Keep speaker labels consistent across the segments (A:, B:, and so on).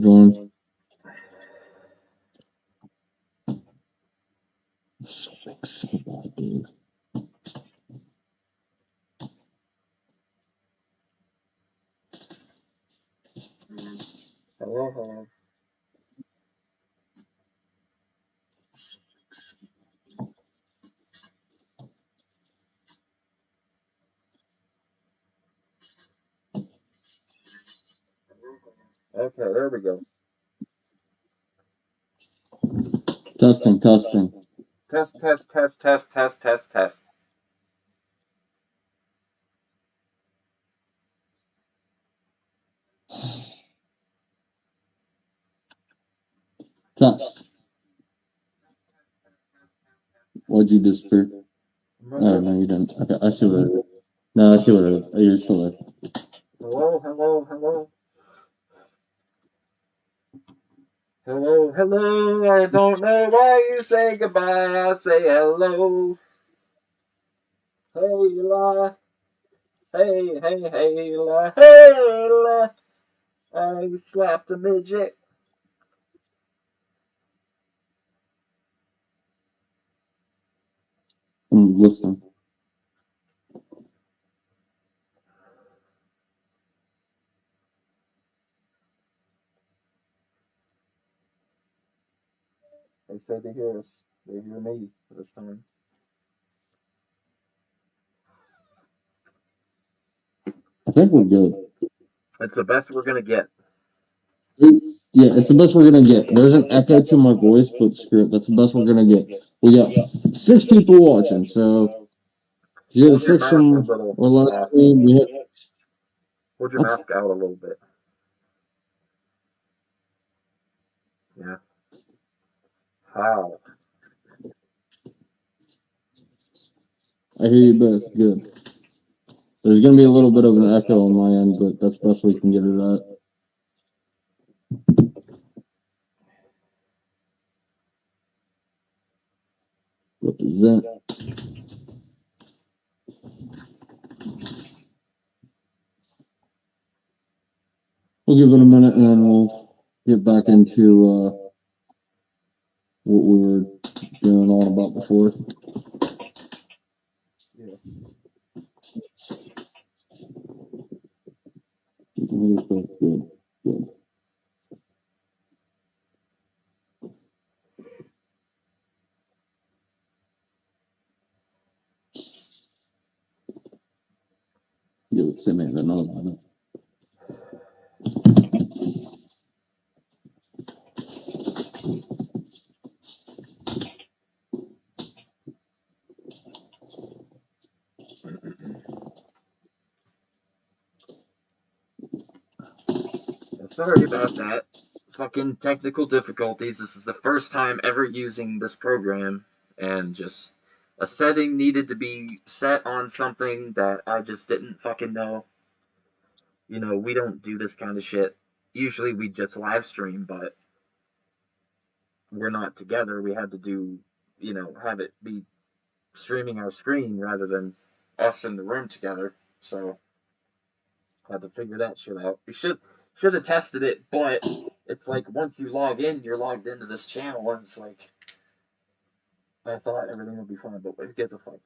A: Join.
B: Hello. Okay, there we go.
A: Testing.
B: Test.
A: Test. What'd you disappear? Oh, no, you didn't. Okay, I see what it is. No, I see what it is. You're still there.
B: Hello. Hello. I don't know why you say goodbye. I say hello. Hey la. Hey la. I slapped a midget.
A: I'm listening.
B: They said they hear us. They hear me this time.
A: I think we're good.
B: It's the best we're gonna get.
A: Yeah, it's the best we're gonna get. There's an echo to my voice, but screw it. That's the best we're gonna get. We got 6 people watching, so if you
B: Hold
A: get
B: your
A: 6
B: mask a
A: from
B: little.
A: our last stream, we hit.
B: Hold your mask out a little bit. Yeah. How?
A: I hear you both. Good. There's gonna be a little bit of an echo on my end, but that's the best we can get it at. Represent. We'll give it a minute and then we'll get back into what we were going on about before.
B: Yeah.
A: Good. Give it to me another minute.
B: Sorry about that. Fucking technical difficulties. This is the first time ever using this program, and just a setting needed to be set on something that I just didn't fucking know. You know, we don't do this kind of shit. Usually we just live stream, but we're not together. We had to do, have it be streaming our screen rather than us in the room together. So had to figure that shit out. We should have tested it, but it's like once you log in, you're logged into this channel, and it's like I thought everything would be fine, but who gives a fuck?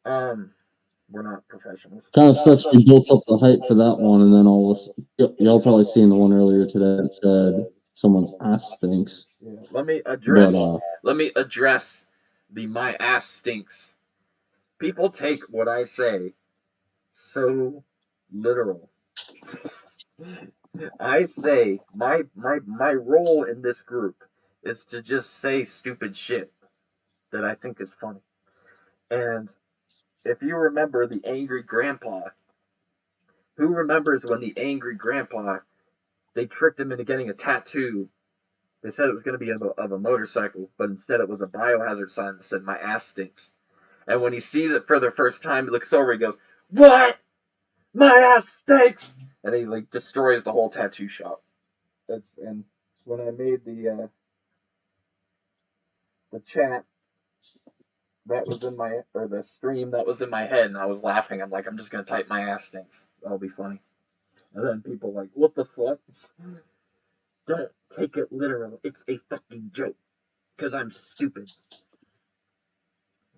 B: We're not professionals.
A: Kind of sucks. We built up the hype for that one, and then all of us, y'all probably seen the one earlier today that said someone's ass stinks.
B: Yeah. Let me address.
A: But
B: Let me address the my ass stinks. People take what I say so literal. I say my role in this group is to just say stupid shit that I think is funny. And if you remember the angry grandpa, who remembers when the angry grandpa, they tricked him into getting a tattoo? They said it was going to be of a motorcycle, but instead it was a biohazard sign that said "My ass stinks." And when he sees it for the first time, he looks over, he goes, "What? My ass stinks!" And he like destroys the whole tattoo shop. And when I made the chat that was in my, or the stream that was in my head, and I was laughing. I'm like, I'm just gonna type "My ass stinks." That'll be funny. And then people like, "What the fuck?" Don't take it literal. It's a fucking joke. Because I'm stupid.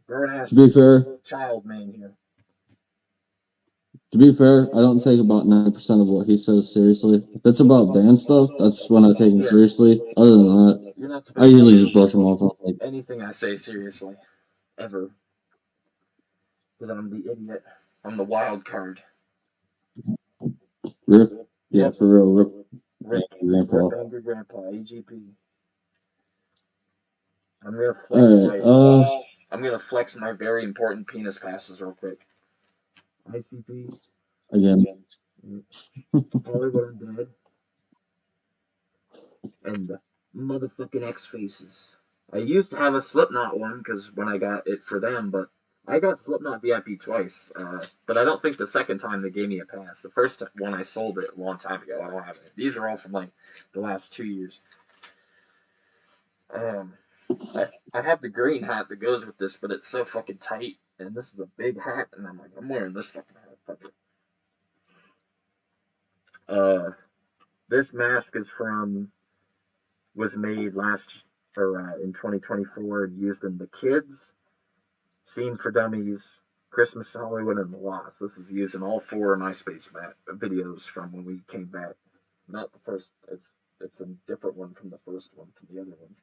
B: Grown ass
A: To be fair,
B: child man here.
A: I don't take about 90% of what he says seriously. If it's about band stuff, that's when I take him
B: Yeah.
A: seriously. Other than that,
B: You're not
A: I
B: supposed
A: usually
B: to
A: just brush him off. Like,
B: anything I say seriously. Ever. Because I'm the idiot. I'm the wild card.
A: rip. Yeah,
B: Yep.
A: for real, rip.
B: Rip.
A: Grandpa.
B: Rip Angry Grandpa. AGP. I'm gonna flex
A: Alright,
B: I'm gonna flex my very important penis passes real quick. ICP.
A: again.
B: Hollywood Undead. And the motherfucking X Faces. I used to have a Slipknot one because when I got it for them, but I got Slipknot VIP twice. But I don't think the second time they gave me a pass. The first one I sold it a long time ago. I don't have it. These are all from like the last 2 years. I have the green hat that goes with this, but it's so fucking tight, and this is a big hat, and I'm like, I'm wearing this fucking hat. Fuck it. This mask was made in 2024 and used in The Kids, Scene for Dummies, Christmas Hollywood, and The Lost. This is used in all 4 MySpace videos from when we came back. Not the first. It's a different one from the first one, from the other one.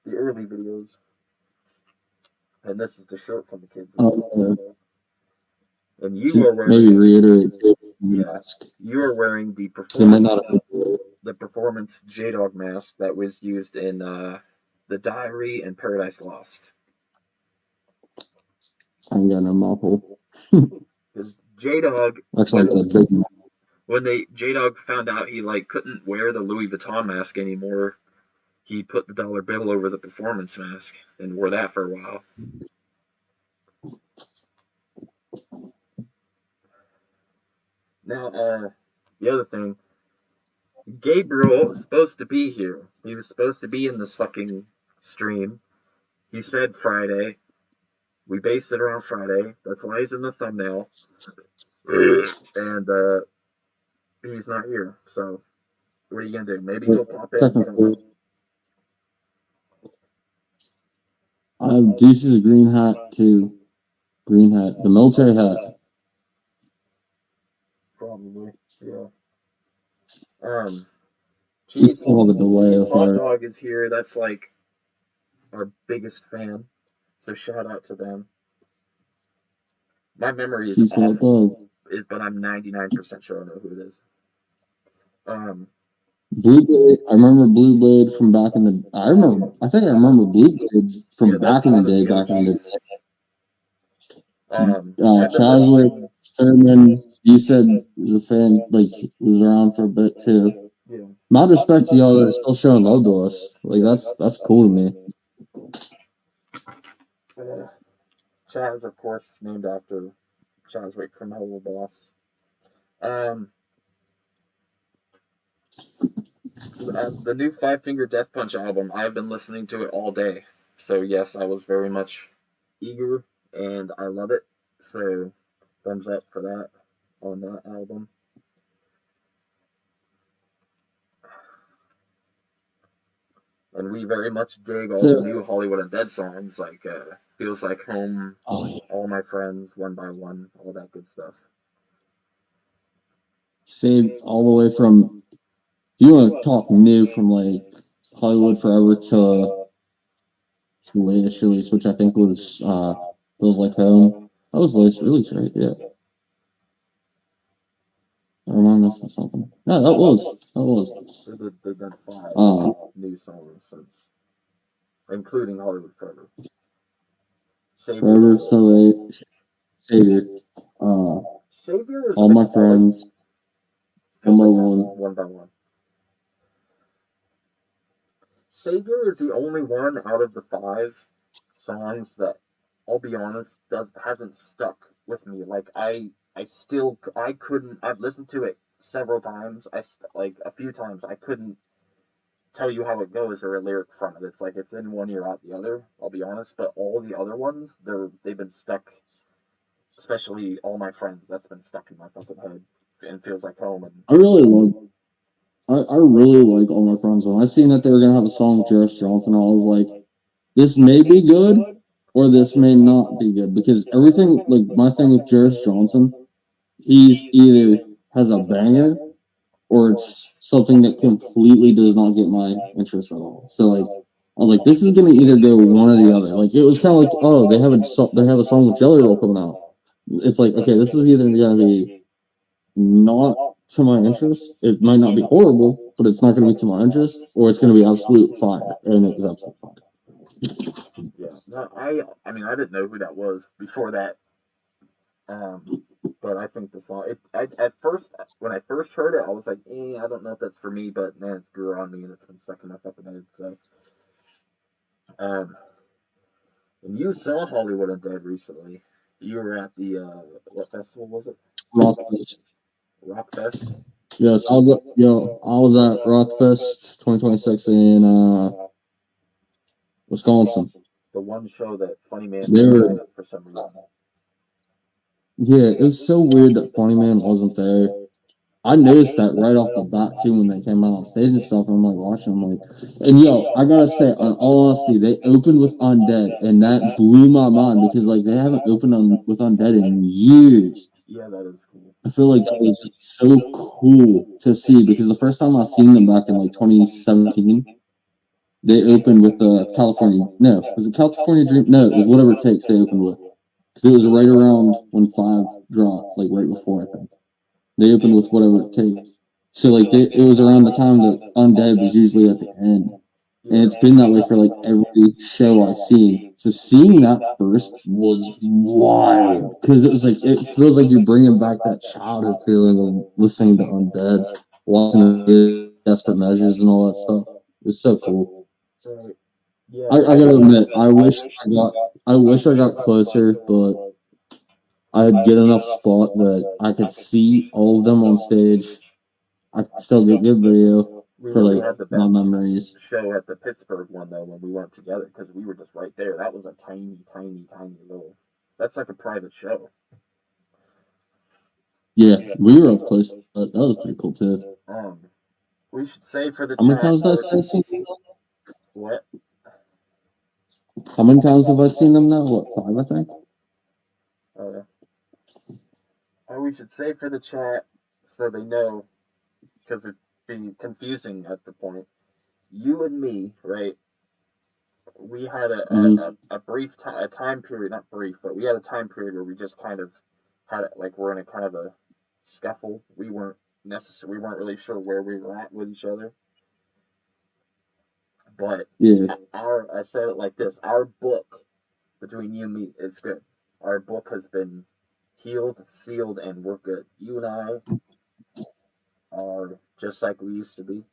B: The early videos. And this is the shirt from The Kids. And you are wearing.
A: Maybe reiterate.
B: Yeah, you are wearing the performance J-Dog mask that was used in The Diary and Paradise Lost.
A: I'm gonna muffle.
B: Because J-Dog, when J-Dog found out he like couldn't wear the Louis Vuitton mask anymore, he put the dollar bill over the performance mask and wore that for a while. Now, the other thing, Gabriel is supposed to be here. He was supposed to be in this fucking stream. He said Friday. We based it around Friday. That's why he's in the thumbnail. And he's not here. So what are you gonna do? Maybe he'll pop in.
A: I have Deuce's green hat too. Green hat. The military hat.
B: Probably. Yeah.
A: We still have a delay of
B: Hot
A: our
B: Dog is here. That's like our biggest fan. So shout out to them. My memory is awful, but I'm 99% sure I know who it is.
A: Blue Blade. I remember Blue Blade from back in the. I think I remember Blue Blade from back in the day. Chaswick, Thurman. You said was a fan. Like was around for a bit too.
B: Yeah.
A: Mad respect to y'all that are still showing love to us. Like that's cool to me.
B: Chaz, of course, named after Chaswick from Hello Boss. The new Five Finger Death Punch album, I've been listening to it all day. So, yes, I was very much eager, and I love it. So, thumbs up for that on that album. And we very much dig all the new Hollywood Undead songs, like Feels Like Home, All My Friends, One by One, all that good stuff.
A: Saved all the way from. Do you want to talk new from like Hollywood Forever to latest release, which I think was Feels Like Home. That was the latest release, right? Yeah. Or am I missing something? No, that was.
B: They've done 5 new songs since, including Hollywood Forever.
A: Forever, So Late, Savior.
B: Savior is
A: All My Friends. One by One.
B: One by One. Savior is the only one out of the 5 songs that, I'll be honest, hasn't stuck with me. Like I couldn't. I've listened to it several times. Like a few times. I couldn't tell you how it goes or a lyric from it. It's like it's in one ear out the other. I'll be honest, but all the other ones, they've been stuck. Especially All My Friends, that's been stuck in my fucking head and Feels Like Home. And
A: I really love I really like All My Friends. When I seen that they were gonna have a song with Josh Johnson, I was like, this may be good or this may not be good because everything like my thing with Josh Johnson, he's either has a banger or it's something that completely does not get my interest at all. So like I was like, this is gonna either go one or the other. Like it was kind of like, oh, they have a song with Jelly Roll coming out. It's like, okay, this is either gonna be not to my interest. It might not be horrible, but it's not gonna be to my interest, or it's gonna be absolute fire, and it was absolute fire.
B: Yeah, no, I mean, I didn't know who that was before that. But I think the song, at first, when I first heard it, I was like, I don't know if that's for me, but man, it's grew on me and it's been stuck in my fucking head. So, um, and you saw Hollywood Undead recently. You were at the, what festival was it?
A: Rockfest.
B: Rockfest?
A: Yes, I was at Rockfest 2026 in Wisconsin.
B: The one show that Funny Man
A: They were,
B: for some reason.
A: yeah, it was so weird that Funny Man wasn't there. I noticed that right off the bat too when they came out on stage and stuff. And I'm like watching, I'm like, and yo, I gotta say, on all honesty, they opened with Undead, and that blew my mind because like they haven't opened with Undead in years.
B: Yeah, that is cool.
A: I feel like that was just so cool to see because the first time I seen them back in like 2017, they opened with California. No, was it California Dream? No, it was Whatever It Takes. They opened with because it was right around when Five dropped, like right before I think. They opened with Whatever It Takes. So like it was around the time that Undead was usually at the end, and it's been that way for like every show I've seen. So seeing that first was wild because it was like it feels like you're bringing back that childhood feeling of listening to Undead, watching the Desperate Measures and all that stuff. It was so cool.
B: Right. Yeah.
A: I gotta admit, I wish I got closer, but I'd get enough spot that I could see all of them on stage. I could still get good video
B: We
A: for
B: really
A: like
B: had the
A: my
B: best
A: memories.
B: show at the Pittsburgh one though when we went together because we were just right there. That was a tiny, tiny, tiny little. That's like a private show.
A: Yeah, we were up close, but that was pretty cool too.
B: We should say for the
A: How many
B: chat.
A: times have I seen them?
B: What?
A: How many times have I seen them now? What, 5, I think?
B: Oh yeah. We should say for the chat so they know because it'd be confusing at the point. You and me, right? We had a brief a time period, not brief, but we had a time period where we just kind of had it like we're in a kind of a scuffle. We weren't really sure where we were at with each other. But
A: Yeah.
B: I said it like this: our book between you and me is good. Our book has been healed, sealed, and we're good. You and I are just like we used to be.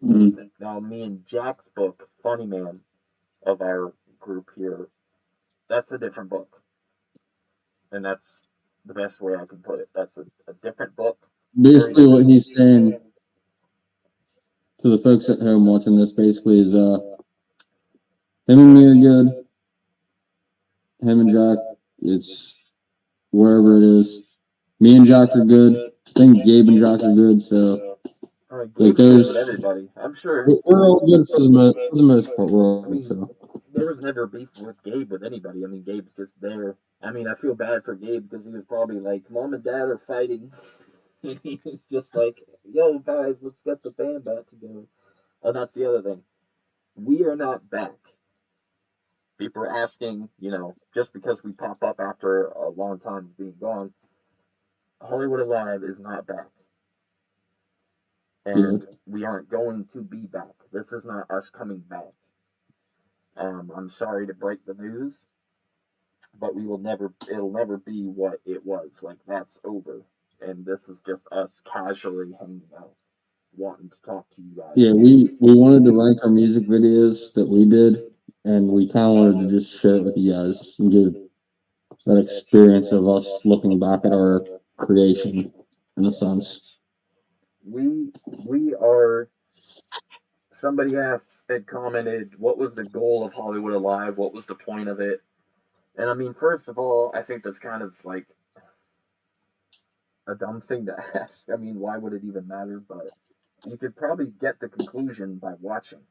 A: Mm.
B: Now, me and Jack's book, Funny Man, of our group here, that's a different book. And that's the best way I can put it. That's a different book.
A: Basically, what he's saying to the folks at home watching this basically is him and me are good. Him and Jack, it's wherever it is. Me and Jack are good. I think Gabe and Jack are good, so like those.
B: Everybody, I'm sure
A: we're all good for the most part. We're all good, so.
B: There was never beef with Gabe with anybody. I mean, Gabe's just there. I mean, I feel bad for Gabe because he was probably like, Mom and Dad are fighting. And he was just like, yo, guys, let's get the band back together. Oh, that's the other thing. We are not back. People are asking, just because we pop up after a long time of being gone, Hollywood Alive is not back. And we aren't going to be back. This is not us coming back. I'm sorry to break the news, but it'll never be what it was. Like, that's over. And this is just us casually hanging out, wanting to talk to you guys.
A: Yeah, we wanted to rank our music videos that we did, and we kind of wanted to just share it with you guys and give that experience of us looking back at our creation, in a sense.
B: We are. Somebody had commented, what was the goal of Hollywood Alive? What was the point of it? And I mean, first of all, I think that's kind of like a dumb thing to ask. I mean, why would it even matter? But you could probably get the conclusion by watching.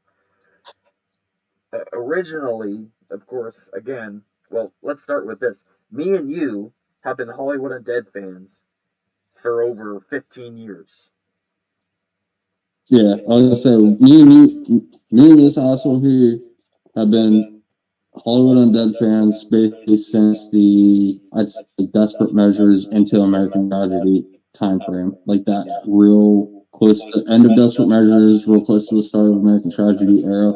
B: Originally, of course, again, well, let's start with this. Me and you have been Hollywood Undead fans for over 15 years.
A: Yeah, I was gonna say me and this asshole here have been Hollywood Undead fans basically since the I'd say Desperate Measures into American Tragedy time frame, like that real close to the end of Desperate Measures, real close to the start of American Tragedy era.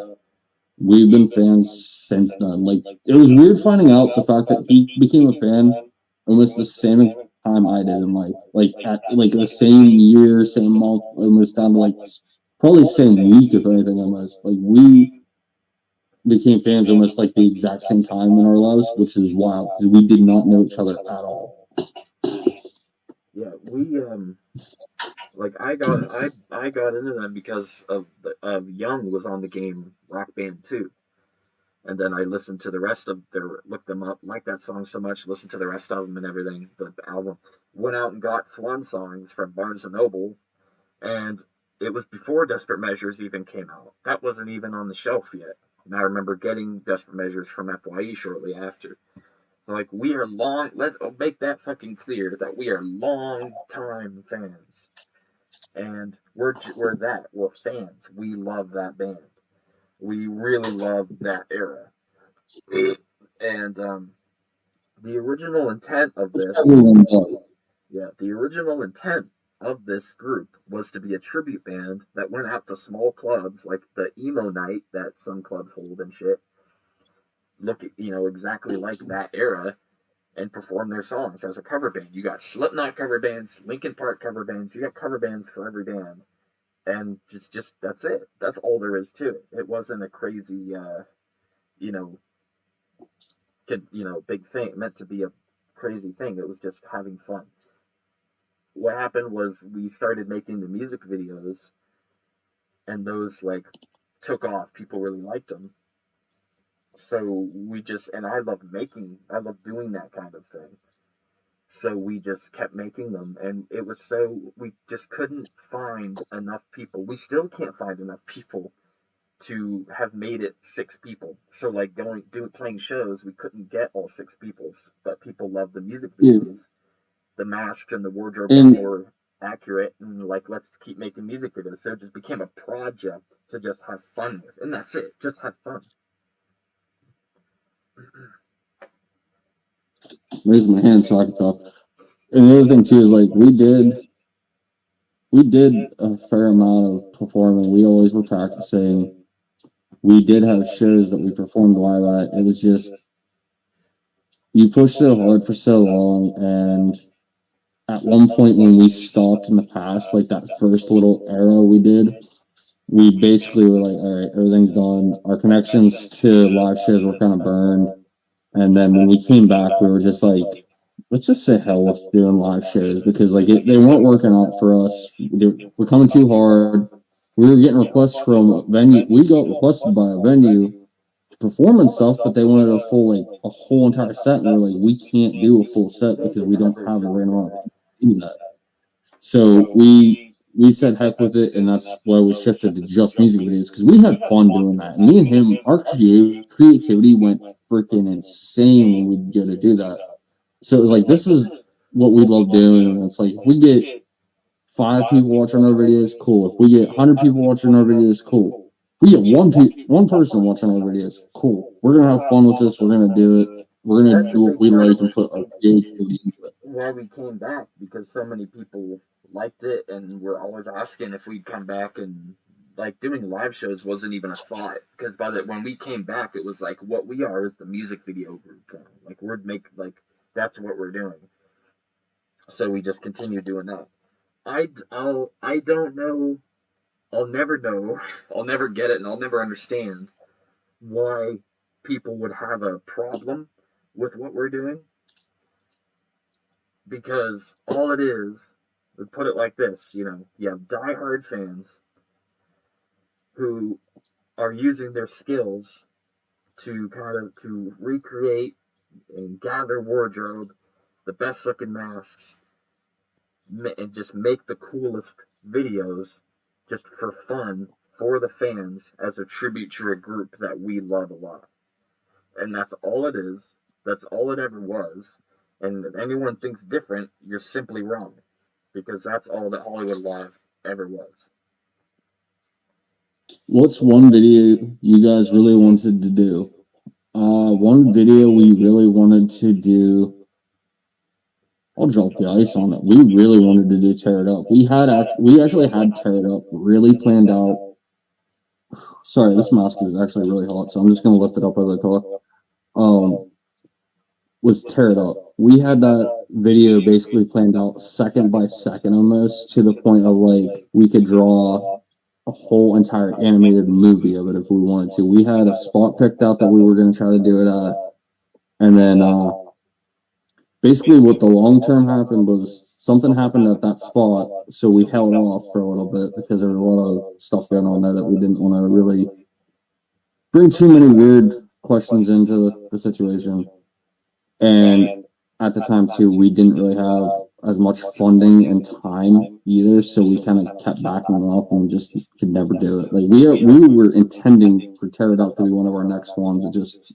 A: We've been fans since then. Like it was weird finding out the fact that he became a fan almost the same time I did in life, like at like the same year, same month, almost down to like probably same week if anything. Almost like we became fans almost like the exact same time in our lives, which is wild because we did not know each other at all.
B: Yeah, we like I got into them because of Young was on the game Rock Band 2. And then I listened to the rest of their, looked them up, liked that song so much, listened to the rest of them and everything. The album went out and got Swan Songs from Barnes and Noble, and it was before Desperate Measures even came out. That wasn't even on the shelf yet. And I remember getting Desperate Measures from FYE shortly after. So like we are long. Let's make that fucking clear that we are long time fans, and we're fans. We love that band. We really love that era. And the original intent of this,
A: Everyone does.
B: yeah, the original intent of this group was to be a tribute band that went out to small clubs like the emo night that some clubs hold and shit. Look, exactly like that era, and perform their songs as a cover band. You got Slipknot cover bands, Linkin Park cover bands. You got cover bands for every band, and just that's it. That's all there is to it. It wasn't a crazy, you know, big thing meant to be a crazy thing. It was just having fun. What happened was we started making the music videos, and those like took off. People really liked them. So we just, and I love doing that kind of thing. So we just kept making them, and it was so, we just couldn't find enough people. We still can't find enough people to have made it 6 people. So like playing shows, we couldn't get all 6 people, but people loved the music
A: Yeah.
B: videos. The masks and the wardrobe were more accurate, and like let's keep making music videos. So it just became a project to just have fun with, and that's it. Just have fun.
A: Raise my hand so I can talk. And the other thing too is like we did a fair amount of performing. We always were practicing. We did have shows that we performed live at. It was just you push so hard for so long, and at one point when we stopped in the past, like that first little era we did, we basically were like, all right, everything's done. Our connections to live shows were kind of burned. And then when we came back, we were just like, let's just say hell with doing live shows because like they weren't working out for us. We're coming too hard. We were getting requests from a venue. We got requested by a venue to perform and stuff, but they wanted a full like a whole entire set, and we're like, we can't do a full set because we don't have the right amount of to do that. So we said heck with it, and that's why we shifted to just music videos because we had fun doing that. And me and him, our creativity went freaking insane when we'd get to do that. So it was like this is what we love doing, and it's like if we get 5 people watching our videos, cool. If we get 100 people watching our videos, cool. If we get one person watching our videos, cool. We're gonna have fun with this. We're gonna do it. We're gonna do what we like and put our creativity into it.
B: Why we came back, because so many people liked it, and were always asking if we'd come back, and like doing live shows wasn't even a thought, because when we came back, it was like what we are is the music video group now. Like that's what we're doing. So we just continue doing that. I don't know. I'll never know. I'll never get it, and I'll never understand why people would have a problem with what we're doing, because all it is, we put it like this, you have diehard fans who are using their skills to recreate and gather wardrobe, the best looking masks, and just make the coolest videos just for fun for the fans as a tribute to a group that we love a lot. And that's all it is. That's all it ever was. And if anyone thinks different, you're simply wrong. Because that's all that Hollywood Live ever was.
A: What's one video you guys really wanted to do? One video we really wanted to do. I'll drop the ice on it. We really wanted to do Tear It Up. We actually had Tear It Up really planned out. Sorry, this mask is actually really hot, so I'm just gonna lift it up as I talk. Was Tear It Up. We had that video basically planned out second by second almost, to the point of like we could draw a whole entire animated movie of it if we wanted to. We had a spot picked out that we were going to try to do it at, and then basically what the long term happened was something happened at that spot, so we held off for a little bit because there was a lot of stuff going on there that we didn't want to really bring too many weird questions into the situation. And at the time too, we didn't really have as much funding and time either, so we kind of kept backing off and just could never do it. Like we were intending for Tear It Up to be one of our next ones. It just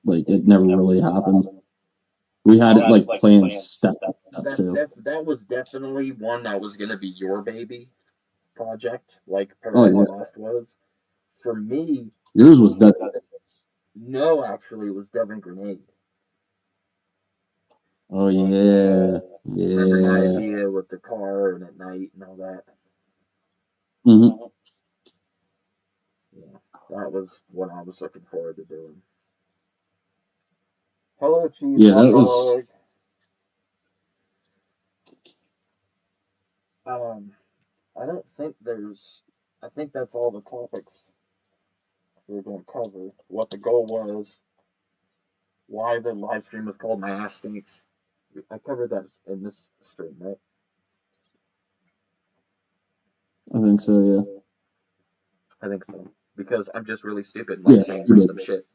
A: like it never really happened. We had it like planned step by step too.
B: That was definitely one that was going to be your baby project, like Paradise Lost was. For me,
A: yours was Dead.
B: No, actually, it was Devin Grenade.
A: Oh yeah,
B: Remember my idea with the car and at night and all that?
A: Mm-hmm.
B: Yeah, that was what I was looking forward to doing. Hello, cheese.
A: Yeah, that was.
B: I don't think there's. I think that's all the topics we're going to cover. What the goal was, why the live stream was called My Ass Stinks. I covered that in this stream, right?
A: I think so, yeah.
B: I think so. Because I'm just really stupid, like saying random shit.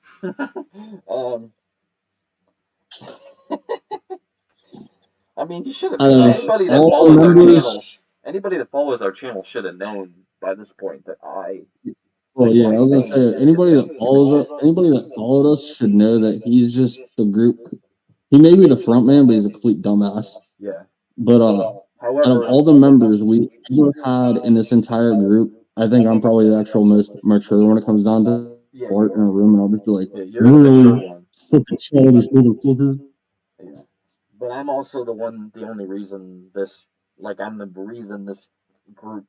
B: I mean, you should have. Anybody that follows our channel, anybody that follows our channel should have known by this point that I.
A: Well, yeah, I was gonna say anybody that followed us should know that he's just the group. He may be the front man, but he's a complete dumbass.
B: Yeah.
A: But out of all the members we ever had in this entire group, I think I'm probably the actual most mature when it comes down to art in a room, and I'll just be like,
B: you're the mature one.
A: Fucking childish motherfucker.
B: Yeah. But I'm also the only reason this, like, I'm the reason this group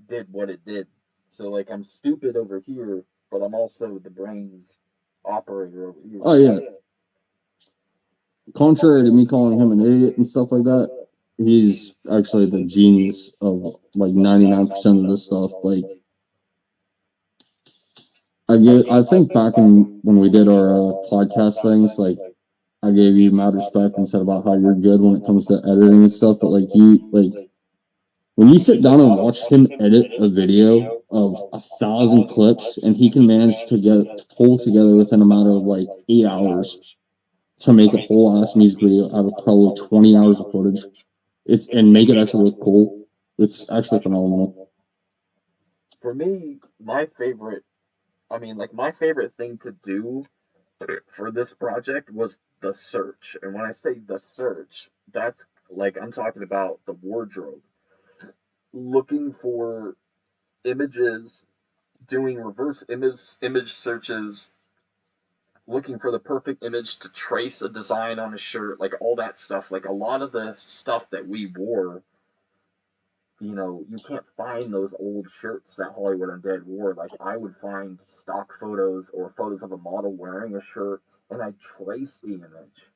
B: did what it did. So, like, I'm stupid over here, but I'm also the brains operator over here.
A: Oh, yeah. Contrary to me calling him an idiot and stuff like that, he's actually the genius of, like, 99% of this stuff. Like, I think back when we did our podcast things, like, I gave you mad respect and said about how you're good when it comes to editing and stuff, but when you sit down and watch him edit a video of 1,000 clips and he can manage to pull together within a matter of like 8 hours to make a whole ass music video out of probably 20 hours of footage, and make it actually look cool. It's actually phenomenal.
B: For me, my favorite thing to do for this project was the search. And when I say the search, that's like, I'm talking about the wardrobe. Looking for images, doing reverse image searches, looking for the perfect image to trace a design on a shirt, like all that stuff. Like a lot of the stuff that we wore, you can't find those old shirts that Hollywood Undead wore. Like, I would find stock photos or photos of a model wearing a shirt, and I'd trace the image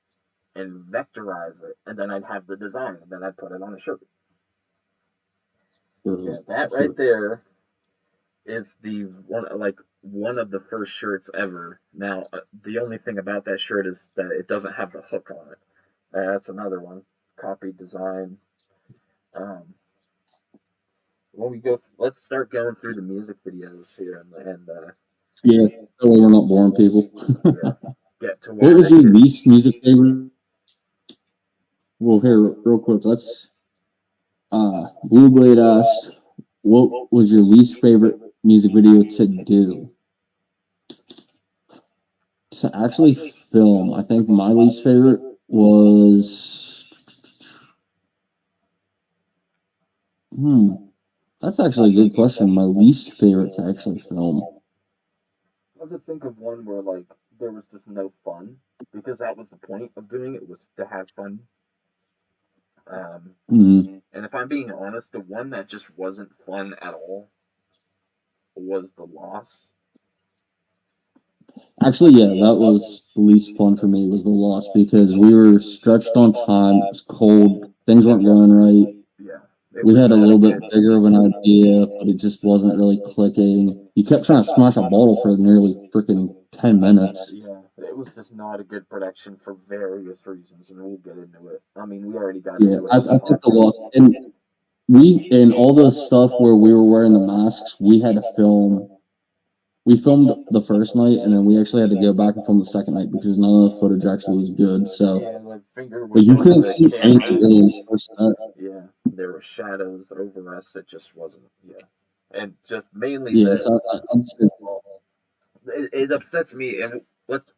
B: and vectorize it, and then I'd have the design, and then I'd put it on a shirt. Yeah, that right there is one of the first shirts ever. Now, the only thing about that shirt is that it doesn't have the hook on it. That's another one. Copied design. Let's start going through the music videos here, and
A: yeah, that way we're not boring people.
B: Yeah, get to
A: what was your least music favorite? Well, here, real quick, let's Blue Blade asked, what was your least favorite music video to do? To actually film, I think my least favorite was. That's actually a good question. My least favorite to actually film.
B: I have to think of one where like there was just no fun, because that was the point of doing it, was to have fun. And if I'm being honest, the one that just wasn't fun at all was The Loss.
A: Actually, yeah, that was the least fun for me, was The Loss, because we were stretched on time. It was cold. Things weren't going right.
B: Yeah.
A: We had a little bit bigger of an idea, but it just wasn't really clicking. You kept trying to smash a bottle for nearly freaking 10 minutes.
B: Yeah, it was just not a good production for various reasons, and we'll get into it. I mean, we already got into it.
A: I think The Loss, and all the stuff where we were wearing the masks, we had to film. We filmed the first night, and then we actually had to go back and film the second night because none of the footage actually was good. So, but you couldn't see anything really in the first night.
B: Yeah, there were shadows over us. It just wasn't. Yeah, and just mainly
A: I'd say
B: it upsets me. And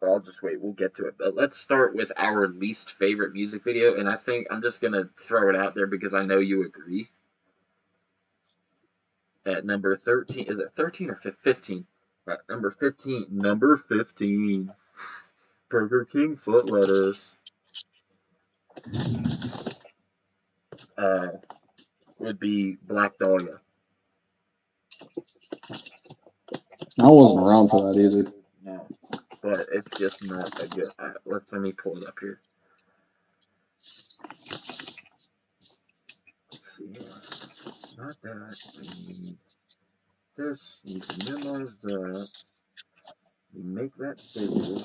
B: I'll just wait. We'll get to it. But let's start with our least favorite music video. And I think I'm just gonna throw it out there because I know you agree. At number 13, is it 13 or 15? At number 15, Burger King foot lettuce. Would be Black Dahlia.
A: I wasn't around for that either.
B: No, but it's just not a good. Let me pull it up here. Let's see. Not that. We need this. Need to minimize that. We make that bigger.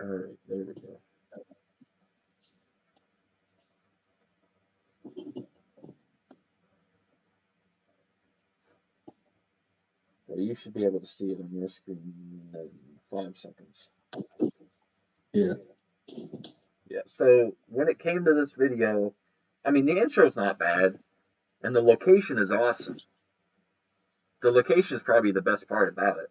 B: Alright, there we go. So you should be able to see it on your screen in 5 seconds.
A: Yeah.
B: Yeah, so when it came to this video, I mean, the intro's not bad, and the location is awesome. The location is probably the best part about it.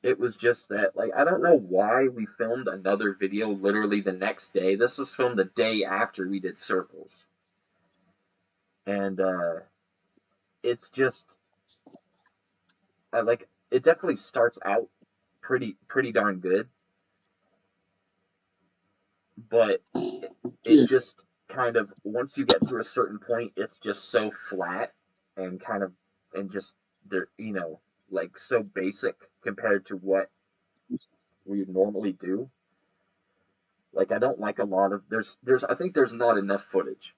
B: It was just that, like, I don't know why we filmed another video literally the next day. This was filmed the day after we did Circles. And, it's just, it definitely starts out pretty darn good. But it just kind of, once you get to a certain point, it's just so flat and just, they're, like, so basic compared to what we normally do. Like, I don't like a lot of, I think there's not enough footage.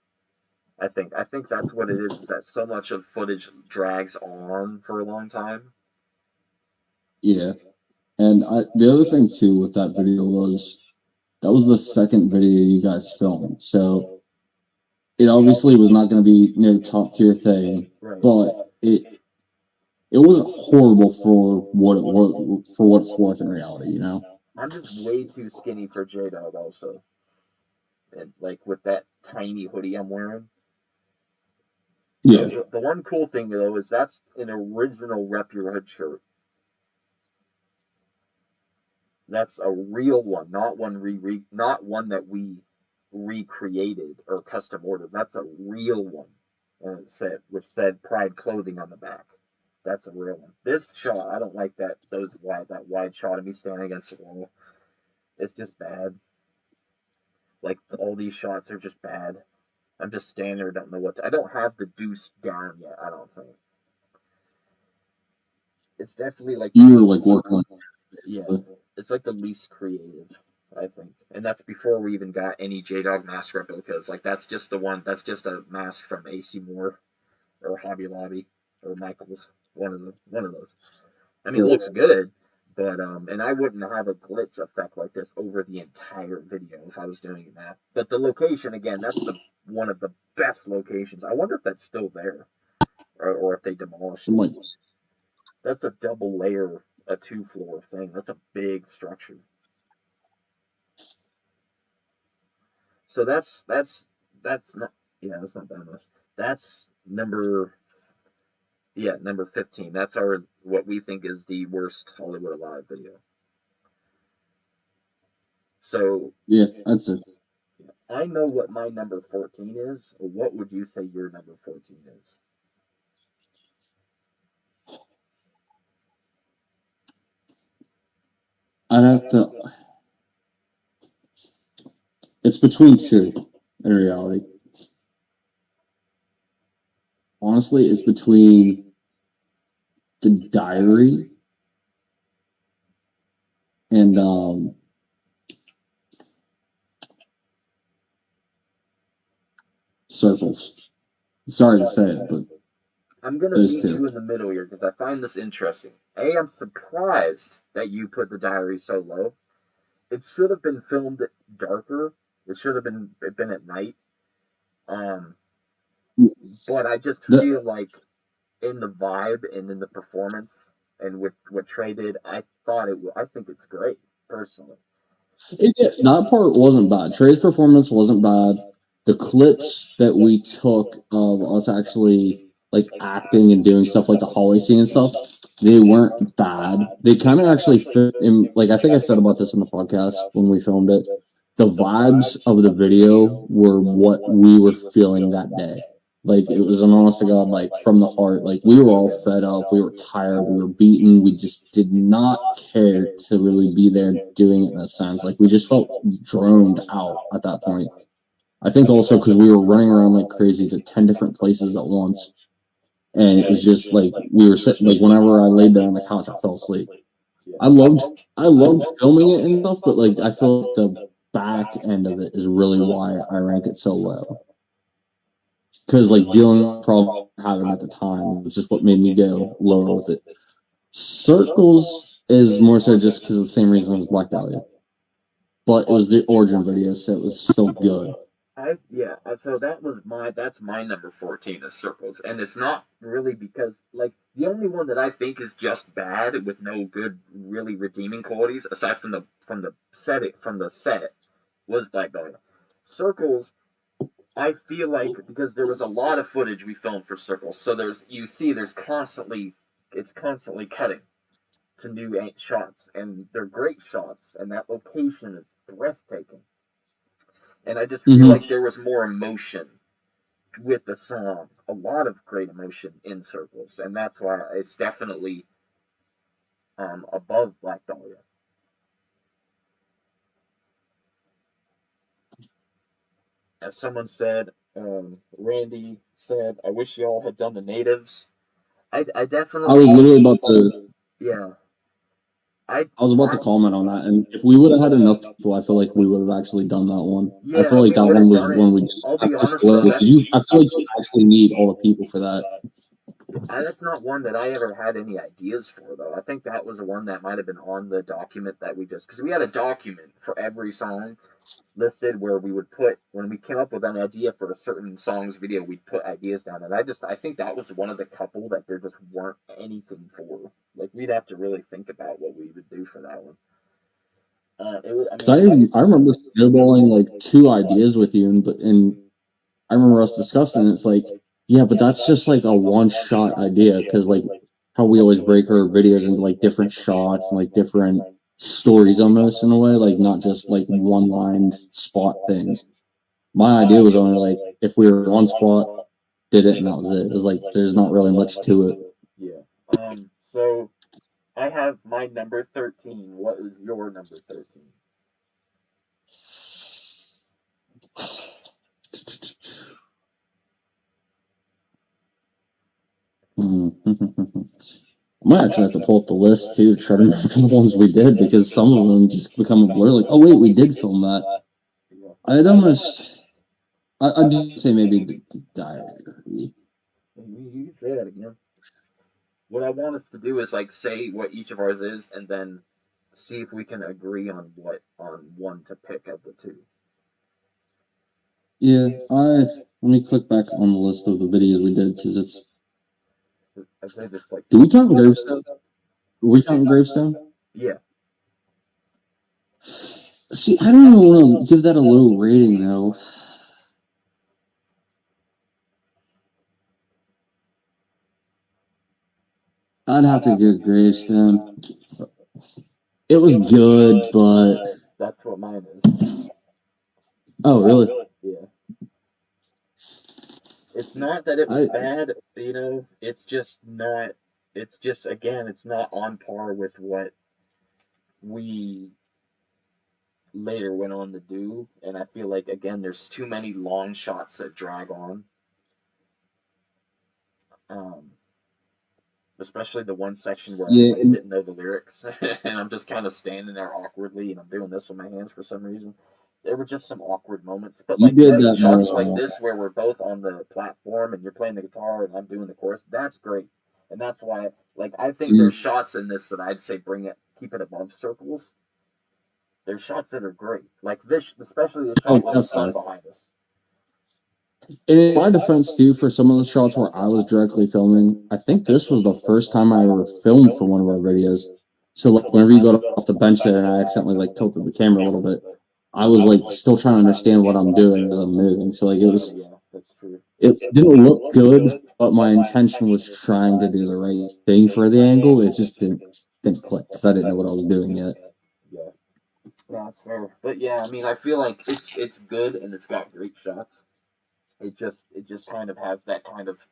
B: I think that's what it is that so much of footage drags on for a long time.
A: Yeah. And the other thing too with that video was that was the second video you guys filmed. So it obviously was not going to be top tier thing,
B: Right.
A: but it wasn't horrible for what it's worth in reality,
B: I'm just way too skinny for J-Dog also. And like with that tiny hoodie I'm wearing.
A: Yeah.
B: The one cool thing though is that's an original Rep Your Hood shirt. That's a real one, not one that we recreated or custom ordered. That's a real one. And which said Pride Clothing on the back. That's a real one. This shot, I don't like that wide shot of me standing against the wall. It's just bad. Like all these shots are just bad. I'm just standing there, don't know what to. I don't have the deuce down yet. I don't think. It's definitely like
A: you were like working on.
B: Yeah, it's like the least creative, I think, and that's before we even got any J-Dog mask replicas. Like that's just the one. That's just a mask from AC Moore or Hobby Lobby or Michaels. One of those. I mean, it looks good, But and I wouldn't have a glitch effect like this over the entire video if I was doing that. But the location again, that's the one of the best locations. I wonder if that's still there, or if they demolished
A: I'm
B: it.
A: like,
B: That's a double layer, a 2-floor thing. That's a big structure. So that's not, yeah, that's not that much. That's number 15. That's our what we think is the worst Hollywood Alive video. So
A: yeah, that's it.
B: I know what my number 14 is. What would you say your number 14 is?
A: I'd have to. It's between two, in reality. Honestly, it's between the diary and circles. Sorry to say it, but
B: I'm gonna
A: those
B: meet
A: two.
B: you in the middle here because I find this interesting. I'm surprised that you put the diary so low. It should have been filmed darker. It should have been at night. Um, but I just
A: The,
B: feel like in the vibe and in the performance and with what Trey did, I think it's great personally.
A: that part wasn't bad. Trey's performance wasn't bad. The clips that we took of us actually like acting and doing stuff like the hallway scene and stuff, they weren't bad. They kind of actually fit in. Like I think I said about this in the podcast when we filmed it. The vibes of the video were what we were feeling that day. Like it was an honest to God, like from the heart. Like we were all fed up, we were tired, we were beaten. We just did not care to really be there doing it in a sense. Like we just felt droned out at that point. I think also because we were running around like crazy to 10 different places at once. And it was just like we were sitting like whenever I laid there on the couch, I fell asleep. I loved filming it and stuff, but like I feel like the back end of it is really why I rank it so low. Because like dealing with the problem having at the time was just what made me go lower with it. Circles is more so just because of the same reason as Black Dahlia, but it was the origin video, so it was still good.
B: So that's my number 14 is Circles, and it's not really because like the only one that I think is just bad with no good really redeeming qualities aside from the set was Black Dahlia. Circles, I feel like because there was a lot of footage we filmed for Circles, so there's constantly it's constantly cutting to new shots, and they're great shots, and that location is breathtaking. And I just feel like there was more emotion with the song, a lot of great emotion in Circles, and that's why it's definitely above Black Dahlia. As someone said, Randy said, "I wish y'all had done the natives." I definitely.
A: I was literally about to.
B: Yeah.
A: I was about to comment on that, and if we would have had enough people, I feel like we would have actually done that one.
B: Yeah,
A: I feel like
B: we
A: that
B: would
A: one
B: have
A: was
B: done
A: one
B: it.
A: we just
B: I'll be honest
A: pushed
B: though,
A: away because I feel like you actually need all the people for that.
B: That's not one that I ever had any ideas for, though. I think that was the one that might have been on the document that we just because we had a document for every song listed where we would put when we came up with an idea for a certain song's video, we'd put ideas down, and I think that was one of the couple that there just weren't anything for. Like we'd have to really think about what we would do for that one.
A: Because I remember snowballing like two ideas with you, and I remember us discussing it. It's like, yeah, but that's just like a one shot idea because like how we always break our videos into like different shots and like different stories almost in a way, like not just like one line spot things. My idea was only like if we were on spot, did it, and that was it. It was like there's not really much to it.
B: Yeah. So I have my number 13. What is your number 13?
A: I might actually have to pull up the list too to try to remember the ones we did because some of them just become a blur. Like, oh wait, we did film that. I'd almost, I'd say maybe the diary.
B: You can say that again. What I want us to do is like say what each of ours is, and then see if we can agree on one to pick of the two.
A: Yeah, let me click back on the list of the videos we did because it's.
B: I say this like.
A: Do we count Gravestone? We count Gravestone?
B: Yeah.
A: See, I don't even want to give that a low rating though. I'd have to give Gravestone. It was good, but
B: that's what mine is.
A: Oh, really?
B: Yeah. It's not that it was bad, you know. It's just not. It's just again, it's not on par with what we later went on to do, and I feel like again, there's too many long shots that drag on. Especially the one section where I didn't know the lyrics, and I'm just kind of standing there awkwardly, and I'm doing this with my hands for some reason. There were just some awkward moments, but like shots like this where we're both on the platform and you're playing the guitar and I'm doing the chorus, that's great, and that's why like I think there's shots in this that I'd say keep it above circles. There's shots that are great, like this, especially the shot with the sun behind us.
A: In my defense, too, for some of the shots where I was directly filming, I think this was the first time I ever filmed for one of our videos. So, like, whenever you got off the bench there and I accidentally, like, tilted the camera a little bit, I was, like, still trying to understand what I'm doing as I'm moving. So, like, it didn't look good, but my intention was trying to do the right thing for the angle. It just didn't click because I didn't know what I was doing yet.
B: Yeah, that's fair. But yeah, I mean, I feel like it's good and it's got great shots. It just kind of has that kind of,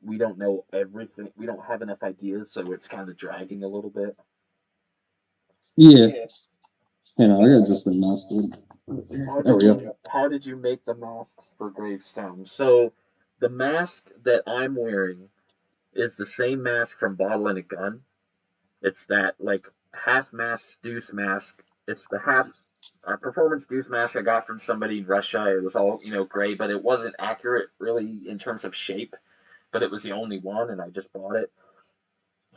B: we don't know everything, we don't have enough ideas, so it's kind of dragging a little bit.
A: Yeah. You know, I got just the mask.
B: How did you make the masks for Gravestone? So the mask that I'm wearing is the same mask from Bottle and a Gun. It's that like half mask Deuce mask. It's the half performance Deuce mask I got from somebody in Russia. It was all, you know, gray, but it wasn't accurate really in terms of shape. But it was the only one, and I just bought it.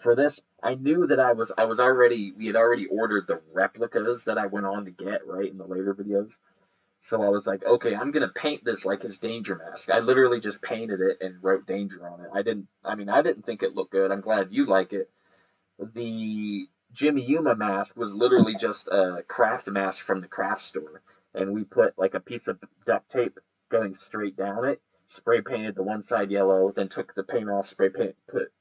B: For this, I knew that we had already ordered the replicas that I went on to get, right, in the later videos. So I was like, okay, I'm gonna paint this like his danger mask. I literally just painted it and wrote danger on it. I didn't think it looked good. I'm glad you like it. The Jimmy Yuma mask was literally just a craft mask from the craft store, and we put like a piece of duct tape going straight down it, spray painted the one side yellow, then took the paint off, spray paint, put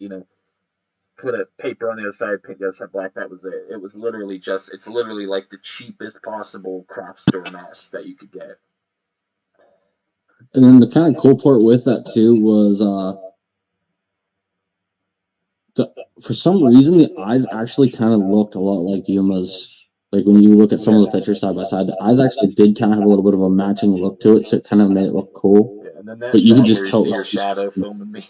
B: a paper on the other side, paint the other side black. That was it. It was literally it's literally like the cheapest possible craft store mask that you could get.
A: And then the kind of cool part with that too was for some reason the eyes actually kind of looked a lot like Yuma's. Like when you look at some of the pictures side by side, the eyes actually did kind of have a little bit of a matching look to it, so it kind of made it look cool.
B: Yeah, and then that
A: but you could just tell
B: your shadow filming me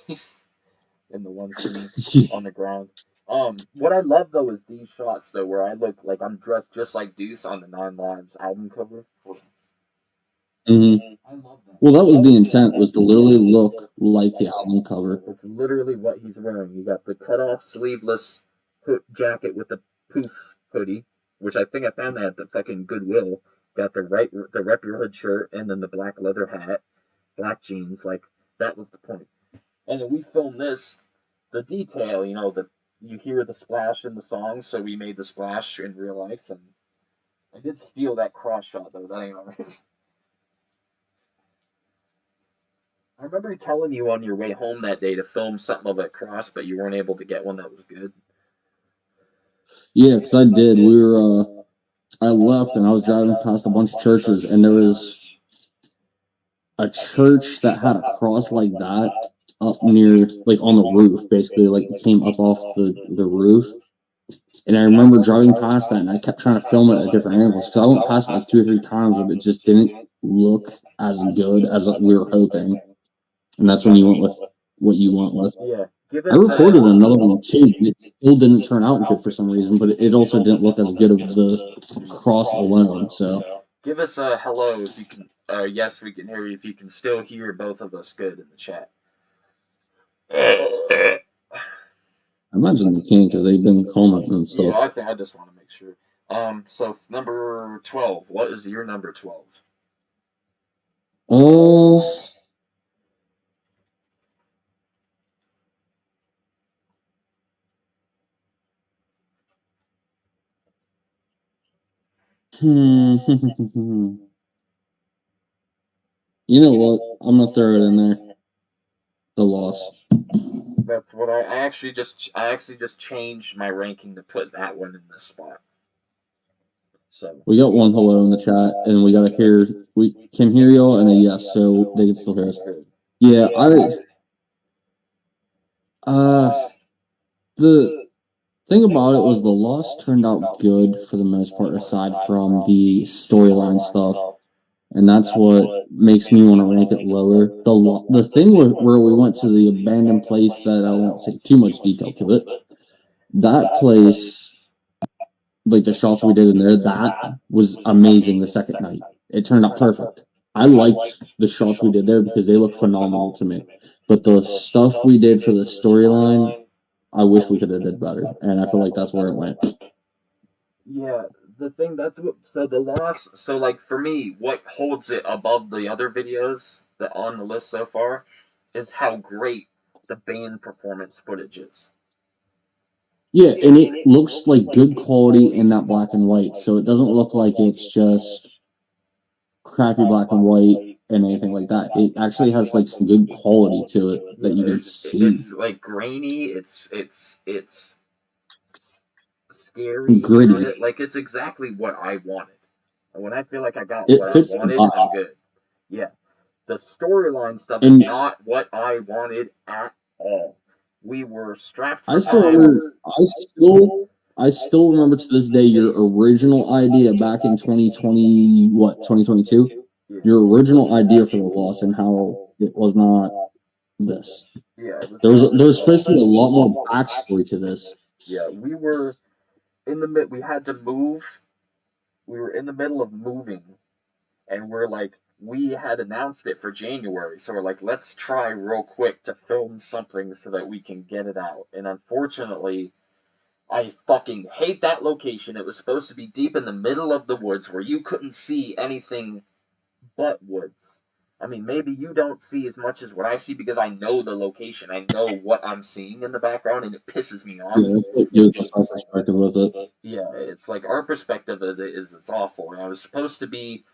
B: in the one scene on the ground. What I love though is these shots though, where I look like I'm dressed just like Deuce on the Nine Lives album cover.
A: Mm-hmm.
B: I love that.
A: Well, that was the intent, was to literally look like the album cover.
B: It's literally what he's wearing. You got the cut-off sleeveless jacket with the poof hoodie, which I think I found that at the fucking Goodwill. Got the Rep Your Hood shirt, and then the black leather hat, black jeans. Like, that was the point. And then we filmed this, the detail, you know, you hear the splash in the song, so we made the splash in real life, and I did steal that cross shot though. That ain't right. I remember telling you on your way home that day to film something of a cross, but you weren't able to get one that was good.
A: Yeah, because I did. I left and I was driving past a bunch of churches, and there was a church that had a cross like that up near, like on the roof, basically, like it came up off the roof. And I remember driving past that, and I kept trying to film it at different angles because I went past it like 2 or 3 times, but it just didn't look as good as we were hoping. And that's when you went with what you went with.
B: Yeah.
A: I recorded another one too, but it still didn't turn out good for some reason, but it also didn't look as good of the cross alone. So
B: give us a hello if you can. Yes, we can hear you. If you can still hear both of us good in the chat.
A: I imagine they can because they've been commenting and stuff.
B: Yeah, I just want to make sure. So number 12. What is your number 12?
A: Oh. You know what? I'm gonna throw it in there. The Lost.
B: That's what I actually just changed my ranking to put that one in this spot. So
A: We got one hello in the chat, and we can hear y'all and a yes, so they can still hear us. Yeah, the thing about it was the Lost turned out good for the most part, aside from the storyline stuff, and that's what makes me want to rank it lower. The thing where we went to the abandoned place that I won't say too much detail to it. That place, like the shots we did in there, that was amazing the second night. It turned out perfect. I liked the shots we did there because they look phenomenal to me. But the stuff we did for the storyline, I wish we could have did better. And I feel like that's where it went.
B: yeah, the thing that's what so the loss. So like for me, what holds it above the other videos that on the list so far is how great the band performance footage is.
A: Yeah, and it looks like good quality in that black and white. So it doesn't look like it's just crappy black and white and anything like that. It actually has like some good quality to it that you can see.
B: It's like grainy. It's scary,
A: gritty.
B: like it's exactly what I wanted. And when I feel like I got
A: It
B: what
A: fits
B: I wanted,
A: the
B: I'm good. Yeah, the storyline stuff
A: and
B: is not what I wanted at all. We were strapped for
A: I still
B: time.
A: remember. I still remember to this day your original idea back in 2020. What 2022?
B: Yeah.
A: Your original idea for the loss and how it was not this.
B: Yeah,
A: There was supposed to be a lot more backstory to this.
B: Yeah, we were in the mid. We had to move. We were in the middle of moving, and we're like, we had announced it for January, so we're like, let's try real quick to film something so that we can get it out. And unfortunately, I fucking hate that location. It was supposed to be deep in the middle of the woods where you couldn't see anything but woods. I mean, maybe you don't see as much as what I see because I know the location. I know what I'm seeing in the background, and it pisses me off.
A: Yeah, that's what gives us our perspective with it.
B: Yeah, it's like our perspective is it's awful. And I was supposed to be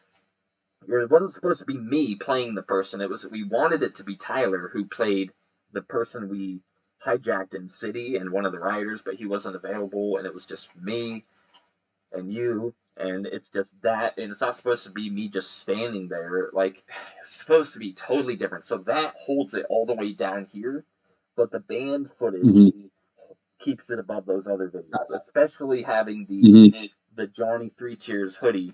B: it wasn't supposed to be me playing the person. It was we wanted it to be Tyler who played the person we hijacked in City and one of the rioters, but he wasn't available, and it was just me and you, and it's just that, and it's not supposed to be me just standing there. Like it's supposed to be totally different. So that holds it all the way down here, but the band footage keeps it above those other videos, especially having the Johnny Three Cheers hoodie,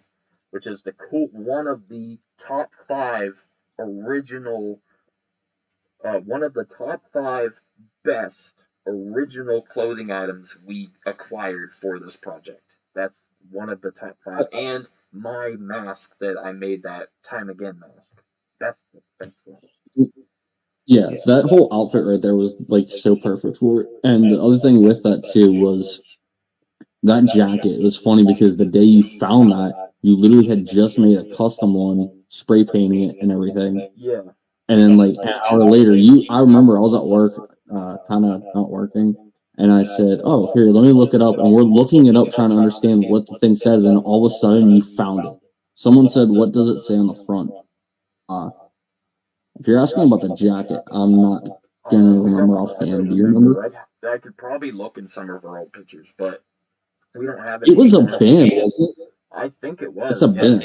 B: which is the cool one of the top 5 original, one of the top 5 best original clothing items we acquired for this project. That's one of the top 5, and my mask that I made, that Time Again mask, best one.
A: Yeah, that whole outfit right there was like so perfect for it. And the other thing with that too was that jacket. It was funny because the day you found that, you literally had just made a custom one, spray painting it and everything.
B: Yeah.
A: And then like an hour later, I remember I was at work, kind of not working, and I said, "Oh, here, let me look it up." And we're looking it up, trying to understand what the thing said. And all of a sudden, you found it. Someone said, "What does it say on the front?" If you're asking about the jacket, I'm not gonna remember offhand. Do you remember?
B: I could probably look in some of our old pictures, but we don't have it.
A: It was a band, wasn't it?
B: I think it was.
A: It's a band.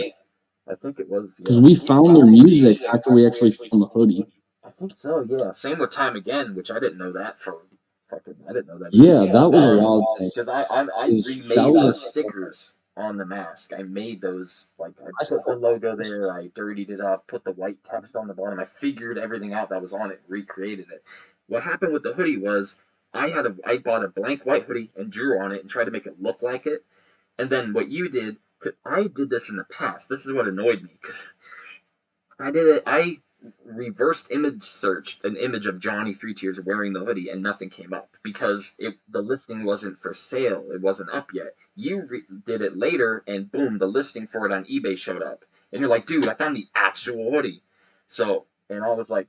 B: I think it was.
A: Because we found their music after we actually found the hoodie.
B: I think so, yeah. Same with Time Again, which I didn't know that for fucking. I didn't know that.
A: Yeah, that was a wild thing.
B: Because I remade those stickers on the mask. I made those, like, I put the logo there, I dirtied it up, put the white text on the bottom. I figured everything out that was on it, recreated it. What happened with the hoodie was I bought a blank white hoodie and drew on it and tried to make it look like it. And then what you did, I did this in the past. This is what annoyed me. I did it. I reversed image searched an image of Johnny Three Tears wearing the hoodie, and nothing came up because the listing wasn't for sale. It wasn't up yet. You did it later, and boom, the listing for it on eBay showed up. And you're like, dude, I found the actual hoodie. So, and I was like,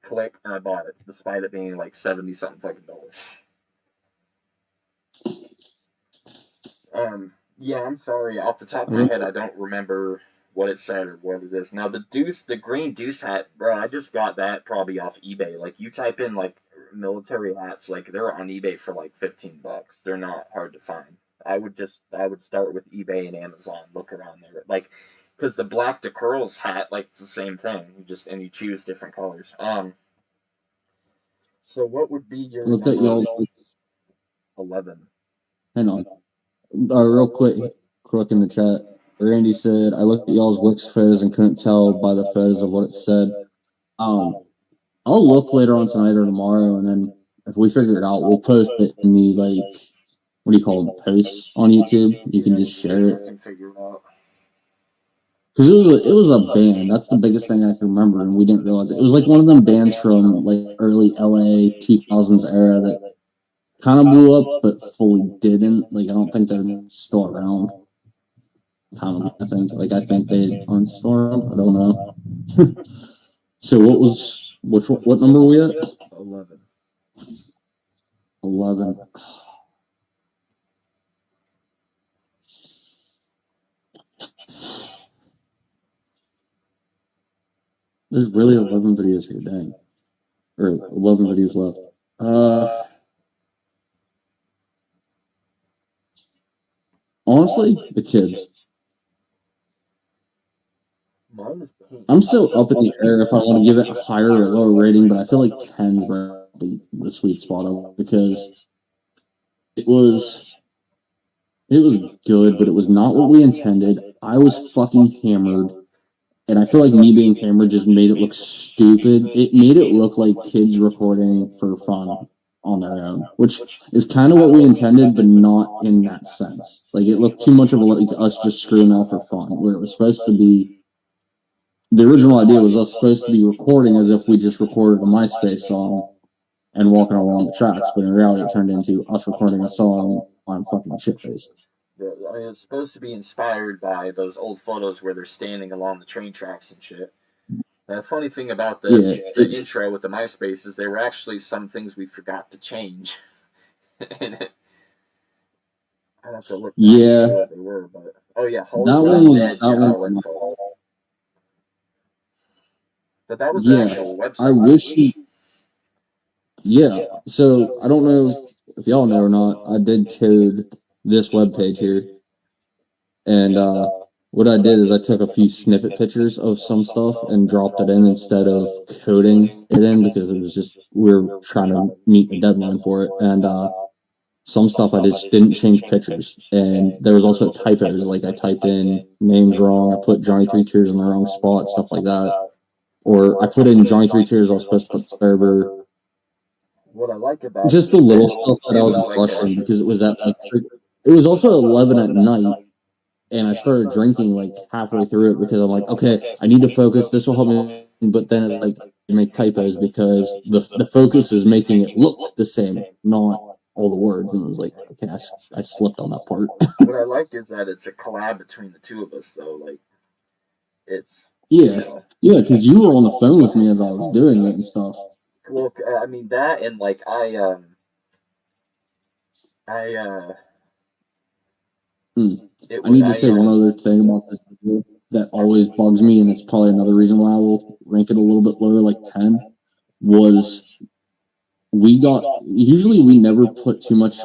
B: click, and I bought it, despite it being like 70 something fucking dollars. Yeah, I'm sorry. Off the top of my head, I don't remember what it said or what it is. Now the green deuce hat, bro. I just got that probably off eBay. Like you type in like military hats, like they're on eBay for like $15. They're not hard to find. I would start with eBay and Amazon. Look around there, like because the black to curls hat, like it's the same thing. You choose different colors. So what would be your
A: Look at y'all.
B: 11?
A: Hang on. Real quick in the chat. Randy said, I looked at y'all's Wix Fez and couldn't tell by the Fez of what it said. I'll look later on tonight or tomorrow, and then if we figure it out, we'll post it in the, like, what do you call it, posts on YouTube. You can just share it. Because it was a band. That's the biggest thing I can remember, and we didn't realize it. It was like one of them bands from, like, early LA 2000s era that kind of blew up, but fully didn't. Like, I don't think they're still around. Kind of, I think they aren't still around. I don't know. So what number are we at?
B: 11.
A: 11. There's really 11 videos here, dang. Or 11 videos left. Honestly, the kids. I'm still up in the air if I want to give it a higher or lower rating, but I feel like 10 is probably the sweet spot of it because it was good, but it was not what we intended. I was fucking hammered, and I feel like me being hammered just made it look stupid. It made it look like kids recording for fun on their own, which is kind of what we intended, but not in that sense. Like, it looked too much of like us just screwing off for fun, where it was supposed to be. The original idea was us supposed to be recording as if we just recorded a MySpace song and walking along the tracks, but in reality, it turned into us recording a song on fucking shit-faced.
B: I mean, it's supposed to be inspired by those old photos where they're standing along the train tracks and shit. The funny thing about the intro with the MySpace is there were actually some things we forgot to change in it. I'd have to look back to what they were, but oh yeah, Hollywood Dead general info. But that was the actual website.
A: I wish. So I don't know if y'all know or not. I did code this webpage here, and what I did is I took a few snippet pictures of some stuff and dropped it in instead of coding it in because it was just we were trying to meet a deadline for it, and some stuff I just didn't change pictures, and there was also typos. Like I typed in names wrong, I put Johnny Three Tears in the wrong spot, stuff like that. Or I put in Johnny Three Tears, I was supposed to put the server.
B: What I like about
A: just the little stuff that I was rushing because it was at like it was also 11 at night, and I started drinking like halfway through it because I'm like, okay, I need to focus. This will help me. But then it's like you make typos because the focus is making it look the same, not all the words. And it was like, okay, I slipped on that part.
B: What I like is that it's a collab between the two of us, though. Like, it's
A: because you were on the phone with me as I was doing it and stuff.
B: Well, I mean that, and like I
A: need to say one other thing about this video that always bugs me, and it's probably another reason why I will rank it a little bit lower, like 10, was usually we never put too much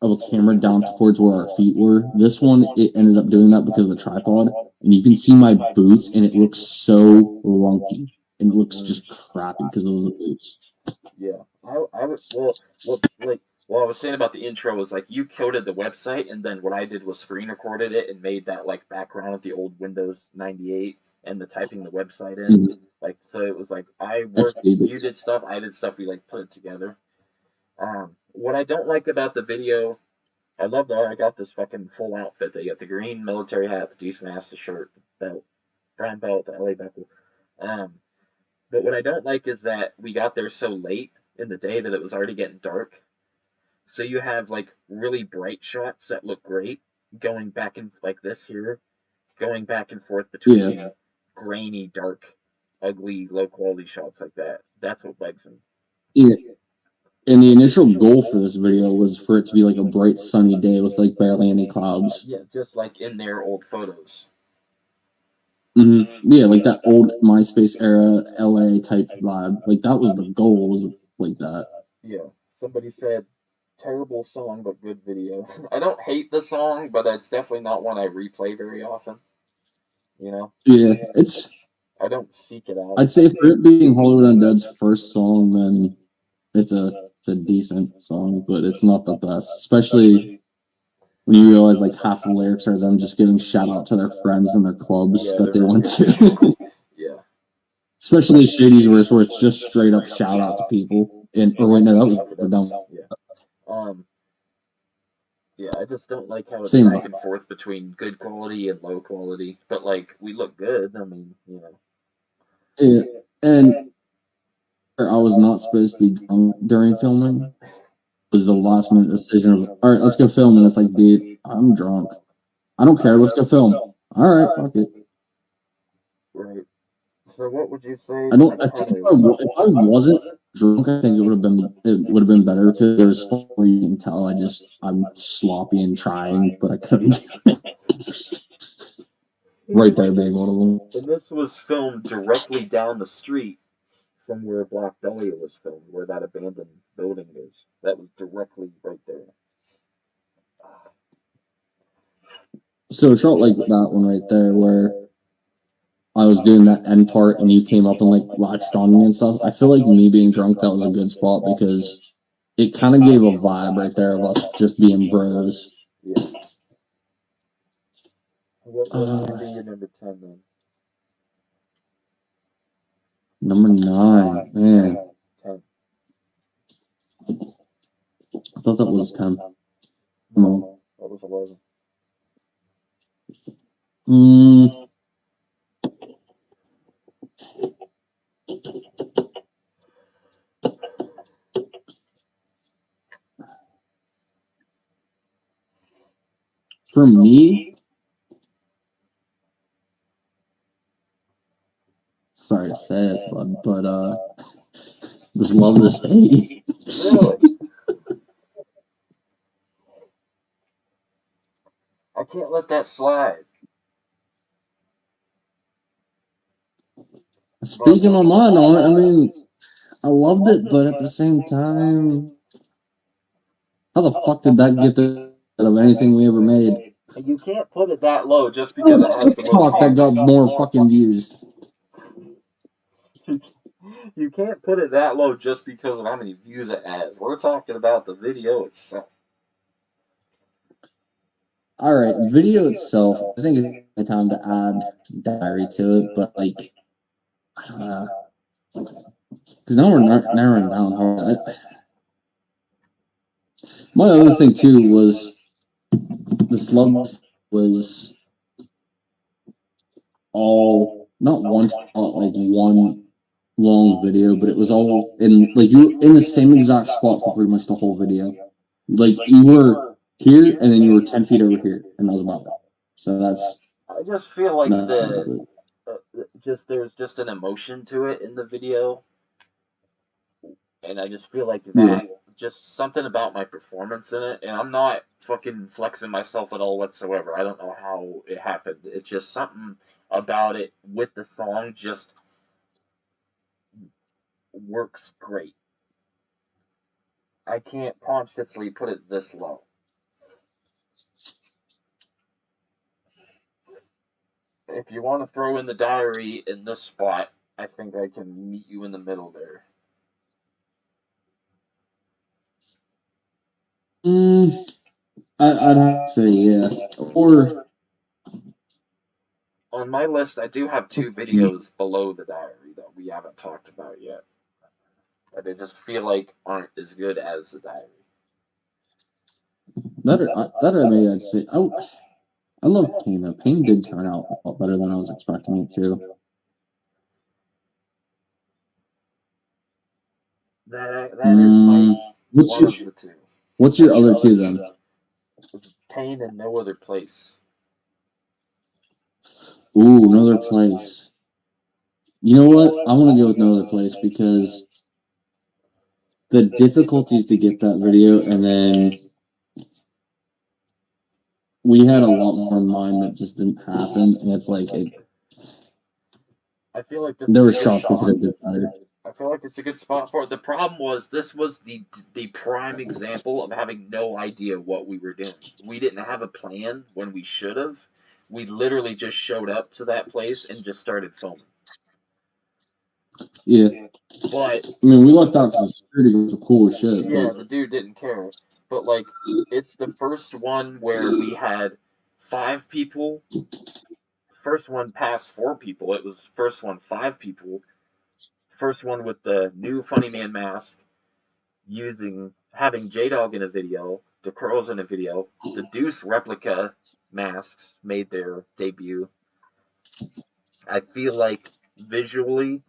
A: of a camera down towards where our feet were. This one, it ended up doing that because of the tripod, and you can see my boots, and it looks so lunky, and it looks just crappy because of those boots.
B: Yeah, I was what I was saying about the intro was like you coded the website, and then what I did was screen recorded it and made that like background of the old Windows 98 and the typing the website in. Like, so it was like I worked, you did stuff, I did stuff, we like put it together. What I don't like about the video, I love that I got this fucking full outfit. They got the green military hat, the Deuce mask, the shirt, the belt, brown belt, the LA buckle. But what I don't like is that we got there so late in the day that it was already getting dark. So you have like really bright shots that look great going back and like this here, going back and forth between
A: Yeah.
B: grainy, dark, ugly, low quality shots like that. That's what bugs me.
A: Yeah. And the initial goal for this video was for it to be like a bright sunny day with like barely any clouds.
B: Yeah, just like in their old photos.
A: Yeah, like that old MySpace era LA type vibe. Like that was the goal, was like that.
B: Yeah. Somebody said terrible song but good video. I don't hate the song, but it's definitely not one I replay very often. You know?
A: Yeah, it's
B: I don't seek it out.
A: I'd say for it being Hollywood Undead's first song, then it's a decent song, but it's not the best. Especially when you realize like half the lyrics are them just giving shout out to their friends and their clubs that they went to.
B: Yeah.
A: Especially Shady's verse where it's just straight up shout out to people. And or wait, no, that was Overdone.
B: Yeah. Yeah, I just don't like how it's
A: Same.
B: back and forth between good quality and low quality. But like we look good. I mean, you know.
A: Yeah, and I was not supposed to be drunk during filming. It was the last minute decision of, all right, let's go film. And it's like, dude, I'm drunk. I don't care. Let's go film. All right, fuck it.
B: Right. So what would you say?
A: I don't. I think if I wasn't drunk, I think it would have been better because there's spots where you can tell I'm sloppy and trying, but I couldn't. Right there being one of them.
B: And this was filmed directly down the street from where Black Dahlia was filmed, where that abandoned building is. That was directly right there.
A: So it felt like that one right there where I was doing that end part and you came up and like latched on me and stuff. I feel like me being drunk, that was a good spot because it kind of gave a vibe right there of us just being bros.
B: Yeah. What would be your number 10 then?
A: Number 9, man.
B: 10.
A: I thought that was 10.
B: No, that was 11.
A: For me, sorry to say it, but just love this hate.
B: Really? I can't let that slide.
A: Speaking my mind on it, I mean, I loved it, but at the same time, how the fuck did that get the of anything we ever made?
B: You can't put it that low just because it has the
A: TikTok that got more fucking views.
B: You can't put it that low just because of how many views it has. We're talking about the video itself.
A: Alright, video itself, I think it's the time to add diary to it, but like, I don't know. Because now we're narrowing down how. My other thing too was this love was all not one shot, like one long video, but it was all in like you were in the same exact spot for pretty much the whole video. Like you were here and then you were 10 feet over here, and that was about it. So that's.
B: I just feel like there's just an emotion to it in the video, and I just feel like that just something about my performance in it, and I'm not fucking flexing myself at all whatsoever. I don't know how it happened. It's just something about it with the song just works great. I can't consciously put it this low. If you want to throw in the diary in this spot, I think I can meet you in the middle there.
A: I'd have to say yeah. Or
B: on my list, I do have 2 videos below the diary that we haven't talked about yet. That I just feel like aren't as good as the diary.
A: That or maybe I'd say I love Pain though. Pain did turn out a lot better than I was expecting it to.
B: That is my
A: What's
B: one
A: your
B: of the two.
A: What's your other two then?
B: Pain in No Other Place.
A: Ooh, Another Place. You know what? I want to go with No Other Place because the difficulties to get that video, and then we had a lot more in mind that just didn't happen, and it's like
B: I feel like this
A: there were
B: is a good
A: shots we
B: shot.
A: could have done better.
B: I feel like it's a good spot for it. The problem was this was the prime example of having no idea what we were doing. We didn't have a plan when we should have. We literally just showed up to that place and just started filming.
A: Yeah,
B: But
A: I mean, we lucked out because the security was cool as shit.
B: yeah,
A: But
B: the dude didn't care. But like, it's the first one where we had 5 people. First one past 4 people. It was first one 5 people. First one with the new Funny Man mask, having J Dog in a video, the Curls in a video, the Deuce replica masks made their debut. I feel like visually,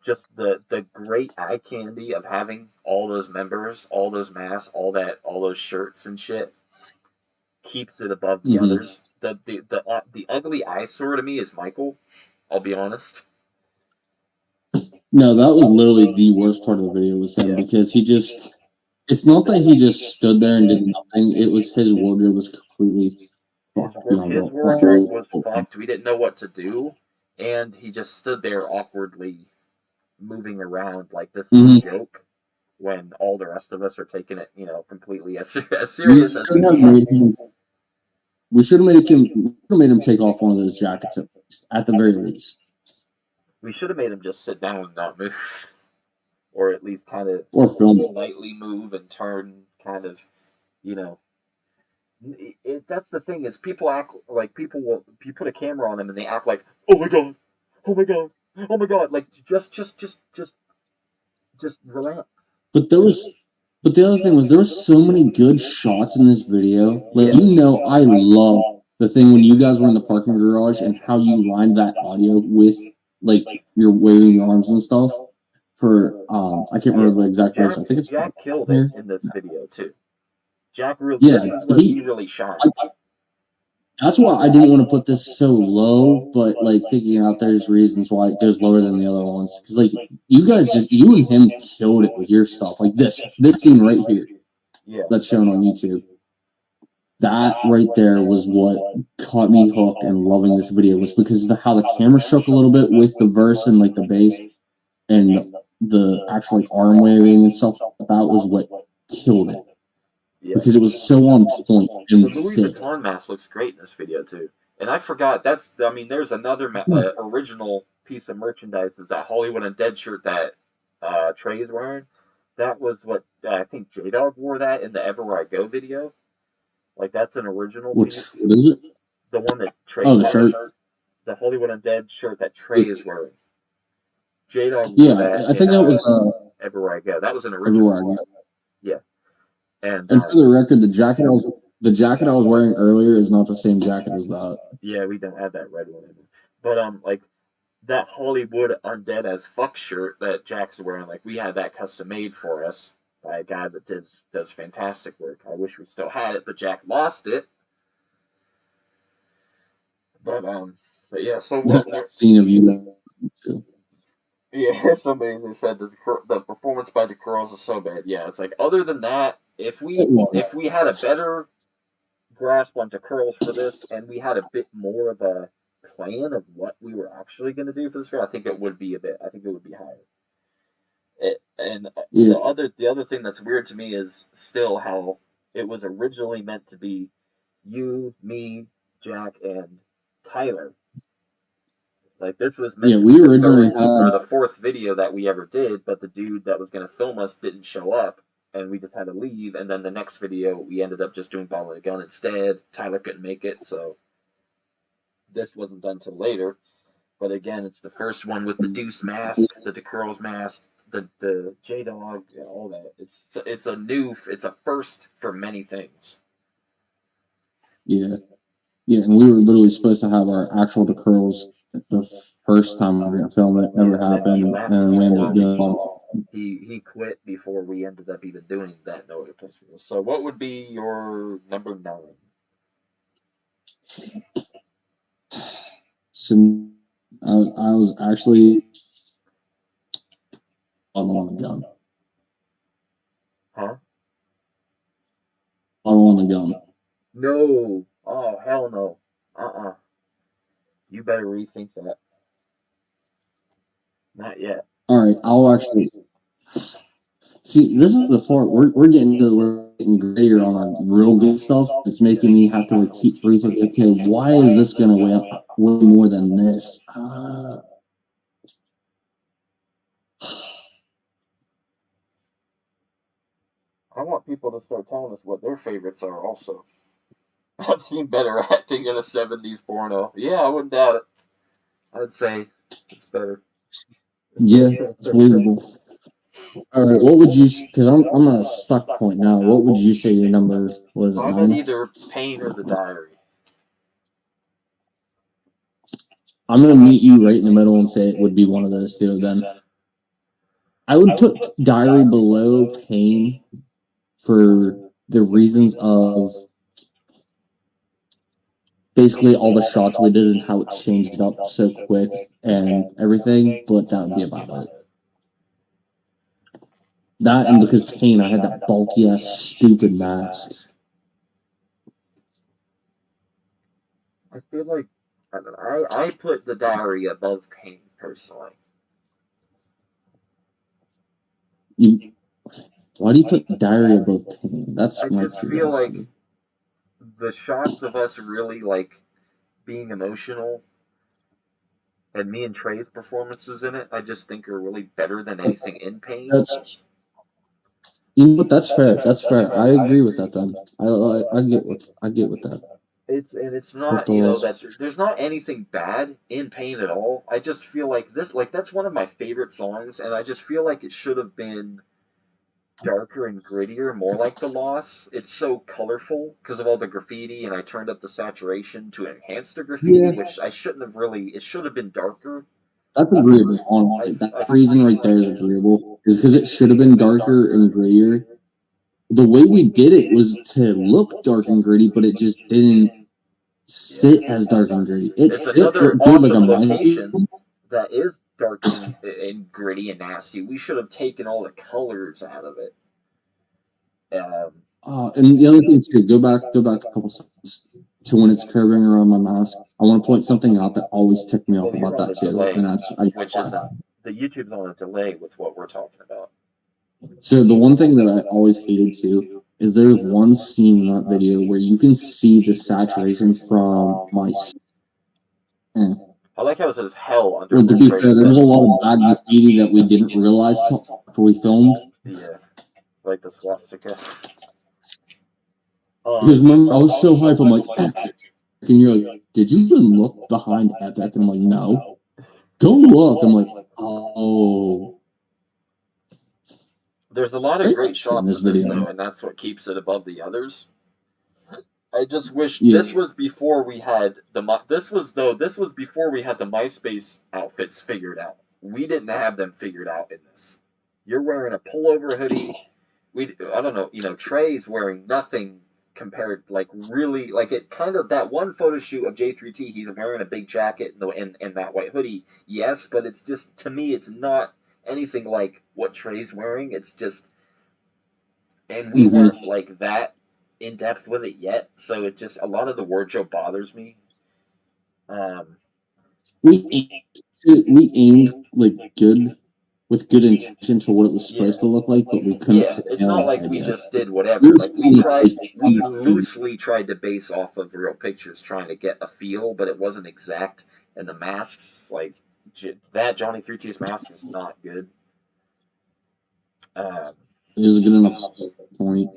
B: just the great eye candy of having all those members, all those masks, all those shirts and shit keeps it above the others. The ugly eyesore to me is Michael. I'll be honest.
A: no, that was literally the worst part of the video was him because he just. It's not that he just stood there and did nothing. It was his wardrobe was completely fucked.
B: His wardrobe was fucked. We didn't know what to do, and he just stood there awkwardly, moving around like this is a joke, when all the rest of us are taking it, completely as serious as we can.
A: We should have made him take off one of those jackets at the very least.
B: We should have made him just sit down and not move, or at least kind of slightly move and turn, kind of, that's the thing is people act like if you put a camera on them and they act like, oh my god, oh my god, oh my god, like just relax.
A: But the other thing was there were so many good shots in this video. Like I love the thing when you guys were in the parking garage and how you lined that audio with like you're waving your arms and stuff. For I can't remember the exact version. I think it's
B: Jack killed it in this video too. Jack really, this is where he really shined.
A: That's why I didn't want to put this so low, but like thinking out there's reasons why it goes lower than the other ones. Because like you and him killed it with your stuff. Like this scene right here, that's shown on YouTube. That right there was what caught me hooked and loving this video was because of how the camera shook a little bit with the verse and like the bass and the actual like arm waving and stuff. That was what killed it. Yeah. Because it was so on point and
B: the Louis Vuitton mask looks great in this video too. And I forgot there's another original piece of merchandise is that Hollywood Undead shirt that Trey is wearing. That was what I think J Dog wore that in the Everywhere I Go video. Like that's an original piece.
A: What is it?
B: The one that Trey.
A: Oh, the shirt.
B: The Hollywood Undead shirt that Trey is wearing. J Dog.
A: Yeah, I think that was
B: Everywhere I Go. That was an original.
A: Everywhere I Go.
B: Yeah. And
A: for the record, the jacket I was wearing earlier is not the same jacket as that.
B: Yeah, we don't have that red one anymore. But like that Hollywood Undead as fuck shirt that Jack's wearing, like we had that custom made for us by a guy that does fantastic work. I wish we still had it, but Jack lost it. But yeah. So
A: that scene of you too.
B: Yeah, somebody said that the performance by the Curls is so bad. Yeah, it's like other than that, if we had a better grasp on the Curls for this, and we had a bit more of a plan of what we were actually going to do for this video, I think it would be higher. The other thing that's weird to me is still how it was originally meant to be you, me, Jack, and Tyler. Like this was meant to be the fourth video that we ever did, but the dude that was going to film us didn't show up, and we just had to leave. And then the next video, we ended up just doing Ball and a Gun instead. Tyler couldn't make it, so this wasn't done till later. But again, it's the first one with the Deuce mask, the Curls mask, the J Dog, all that. It's a first for many things.
A: Yeah, and we were literally supposed to have our actual The Curls the first time we were gonna film it. Never happened, and we ended up doing
B: he quit before we ended up even doing that No Other Place video. So what would be your number 9?
A: So I was actually on the gun.
B: Huh?
A: On the gun.
B: No. Oh, hell no. Uh-uh. You better rethink that. Not yet.
A: All right, I'll actually see. This is the part we're getting to. We're getting grittier on our real good stuff. It's making me have to like keep rethinking. Okay, why is this gonna weigh up way more than this?
B: I want people to start telling us what their favorites are also. I've seen better acting in a 70s porno. Yeah, I wouldn't doubt it. I'd say it's better.
A: Yeah, it's believable. All right, what would you? Because I'm at a stuck point now. What would you say your number was? It
B: I'm at
A: 9?
B: either Pain or The Diary.
A: I'm gonna meet you right in the middle and say it would be one of those two. Then I would put Diary below Pain for the reasons of basically all the shots we did and how it changed up so quick and everything, but that would be about it. That and because Pain, I had that bulky ass stupid mask.
B: I feel like I don't know. I put The Diary above Pain personally.
A: Why do you put Diary above Pain? That's
B: I
A: my
B: just feel like
A: curiosity.
B: the shots of us really like being emotional and me and Trey's performances in it, I just think are really better than anything in Pain.
A: That's that's fair. That's fair. I agree with that. Then I get with that.
B: It's
A: But
B: not,
A: the
B: you know,
A: last,
B: that there's not anything bad in Pain at all. I just feel like that's one of my favorite songs, and I just feel like it should have been darker and grittier, more like The Loss. It's so colorful because of all the graffiti, and I turned up the saturation to enhance the graffiti,
A: yeah,
B: which I shouldn't have really. It should have been darker.
A: that's agreeable.
B: I,
A: Honestly, that
B: I,
A: reason right there is agreeable. Is because it should have been darker and grittier. The way we did it was to look dark and gritty, but it just didn't sit as dark and gritty. It
B: it's
A: sit
B: another
A: did like a
B: awesome location
A: mind.
B: that is dark and gritty and nasty. We should have taken all the colors out of it.
A: And the other thing too, go back a couple seconds to when it's curving around my mask. I want to point something out that always ticked me off
B: Well, you're
A: about
B: on a
A: that too,
B: delay,
A: and that's I guess
B: which
A: why.
B: isn't the YouTube's on a delay with what we're talking about.
A: So the one thing that I always hated too is there's one scene in that video where you can see the saturation from my.
B: I like how it says hell under
A: Well, to be fair,
B: Trey's
A: there was a
B: set.
A: lot of bad graffiti that we didn't realize till after we filmed.
B: Yeah, like the swastika.
A: Because remember, I was so hyped. I'm like, Epic. And you're like, did you even look behind Epic? I'm like, no. Go look. I'm like, oh.
B: There's a lot of great shots
A: this
B: in this
A: video.
B: though, and that's what keeps it above the others. I just wish
A: Yeah.
B: this was before we had this was before we had the MySpace outfits figured out. We didn't have them figured out in this. You're wearing a pullover hoodie. I don't know, you know, Trey's wearing nothing compared, like really, like it kind of that one photo shoot of J3T. He's wearing a big jacket and that white hoodie. Yes, but it's just to me, it's not anything like what Trey's wearing. It's just, and we weren't like that in depth with it yet, so it just a lot of the wardrobe bothers me.
A: We aimed like good with good intention to what it was supposed to look like, but we couldn't.
B: Yeah, it's not like we just did whatever.
A: We
B: Like we
A: were
B: loosely tried to base off of real pictures, trying to get a feel, but it wasn't exact. And the masks, like that Johnny 3T's mask, is not good.
A: It was a good enough point.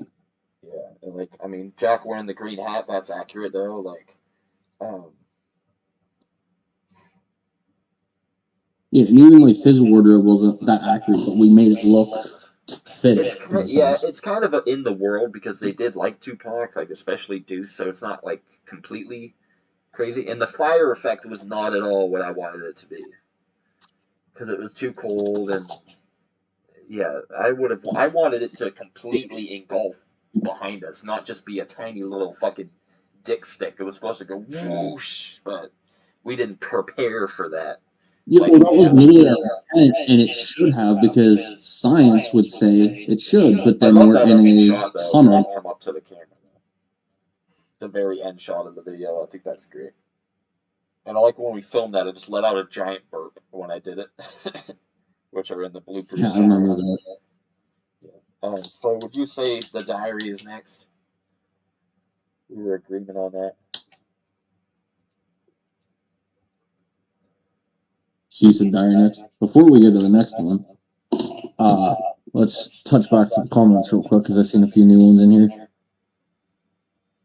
B: Yeah, and like I mean, Jack wearing the green hat, that's accurate though. Like,
A: yeah, and even like his wardrobe wasn't that accurate, but we made it look fit.
B: It's kind of in the world because they did like Tupac, like especially Deuce, so it's not like completely crazy. And the fire effect was not at all what I wanted it to be because it was too cold and Yeah, I wanted it to completely engulf behind us, not just be a tiny little fucking dick stick. It was supposed to go whoosh, but we didn't prepare for that.
A: Yeah,
B: Like
A: well,
B: it
A: that was
B: should.
A: literally our intent, and it should have because science would say it should, but
B: I
A: then
B: love
A: we're
B: that
A: in
B: ending
A: a
B: shot though, where they
A: tunnel.
B: come up to the camera. The very end shot of the video, I think that's great. And I like when we filmed that, I just let out a giant burp when I did it, which are in the bloopers.
A: Yeah, I remember that.
B: So would you say the diary is next? We were agreement on that.
A: So you said diary next. Before we get to the next one, let's touch back to the comments real quick because I've seen a few new ones in here.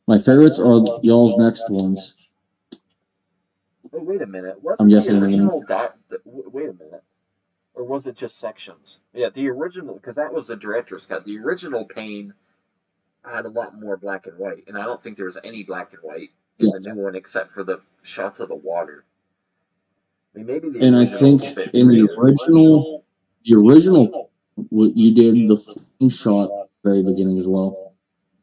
A: My favorites are y'all's next ones.
B: Oh, wait a minute. Wasn't
A: I'm guessing
B: the original wait a minute. Or was it just sections? Yeah, the original, because that was the director's cut. The original Pain had a lot more black and white, and I don't think there was any black and white in the new one except for the shots of the water. I mean, maybe the
A: And I
B: original
A: think in the original, what you did the flame shot very beginning as well.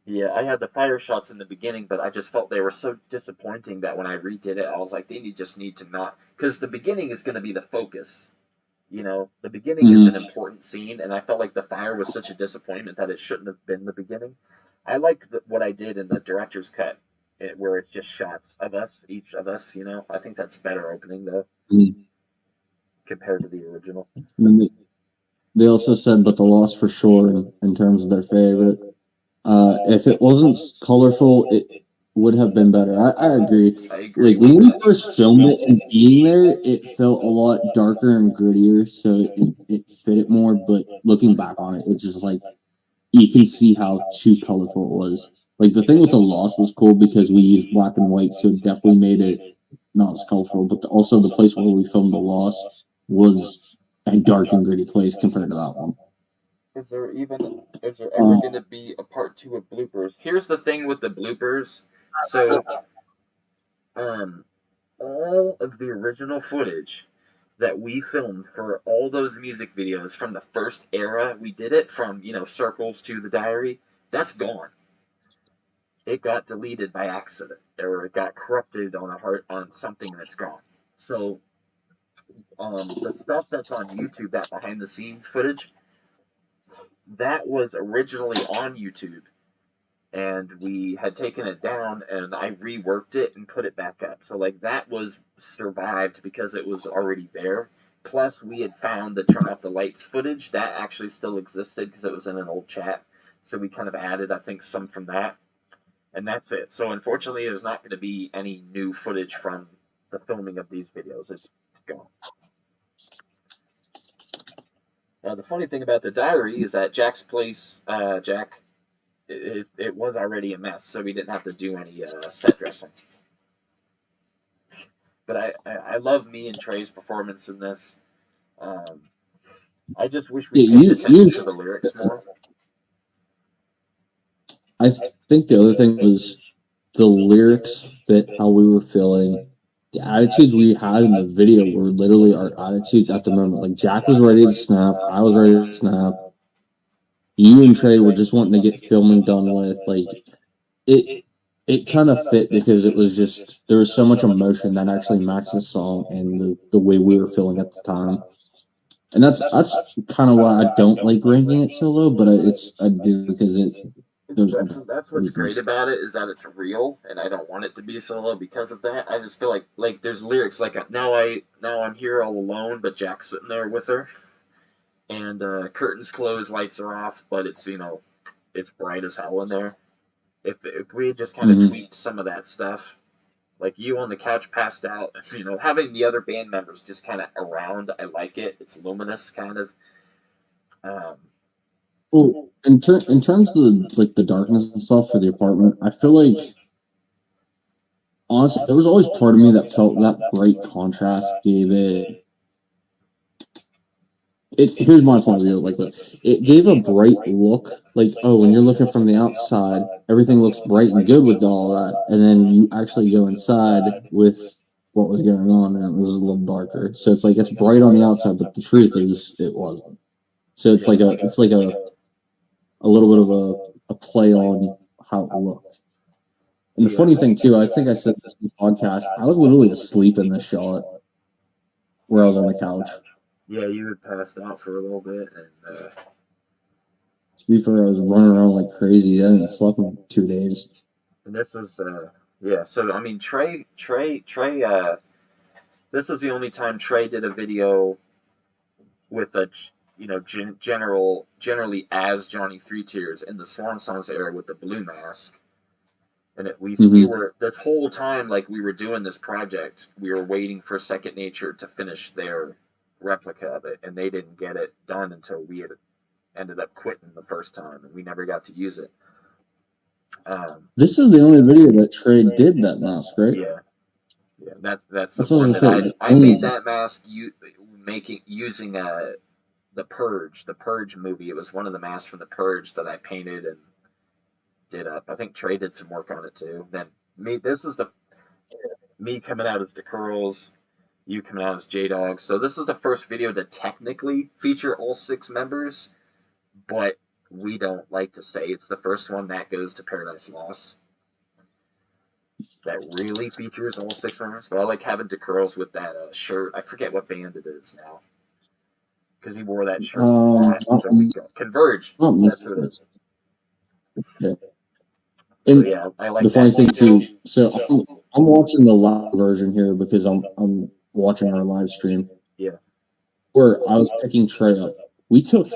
B: Yeah, I had the fire shots in the beginning, but I just felt they were so disappointing that when I redid it, I was like, just need to not, because the beginning is going to be the focus. You know, the beginning is an important scene, and I felt like the fire was such a disappointment that it shouldn't have been the beginning. I like what I did in the director's cut, where it's just shots of us, each of us. You know, I think that's better opening though, compared to the original.
A: They also said, but the Lost for sure in terms of their favorite. If it wasn't colorful, it would have been better. I agree.
B: I agree.
A: Like when we first filmed it and being there, it felt a lot darker and grittier, so it fit it more. But looking back on it, it's just like you can see how too colorful it was. Like the thing with the Lost was cool because we used black and white, so it definitely made it not as colorful. But also the place where we filmed the Lost was a dark and gritty place compared to that one.
B: Is there ever going to be a part 2 of bloopers? Here's the thing with the bloopers. So, all of the original footage that we filmed for all those music videos from the first era we did it from, Circles to the Diary, that's gone. It got deleted by accident, or it got corrupted on something that's gone. So, the stuff that's on YouTube, that behind the scenes footage, that was originally on YouTube, and we had taken it down, and I reworked it and put it back up. So like that was survived because it was already there. Plus, we had found the turn off the lights footage that actually still existed because it was in an old chat. So we kind of added, I think, some from that, and that's it. So unfortunately, there's not going to be any new footage from the filming of these videos. It's gone. The funny thing about the diary is that Jack's place, it was already a mess, so we didn't have to do any set dressing. But I love me and Trey's performance in this. I just wish we paid attention to the lyrics more.
A: I think the other thing was the lyrics fit how we were feeling. The attitudes we had in the video were literally our attitudes at the moment. Like Jack was ready to snap, I was ready to snap. You and Trey were just wanting to get filming done with. Like it kind of fit because it was just there was so much emotion that actually matched the song and the way we were feeling at the time. And that's kind of why I don't like ranking it so low, but I do because
B: that's what's great about it, is that it's real, and I don't want it to be so low because of that. I just feel like there's lyrics like now I'm here all alone, but Jack's sitting there with her, and curtains closed, lights are off, but it's it's bright as hell in there. If we had just kind of tweaked some of that stuff, like you on the couch passed out, having the other band members just kind of around, I like it. It's luminous, kind of.
A: Well, in terms of the darkness and stuff for the apartment, I feel like honestly, there was always part of me that felt that bright contrast gave it. Here's my point of view. Like, it gave a bright look. Like, oh, when you're looking from the outside, everything looks bright and good with all that, and then you actually go inside with what was going on, and it was a little darker. So it's like it's bright on the outside, but the truth is, it wasn't. So it's like a little bit of a play on how it looked. And the funny thing too, I think I said this in the podcast, I was literally asleep in this shot where I was on the couch.
B: Yeah, you had passed out for a little bit, and
A: to be fair, I was running around like crazy. I hadn't slept in 2 days.
B: And this was yeah. So I mean, Trey. This was the only time Trey did a video with a generally as Johnny Three Tears in the Swan Songs era with the blue mask. And we were, this whole time, like, we were doing this project, we were waiting for Second Nature to finish their replica of it, and they didn't get it done until we had ended up quitting the first time, and we never got to use it.
A: This is the only video that Trey did that mask, right?
B: Yeah, that's
A: what I was saying.
B: I made that mask using the Purge movie. It was one of the masks from the Purge that I painted and did up. I think Trey did some work on it too. Then this is me coming out as the Curls, you coming out as J-Dog. So this is the first video to technically feature all 6 members, but we don't like to say it's the first one. That goes to Paradise Lost. That really features all 6 members. But I like having the Curls with that shirt. I forget what band it is now, because he wore that shirt. Converge. That's what it is.
A: Yeah.
B: And so, yeah, I like
A: the funny thing too. So I'm watching the live version here because I'm watching our live stream.
B: Yeah.
A: Where I was picking Trey up. We took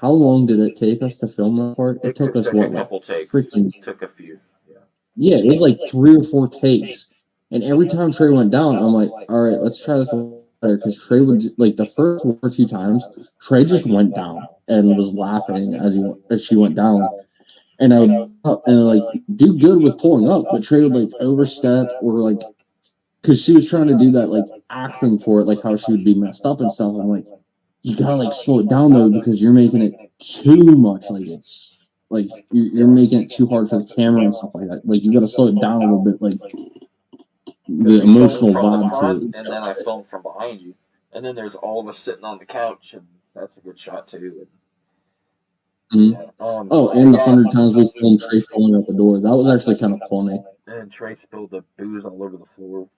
A: how long did it take us to film that part? It took us what?
B: A couple takes. Took a few. Yeah.
A: Yeah, it was like 3 or 4 takes, and every time Trey went down, I'm like, all right, let's try this a little better, because Trey would the first 1 or 2 times, Trey just went down and was laughing as she went down. And I would do good with pulling up, but Trey would overstep or because she was trying to do that acting for it, how she would be messed up and stuff. I'm like, you gotta slow it down though, because you're making it too much. It's you're making it too hard for the camera and stuff like that. You gotta slow it down a little bit, the emotional vibe to it.
B: And then I filmed from behind you, and then there's all of us sitting on the couch, and that's a good shot too.
A: Mm-hmm. Yeah. And the 100 times we filmed Trey falling out the door. That was actually kind of funny.
B: And Trey spilled the booze all over the floor.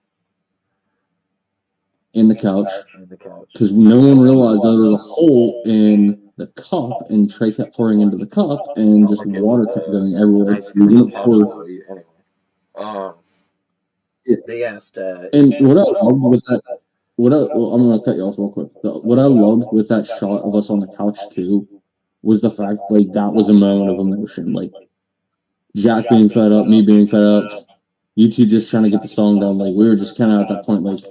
A: In the couch. Because no one realized there was a hole in the cup, and Trey kept pouring into the cup, and just water kept going everywhere. We didn't pour.
B: They asked.
A: And what I loved with that, I'm going to cut you off real quick. What I loved with that shot of us on the couch too was the fact that was a moment of emotion. Jack being fed up, me being fed up, you two just trying to get the song done. We were just kind of at that point,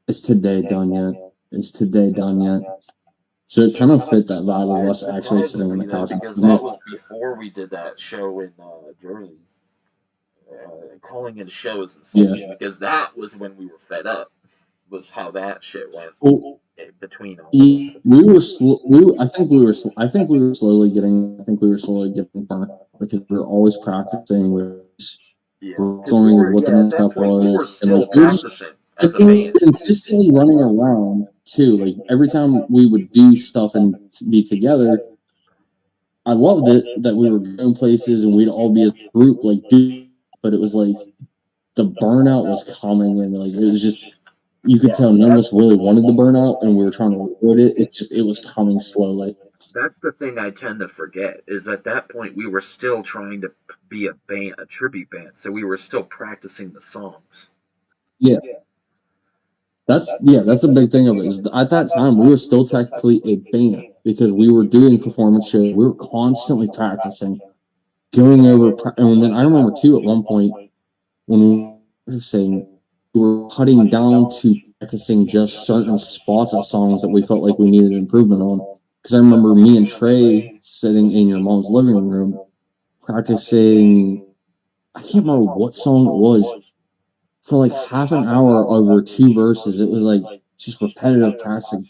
A: is today done yet? Is today done yet? So it kind of fit that vibe of us actually sitting on the couch.
B: Because that was before we did that show in Jersey. Calling in shows and stuff. Yeah. Because that was when we were fed up. Was how that shit went. Between all
A: I think we were slowly getting burnt because we were always practicing with performing what the next step was, and we were consistently running around too. Every time we would do stuff and be together, I loved it that we were going places and we'd all be as a group but it was the burnout was coming, and it was just. You could tell none of us really wanted the burnout, and we were trying to avoid it. It was coming slowly.
B: That's the thing I tend to forget, is at that point we were still trying to be a band, a tribute band, so we were still practicing the songs.
A: Yeah. That's a big thing of it. Is at that time, we were still technically a band because we were doing performance shows. We were constantly practicing, going over, and then I remember too at one point when we were saying, we were cutting down to practicing just certain spots of songs that we felt like we needed improvement on. Because I remember me and Trey sitting in your mom's living room practicing, I can't remember what song it was, for half an hour over 2 verses. It was just repetitive practicing.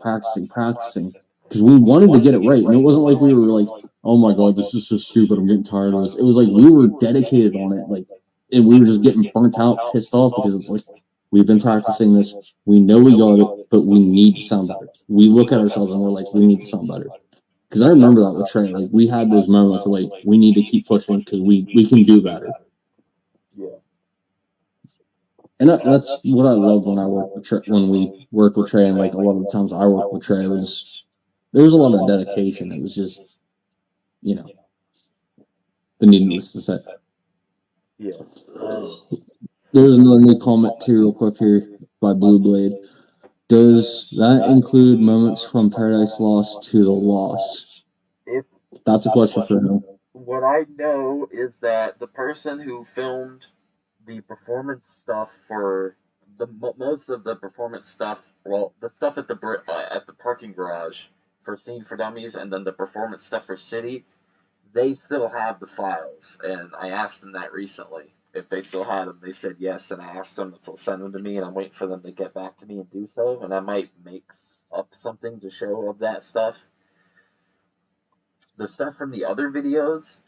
A: Because we wanted to get it right. And it wasn't we were oh my God, this is so stupid, I'm getting tired of this. It was we were dedicated on it. And we were just getting burnt out, pissed off, because it's we've been practicing this. We know we got it, but we need to sound better. We look at ourselves and we're we need to sound better. Because I remember that with Trey. Like, we had those moments of, like, we need to keep pushing because we can do better.
B: Yeah.
A: And that's what I love when I work with Trey, when we work with Trey, and, like, a lot of the times I work with Trey, there was a lot of dedication. It was just, you know, the needless to say.
B: Yeah.
A: There's another new comment too, real quick here by Blue Blade. Does that include moments from Paradise Lost to The Lost? That's a question for him.
B: What I know is that the person who filmed the performance stuff for most of the performance stuff, well, the stuff at the parking garage for Scene for Dummies, and then the performance stuff for City, they still have the files, and I asked them that recently. If they still had them, they said yes, and I asked them if they'll send them to me, and I'm waiting for them to get back to me and do so, and I might make up something to show of that stuff. The stuff from the other videos,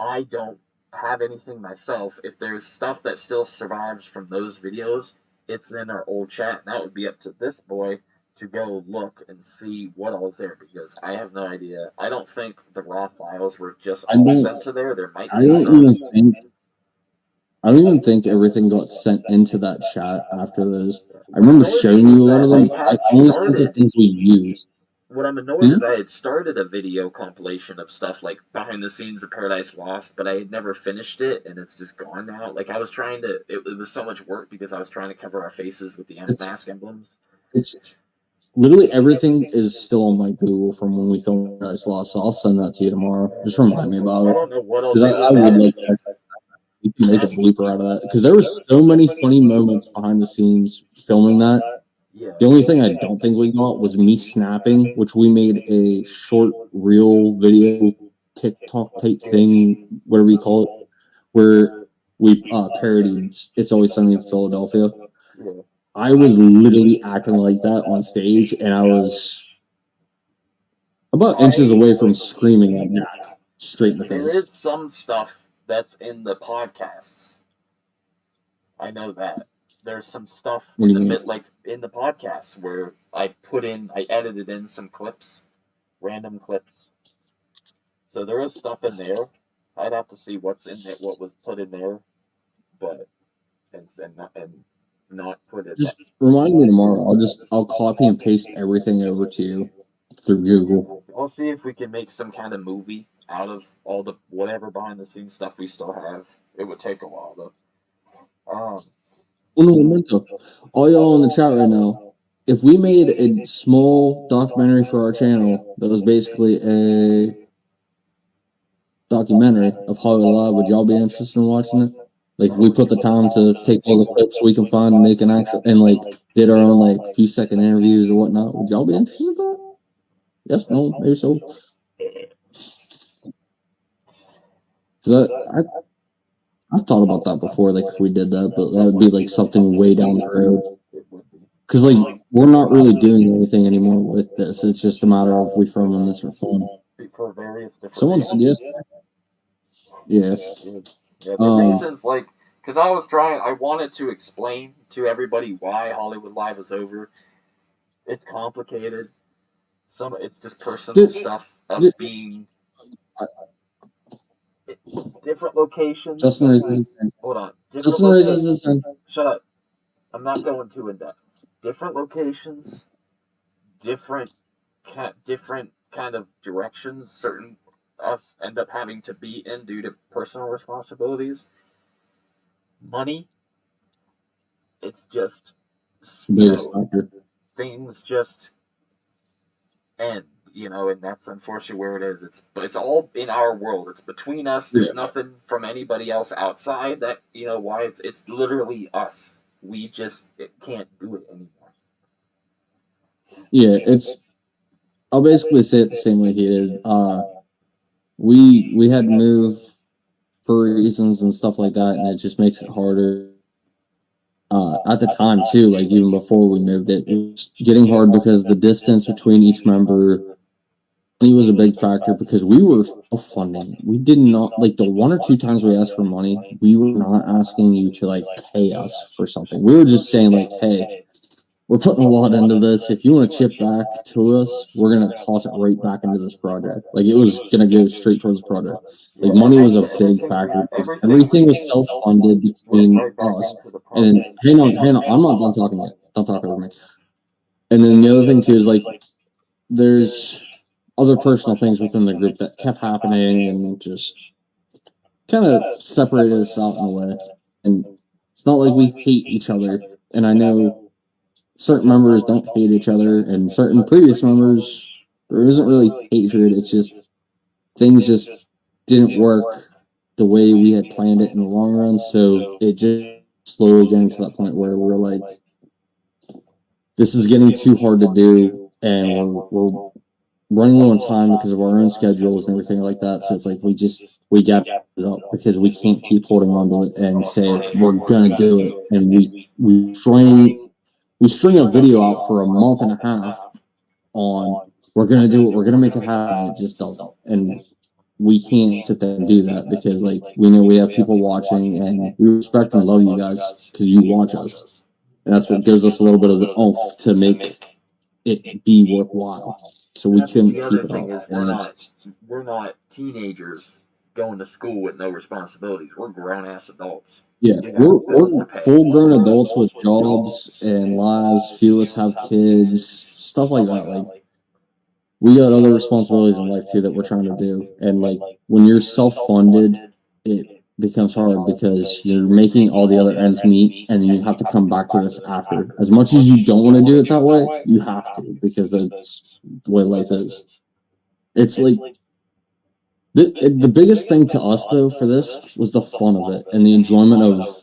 B: I don't have anything myself. If there's stuff that still survives from those videos, it's in our old chat, and that would be up to this boy to go look and see what all's there, because I have no idea. I don't think the raw files were just all sent to there. There might be some.
A: I don't even think everything got sent into that chat after those. I remember showing you a lot of them. I only sent the things we used.
B: What I'm annoyed is I had started a video compilation of stuff like behind the scenes of Paradise Lost, but I had never finished it, and it's just gone now. Like, I was trying to, it was so much work because I was trying to cover our faces with the mask emblems.
A: It's literally everything is still on my Google from when we filmed Paradise Lost, so I'll send that to you tomorrow. Just remind me about it.
B: I don't know what else.
A: I would like that. You can make a blooper out of that, because there were so many funny moments behind the scenes filming that.
B: Yeah.
A: The only thing I don't think we got was me snapping, which we made a short reel video TikTok type thing, whatever you call it, where we parodied It's Always Sunny in Philadelphia.
B: Yeah.
A: I was literally acting like that on stage, and I was about inches away from screaming at Jack straight in the face.
B: There is some stuff that's in the podcasts. I know that. There's some stuff in the podcasts where I edited in some clips, random clips. So there is stuff in there. I'd have to see what's in there, what was put in there, but and not put it.
A: Just remind me tomorrow. I'll copy and paste everything over to you through Google.
B: I'll see if we can make some kind of movie out of all the whatever behind the scenes stuff we still have. It would take a while though.
A: All y'all in the chat right now, if we made a small documentary for our channel that was basically a documentary of Hollywood Live, would y'all be interested in watching it? Like, if we put the time to take all the clips we can find and make an actual, and like did our own like few second interviews or whatnot, would y'all be interested in that? Yes, no, maybe so. I've thought about that before, like if we did that, but that would be like something way down the road. Because like we're not really doing anything anymore with this. It's just a matter of we filming this for fun.
B: For various different.
A: Someone said yes. Yeah.
B: Yeah, the reasons, like, because I wanted to explain to everybody why Hollywood Live is over. It's complicated. It's just personal stuff of being different locations.
A: Justin raises his hand.
B: Hold on.
A: Justin raises his hand.
B: Shut up. I'm not going too in depth. Different locations, different kind of directions certain us end up having to be in due to personal responsibilities. Money. It's just things just end, and that's unfortunately where it is. It's all in our world. It's between us. There's nothing from anybody else outside that why it's literally us. We just can't do it anymore.
A: Yeah, I'll basically say it the same way he did. We had to move for reasons and stuff like that, and it just makes it harder. At the time too, like even before we moved, it was getting hard because the distance between each member. Money was a big factor because we were self-funding. We did not, like, the one or two times we asked for money, we were not asking you to like pay us for something. We were just saying like, hey, we're putting a lot into this. If you want to chip back to us, we're gonna toss it right back into this project. Like it was gonna go straight towards the project. Like money was a big factor because everything was self-funded between us. And then hang on, I'm not done talking yet. Don't talk over me. And then the other thing too is like there's other personal things within the group that kept happening and just kind of separated us out in a way. And it's not like we hate each other. And I know certain members don't hate each other, and certain previous members, there isn't really hatred. It's just things just didn't work the way we had planned it in the long run. So it just slowly getting to that point where we're like, this is getting too hard to do, and we're running low on time because of our own schedules and everything like that. So it's like we got it up because we can't keep holding on to it and say we're gonna do it, and we string a video out for a month and a half on we're gonna do it, we're gonna make it happen, and it just doesn't. And we can't sit there and do that because like we know we have people watching, and we respect and love you guys because you watch us, and that's what gives us a little bit of the oomph to make it be worthwhile. So we couldn't
B: The
A: keep
B: other
A: it
B: thing
A: up.
B: is we're not teenagers going to school with no responsibilities. We're grown ass adults.
A: Yeah,
B: You got bills to
A: we're
B: pay.
A: full grown adults with jobs and lives. Few of us have kids, stuff like that. Like we got other responsibilities in life too that we're trying to do. And like when you're self funded, it becomes hard because you're making all the other ends meet, and then you have to come back to this after. As much as you don't want to do it that way, you have to because that's the way life is. It's like the biggest thing to us though for this was the fun of it and the enjoyment of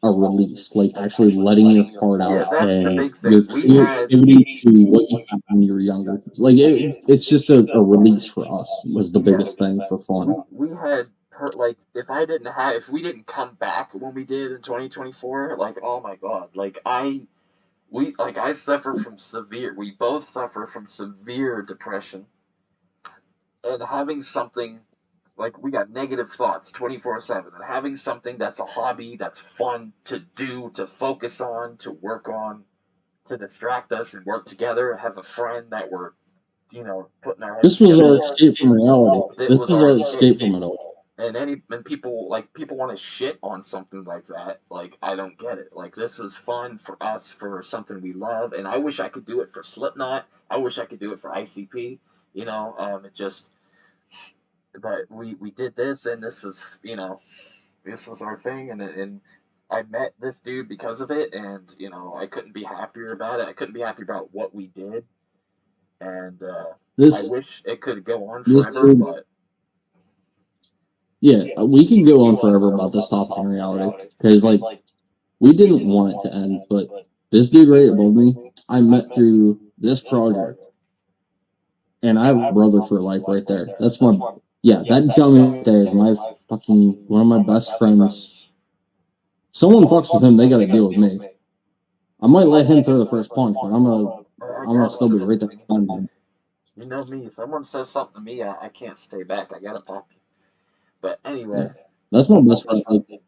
A: a release, like actually letting your heart out.
B: Yeah, that's the
A: and
B: big thing.
A: your
B: We had
A: creativity to what you had when you were younger. Like it's just a release for us was the biggest thing for fun.
B: we had like if we didn't come back when we did in 2024, like oh my god, like I suffer from severe. We both suffer from severe depression, and having something like we got negative thoughts 24/7, and having something that's a hobby that's fun to do, to focus on, to work on, to distract us and work together, have a friend that we're putting our heads
A: This was
B: together.
A: our escape from reality.
B: It
A: This
B: was
A: was
B: our
A: our
B: escape.
A: escape from it all.
B: And people want to shit on something like that. Like I don't get it. Like this was fun for us for something we love, and I wish I could do it for Slipknot. I wish I could do it for ICP. It just. But we did this, and this was this was our thing, and I met this dude because of it, and I couldn't be happier about it. I couldn't be happy about what we did, and I
A: This
B: wish it could go on
A: this
B: forever, but.
A: yeah, we can go on forever about this topic in reality because like we didn't want it to end, but this dude right above me, I met through this project, and I have a brother for life right there. That's my that dummy right there is my fucking one of my best friends. Someone fucks with him, they got to deal with me. I might let him throw the first punch, but I'm gonna still be right there behind him.
B: You know me. Someone says something to me, I can't stay back. I gotta pop you. But anyway,
A: that's my best friend. Like,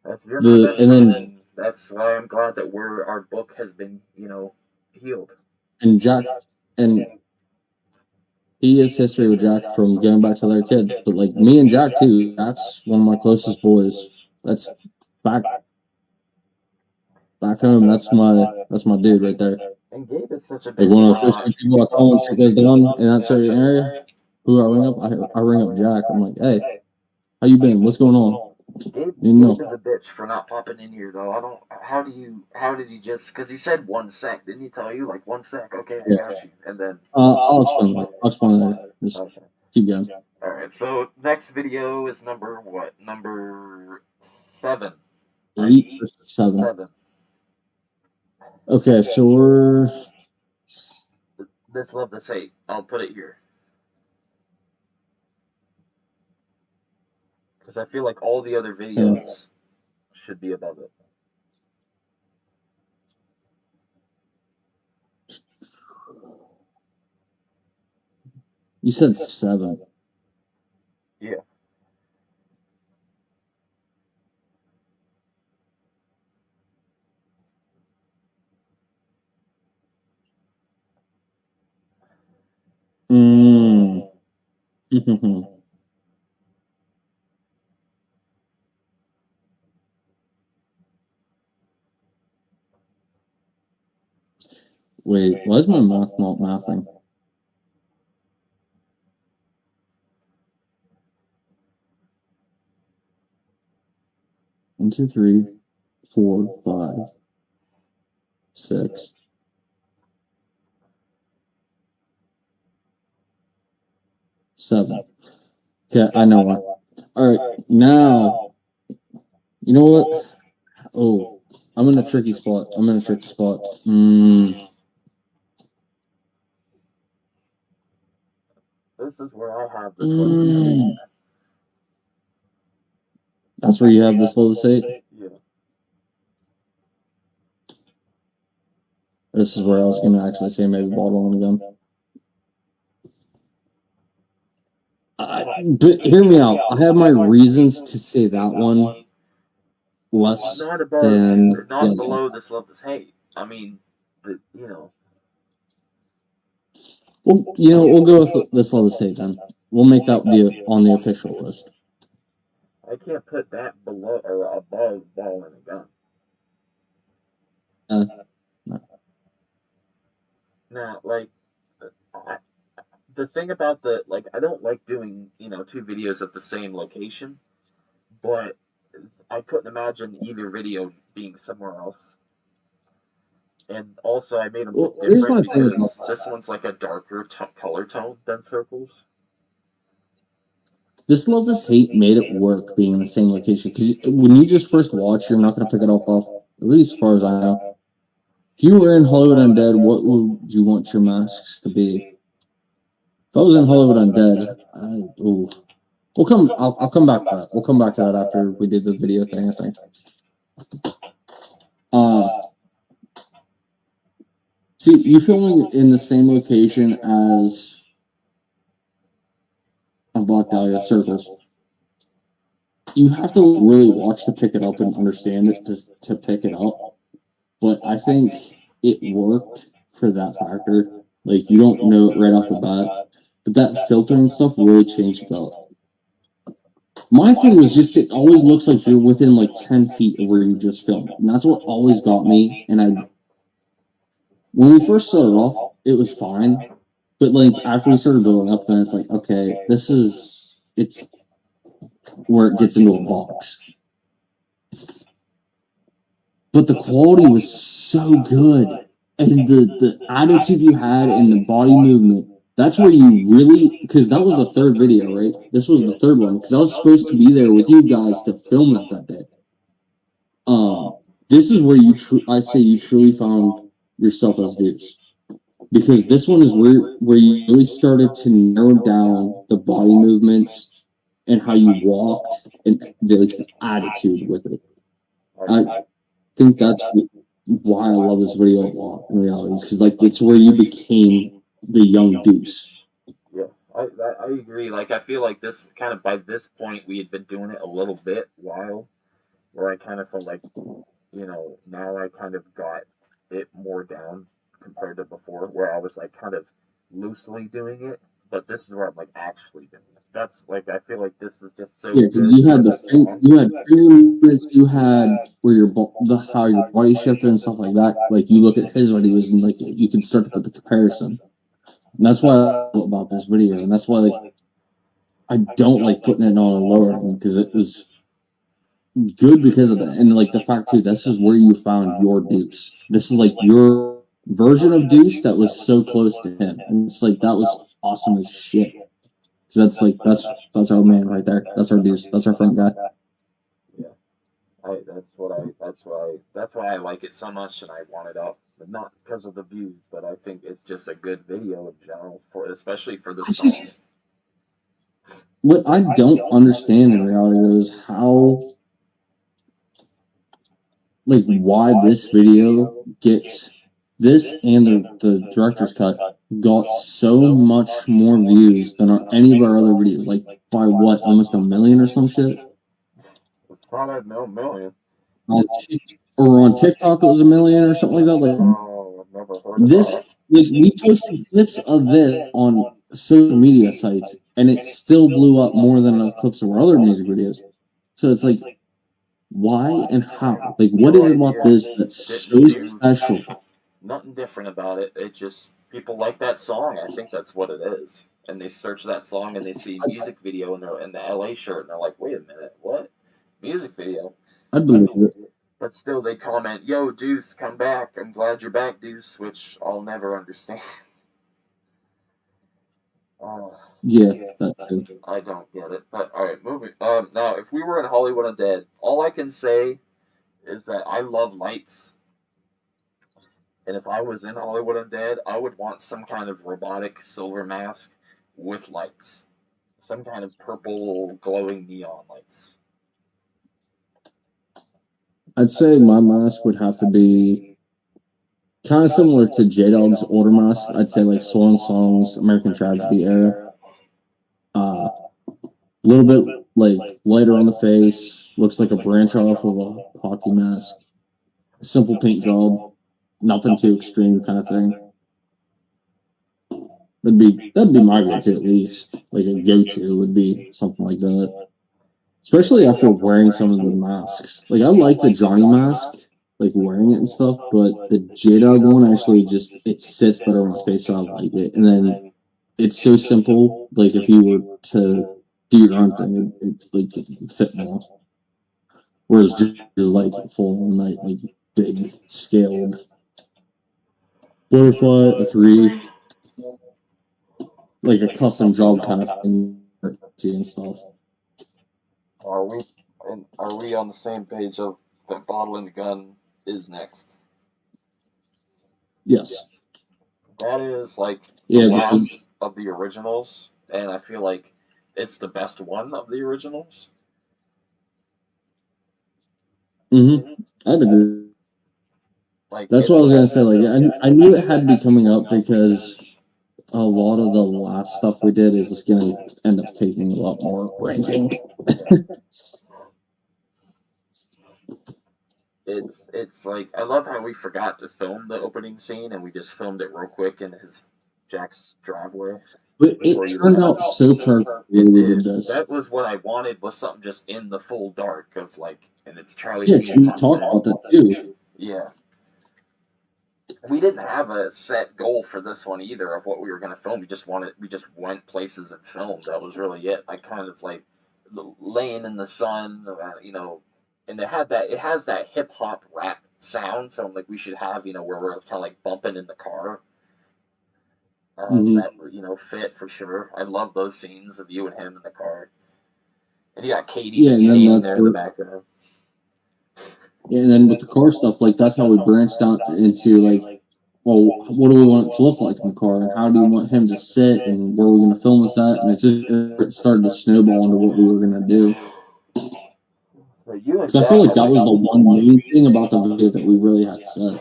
B: that's your best
A: and
B: friend,
A: then
B: and that's why I'm glad that our book has been healed.
A: and Jack and he has history with Jack from getting back to their kids, but like me and Jack too. Jack's one of my closest boys. That's back home. That's my dude right there.
B: And Gabe is such a
A: Like one of the first people I call when shit goes down in that certain area. Who I ring up? I ring up Jack. I'm like, hey, how you been? What's going on?
B: Gabe
A: know.
B: is a bitch for not popping in here though. I don't. How did he just? Because he said 1 sec. Didn't he tell you like 1 sec? Okay, I got you. And then.
A: I'll explain later. I'll explain later. Just keep going.
B: All right. So next video is number what? Number 7.
A: 8 or 7. Okay, so we're.
B: This love this hate. I'll put it here. Because I feel like all the other videos should be above it.
A: You said 7.
B: Yeah.
A: Mm. Wait, why is my mouth not mathing? One, two, three, 4, 5, 6. 7. Okay, I know why. All right, now, you know what? Oh, I'm in a tricky spot.
B: This is where I have the slow
A: That's where you have the slow state?
B: Yeah.
A: This is where I was going to actually say maybe bottle one again. But hear me out. I have my reasons to say that one less
B: Not above,
A: than
B: not below this love, this hate. I mean, but you know.
A: Well, we'll go with this love, this hate then. We'll make that on the official list.
B: I can't put that below or above Ball and a Gun.
A: No.
B: Now, like, the thing about I don't like doing, 2 videos at the same location, but I couldn't imagine either video being somewhere else. And also, I made them look different because this one's like a darker color tone than Circles.
A: This love, this hate made it work being in the same location. Because when you just first watch, you're not going to pick it up off, at least as far as I know. If you were in Hollywood Undead, what would you want your masks to be? If I was in Hollywood Undead, I'll come back to that. We'll come back to that after we did the video thing, I think. See, you filming in the same location as Black Dahlia Circles. You have to really watch to pick it up and understand it to pick it up. But I think it worked for that factor. Like, you don't know it right off the bat. But that filter and stuff really changed it up. My thing was just, it always looks like you're within like 10 feet of where you just filmed. And that's what always got me. And when we first started off, it was fine. But like after we started building up, then it's like, okay, it's where it gets into a box. But the quality was so good. And the attitude you had and the body movement, that's where you really, because that was the third video, right? This was the third one, because I was supposed to be there with you guys to film it that day. This is where I say you truly found yourself as Deuce. Because this one is where you really started to narrow down the body movements and how you walked and the attitude with it. I think that's why I love this video a lot in reality, because it's where you became the young Deuce.
B: Yeah, I agree. I feel like this kind of, by this point, we had been doing it a little bit while, where I kind of felt like, now I kind of got it more down compared to before, where I was kind of loosely doing it, but this is where I'm actually doing it. That's I feel like this is just so.
A: Yeah, because you had finger movements, you had where how your body shifted and stuff like that. Like, you look at his videos and you can start to put the comparison. And that's why I love about this video, and that's why I don't like putting it on a lower one, because it was good because of that. And the fact too, this is where you found your Deuce. This is your version of Deuce that was so close to him, and it's that was awesome as shit. Because that's our man right there. That's our Deuce. That's our front guy.
B: Yeah, that's why I like it so much, and I want it up. But not because of the views, but I think it's just a good video in general, especially for the songs.
A: What I don't understand in reality is how, why this video gets, this and the director's cut got so much more views than any of our other videos. By what, almost 1 million or some shit?
B: It's probably no million.
A: On TikTok it was 1 million or something like that.
B: Oh, I've never heard of
A: this. We posted clips of this on social media sites, and it still blew up more than clips of our other music videos. So it's like, why and how? Like, what is it about this that's so special?
B: Nothing different about it. It just people like that song. I think that's what it is. And they search that song and they see music video and they're in the LA shirt and they're like, wait a minute, what? Music video.
A: I believe it.
B: But still they comment, yo, Deuce, come back. I'm glad you're back, Deuce, which I'll never understand.
A: Yeah, that too.
B: I don't get it. But alright, moving now if we were in Hollywood Undead, all I can say is that I love lights. And if I was in Hollywood Undead, I would want some kind of robotic silver mask with lights. Some kind of purple glowing neon lights.
A: I'd say my mask would have to be kind of similar to J Dog's older mask. I'd say like Swan Song's American Tragedy era. A little bit like lighter on the face, looks like a branch off of a hockey mask. Simple paint job, nothing too extreme kind of thing. That'd be my go-to at least. Like a go-to would be something like that. Especially after wearing some of the masks. Like I like the Johnny mask, like wearing it and stuff, but the J Dog one actually just it sits better on his face, so I like it. And then it's so simple. Like if you were to do your own thing, it like fit more. Whereas just like full night, like big scaled butterfly, a 3, like a custom job kind of thing and stuff.
B: Are we on the same page of the Bottle and the Gun is next?
A: Yes.
B: That is like the last of the originals, and I feel like it's the best one of the originals.
A: I'd agree. Like that's what I was gonna say. Like I knew it had to be coming up because a lot of the last stuff we did is just gonna end up taking a lot more ranking.
B: It's like I love how we forgot to film the opening scene and we just filmed it real quick in Jack's driveway.
A: But it turned out so perfect.
B: That was what I wanted, was something just in the full dark of like, and it's Charlie.
A: Yeah, we talked about that too.
B: Yeah. We didn't have a set goal for this one either of what we were going to film. We just went places and filmed. That was really it. I kind of like laying in the sun, you know, and it has that hip hop rap sound. So I'm like, we should have, you know, where we're kind of like bumping in the car. That you know fit for sure. I love those scenes of you and him in the car, and you got Katie standing there in the background.
A: Yeah, and then with the car stuff, like that's how we branched out into like, well, what do we want it to look like in the car, and how do you want him to sit, and where are we going to film this at? And it started to snowball into what we were going to do. Because I feel like that was the one main thing about the video that we really had said.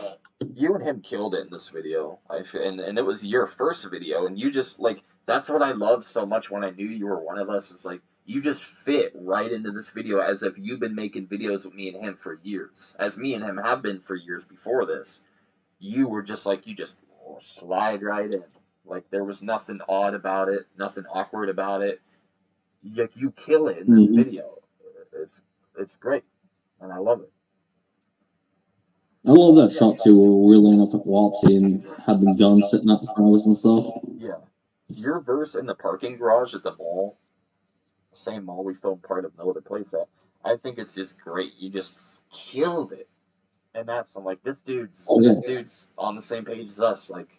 B: You and him killed it in this video. And it was your first video, and you just like that's what I loved so much when I knew you were one of us. Is like you just fit right into this video as if you've been making videos with me and him for years, as me and him have been for years before this. You were just like you just slide right in. Like there was nothing odd about it, nothing awkward about it. Like you kill it in this video. It's great, and I love it.
A: I love that shot too, where we're laying up at Wapsie and had the gun sitting up in front of us and stuff.
B: Yeah, your verse in the parking garage at the mall, same mall we filmed part of no other place at. I think it's just great. You just killed it, and that's I'm like this dude's on the same page as us. Like,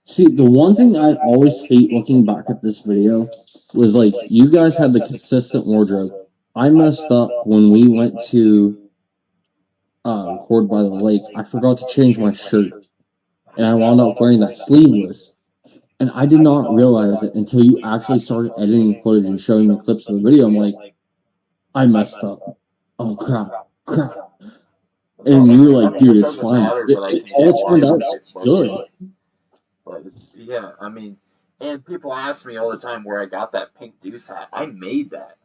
A: see, the one thing I always hate looking back at this video was like you guys had the consistent wardrobe. I messed up when we went to record by the lake. I forgot to change my shirt, and I wound up wearing that sleeveless. And I did not realize it until you actually started editing footage and showing me clips of the video. I'm like, I messed up. Oh crap. And you were like, dude, it's fine. It all turned out good.
B: But yeah, I mean, and people ask me all the time where I got that pink Deuce hat. I made that.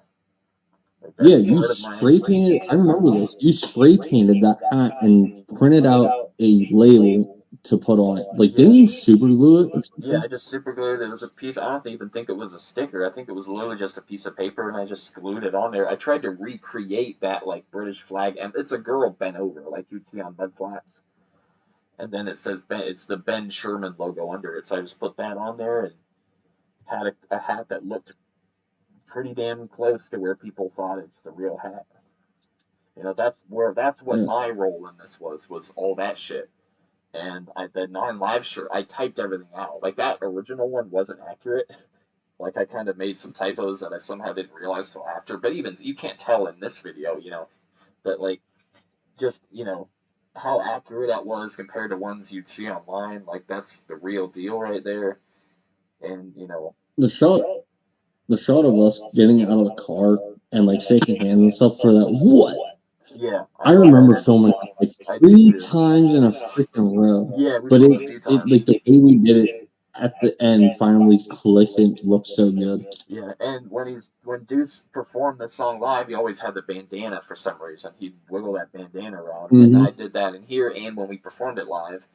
B: Like, that's
A: Yeah, you
B: part of my
A: spray painted. I remember this. You spray painted that hat and printed out a label to put on it. Like, didn't you super glue it? Or
B: Yeah,
A: something?
B: I just super glued. It was a piece. I don't even think it was a sticker. I think it was literally just a piece of paper, and I just glued it on there. I tried to recreate that like British flag, and it's a girl bent over, like you'd see on bed flaps. And then it says Ben. It's the Ben Sherman logo under it. So I just put that on there and had a hat that looked pretty damn close to where people thought it's the real hat. You know, that's what
A: Yeah.
B: my role in this was all that shit. And the non-live shirt, I typed everything out. Like that original one wasn't accurate. Like I kind of made some typos that I somehow didn't realize till after. But even you can't tell in this video, you know, that like just how accurate that was compared to ones you'd see online. Like that's the real deal right there. And
A: The shot, the shot of us getting out of the car and like shaking hands and stuff for that. What?
B: yeah,
A: I
B: love
A: remember
B: that.
A: filming it like
B: I do
A: 3
B: too.
A: times in a freaking row.
B: Yeah, we
A: But
B: filmed a few
A: it
B: times.
A: like the way we did it at the end finally clicked and looked so good.
B: Yeah, and when Deuce performed the song live, he always had the bandana for some reason. He'd wiggle that bandana around, and I did that in here and when we performed it live.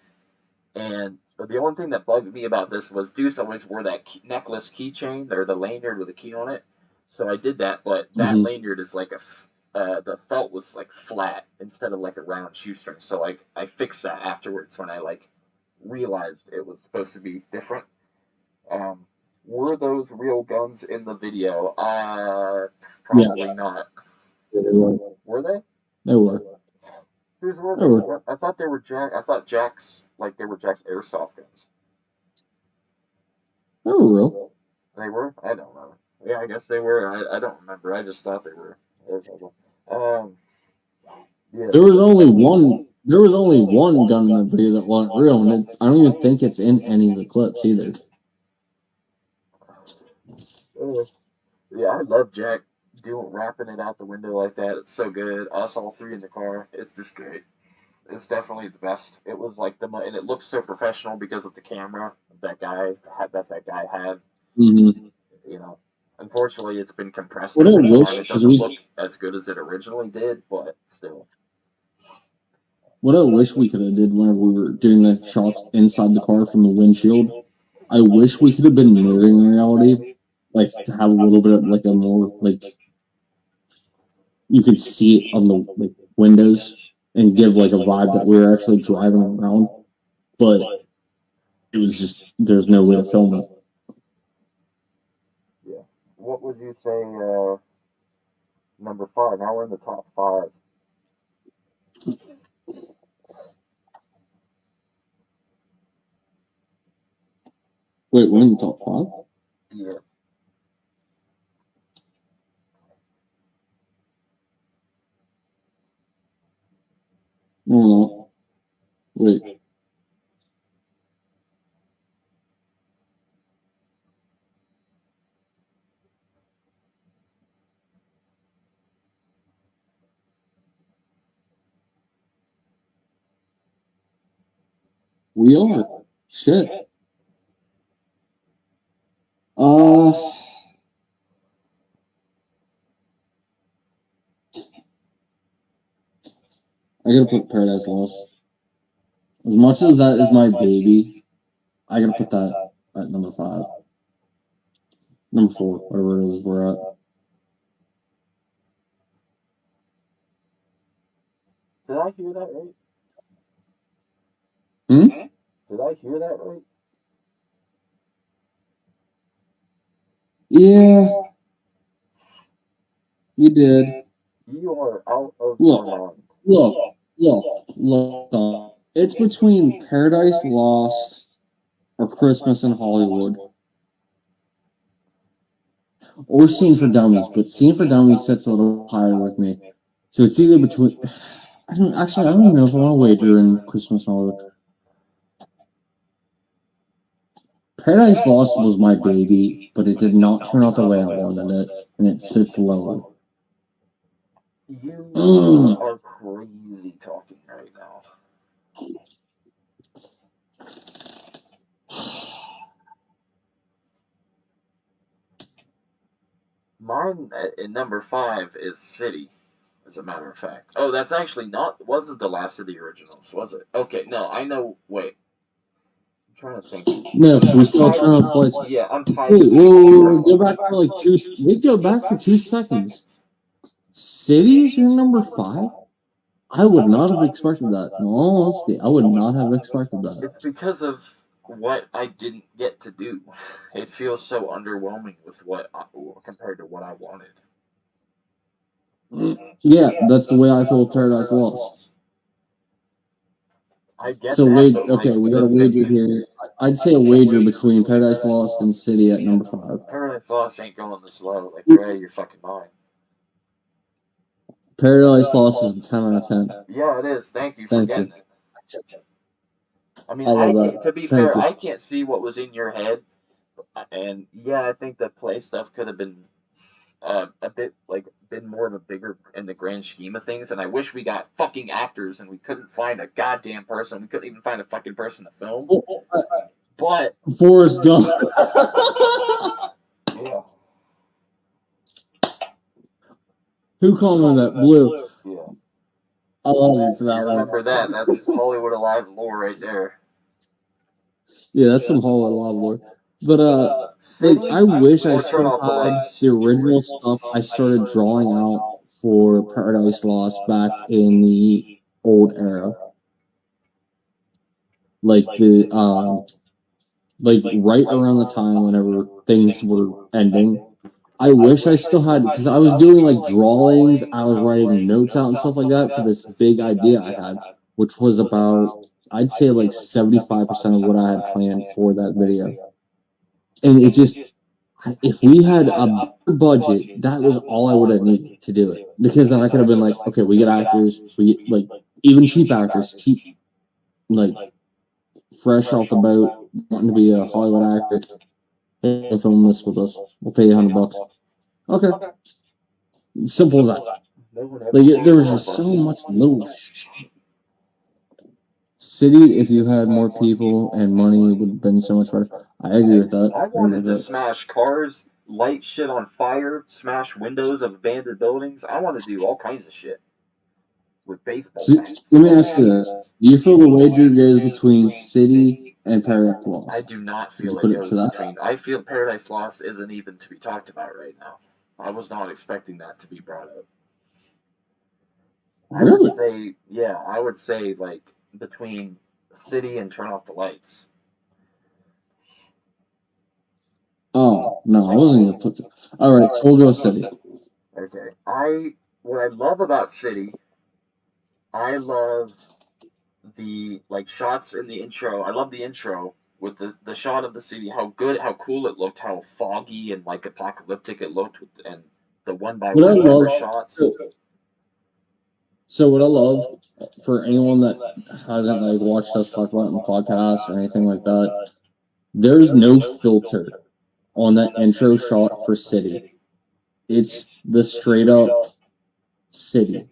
B: And the only thing that bugged me about this was Deuce always wore that necklace keychain or the lanyard with a key on it. So I did that, but that lanyard is like the felt was like flat instead of like a round shoestring. So like I fixed that afterwards when I like realized it was supposed to be different. Um, were those real guns in the video? Probably not.
A: Yeah, they were.
B: Were they?
A: They were.
B: Whose were
A: They
B: they?
A: were.
B: I thought they were Jack. I thought Jack's like they were Jack's airsoft guns.
A: They were real.
B: They were. I don't know. Yeah, I guess they were. I don't remember. I just thought they were. Um. Yeah.
A: There was only one. There was only one gun in the video that wasn't real, and I don't even think it's in any of the clips either.
B: Yeah, I love Jack doing rapping it out the window like that. It's so good. Us all three in the car. It's just great. It's definitely the best. It was like and it looks so professional because of the camera that guy had.
A: Mm-hmm.
B: You know, unfortunately, it's been compressed
A: What I
B: over time.
A: wish
B: It
A: is
B: doesn't
A: we.
B: look as good as it originally did, but still.
A: What I wish we could have did whenever we were doing the shots inside the car from the windshield. I wish we could have been mirroring reality, like to have a little bit of like a more like you could see it on the like windows and give like a vibe that we were actually driving around. But it was just there's no way to film it.
B: Yeah. What would you say? Number 5. Now we're in the top 5.
A: Wait, we're in the top 5?
B: Yeah.
A: No. Wait. We are. Shit. I gotta put Paradise Lost. As much as that is my baby, I gotta put that at number 5. Number 4, whatever it is we're at.
B: Did I hear that right? Did I hear that right?
A: Yeah, you did.
B: You are out of your mind.
A: Look. It's between Paradise Lost or Christmas in Hollywood. Or Scene for Dummies, but Scene for Dummies sits a little higher with me. So it's either between. I don't even know if I want to wager in Christmas in Hollywood. Paradise Lost was my baby, but it did not turn out the way I wanted it, and it sits lower.
B: You are crazy talking right now. Mine in number 5 is City, as a matter of fact. Oh, that's actually wasn't the last of the originals, was it? Okay, no, I know. Wait, I'm trying to think.
A: No, because we still turn off lights.
B: Yeah, I'm tied
A: Wait,
B: between
A: whoa,
B: two.
A: go back for like 2. We go back for 2 seconds. City is your number 5? I would not have expected that. In all honesty, I would not have expected that.
B: It's because of what I didn't get to do. It feels so underwhelming with compared to what I wanted.
A: Yeah, that's the way I feel with Paradise Lost.
B: I get
A: So
B: that,
A: okay, we got a wager here. I'd say a wager between Paradise Lost and City at number 5.
B: Paradise Lost ain't going this low. Like, you're out of your fucking mind.
A: Paradise Lost is a 10 out of 10.
B: Yeah, it is. Thank you for getting it. I mean, to be fair, I can't see what was in your head, and yeah, I think the play stuff could have been a bit been more of a bigger in the grand scheme of things. And I wish we got fucking actors, and we couldn't find a goddamn person. We couldn't even find a fucking person to film. But
A: Forrest Gump.
B: Yeah.
A: Who commented that? Blue.
B: Yeah.
A: I love you for that one.
B: Remember that? That's Hollywood Alive lore right there.
A: Yeah, that's some Hollywood Alive lore. But I wish I still had the original stuff I started drawing out for Paradise Lost back in the old era. Like right around the time whenever things were ending. I wish I still had, because I was doing like drawings, I was writing notes out and stuff like that for this big idea I had, which was about, I'd say like 75% of what I had planned for that video. And it just, if we had a budget, that was all I would have needed to do it. Because then I could have been like, okay, we get actors, we get like even cheap actors, like fresh off the boat, wanting to be a Hollywood actor. Hey, film this with us. We'll pay you $100. Okay. Simple as that. Like there was just so much little shit. City, if you had more people and money, would have been so much better. I agree with that.
B: I wanted to smash cars, light shit on fire, smash windows of abandoned buildings. I want to do all kinds of shit with baseball bats.
A: Let me ask you this: do you feel the wager goes between City and Paradise Lost?
B: I do not feel it goes between. I feel Paradise Lost isn't even to be talked about right now. I was not expecting that to be brought up.
A: Really?
B: I would say like between City and Turn Off the Lights.
A: Oh no, I wasn't gonna put. All right, so we'll go City.
B: Okay, what I love about City, I love the shots in the intro. I love the intro with the shot of the city, how cool it looked, how foggy and like apocalyptic it looked, and the one by one shots.
A: So what I love, for anyone that hasn't like watched us talk about it in the podcast or anything like that, there's no filter on that intro shot for City. It's the straight up City.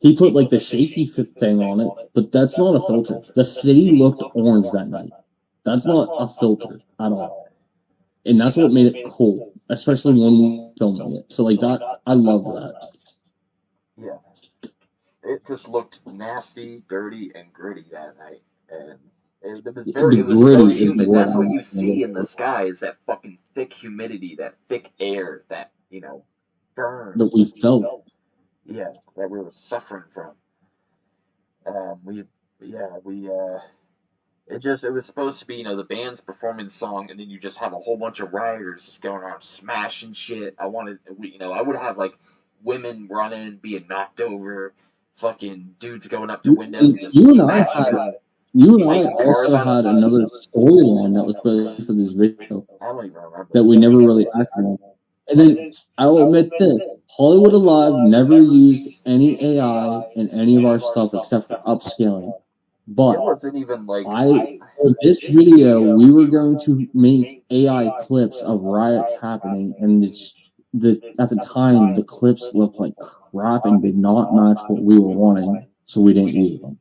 A: He put like the shaky thing on it, but that's not a filter. The city looked orange that night. That's not a filter at all. And that's what made it cool, especially when we were filming it. So like that, I love that.
B: Yeah. It just looked nasty, dirty, and gritty that night. And it was so humid. That's what you see in the sky, is that fucking thick humidity, that thick air, that, burn.
A: That we felt.
B: Yeah, that we were suffering from. It was supposed to be, the band's performing the song, and then you just have a whole bunch of rioters just going around smashing shit. I would have like women running, being knocked over, fucking dudes going up to windows and just smashing them.
A: You and I also had another storyline that was put for this video.
B: I don't even remember.
A: That we never really acted on. And then I'll admit this: Hollywood Alive never used any AI in any of our stuff except for upscaling. But
B: it wasn't even like
A: for this video, we were going to make AI clips of riots happening, and at the time the clips looked like crap and did not match what we were wanting, so we didn't use them.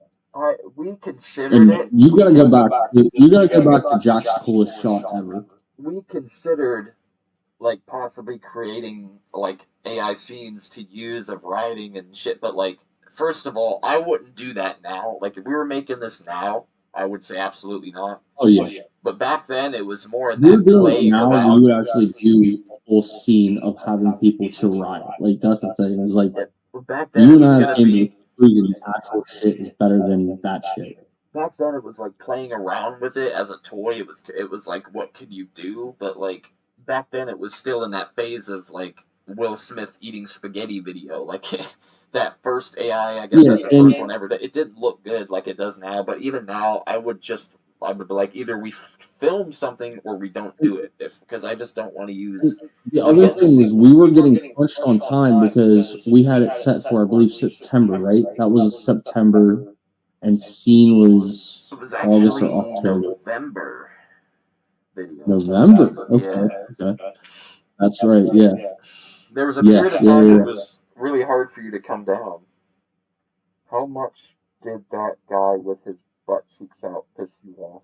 B: We considered it.
A: You gotta go back. You gotta go back to Jack's coolest shot ever.
B: We considered like possibly creating like AI scenes to use of writing and shit. But like, first of all, I wouldn't do that now. Like, if we were making this now, I would say absolutely not.
A: Oh yeah.
B: But back then, it was more
A: If we were
B: that
A: doing it
B: playing
A: now,
B: around.
A: we would actually do a full scene of having people to riot. Like that's the thing. It's like
B: But back then,
A: you
B: it
A: and
B: was
A: I
B: gonna
A: came to the
B: be.
A: conclusion the actual shit is better than that shit.
B: Back then, it was like playing around with it as a toy. It was like, what could you do? But like back then, it was still in that phase of like Will Smith eating spaghetti video. Like that first AI, I guess
A: Yeah,
B: that's the
A: and
B: first one ever. It didn't look good like it does now. But even now, I would be like, either we film something or we don't do it. Because I just don't want to use.
A: the
B: I
A: other
B: guess.
A: thing was we were getting pushed on time because we had it set for I believe September, right? That was September, and scene was
B: It was
A: August
B: actually
A: or October.
B: November video.
A: November. Okay,
B: Yeah.
A: okay, that's right. Yeah,
B: There was a
A: yeah,
B: period of
A: yeah,
B: time
A: yeah.
B: it was really hard for you to come down. How much did that guy with his butt cheeks out piss you off?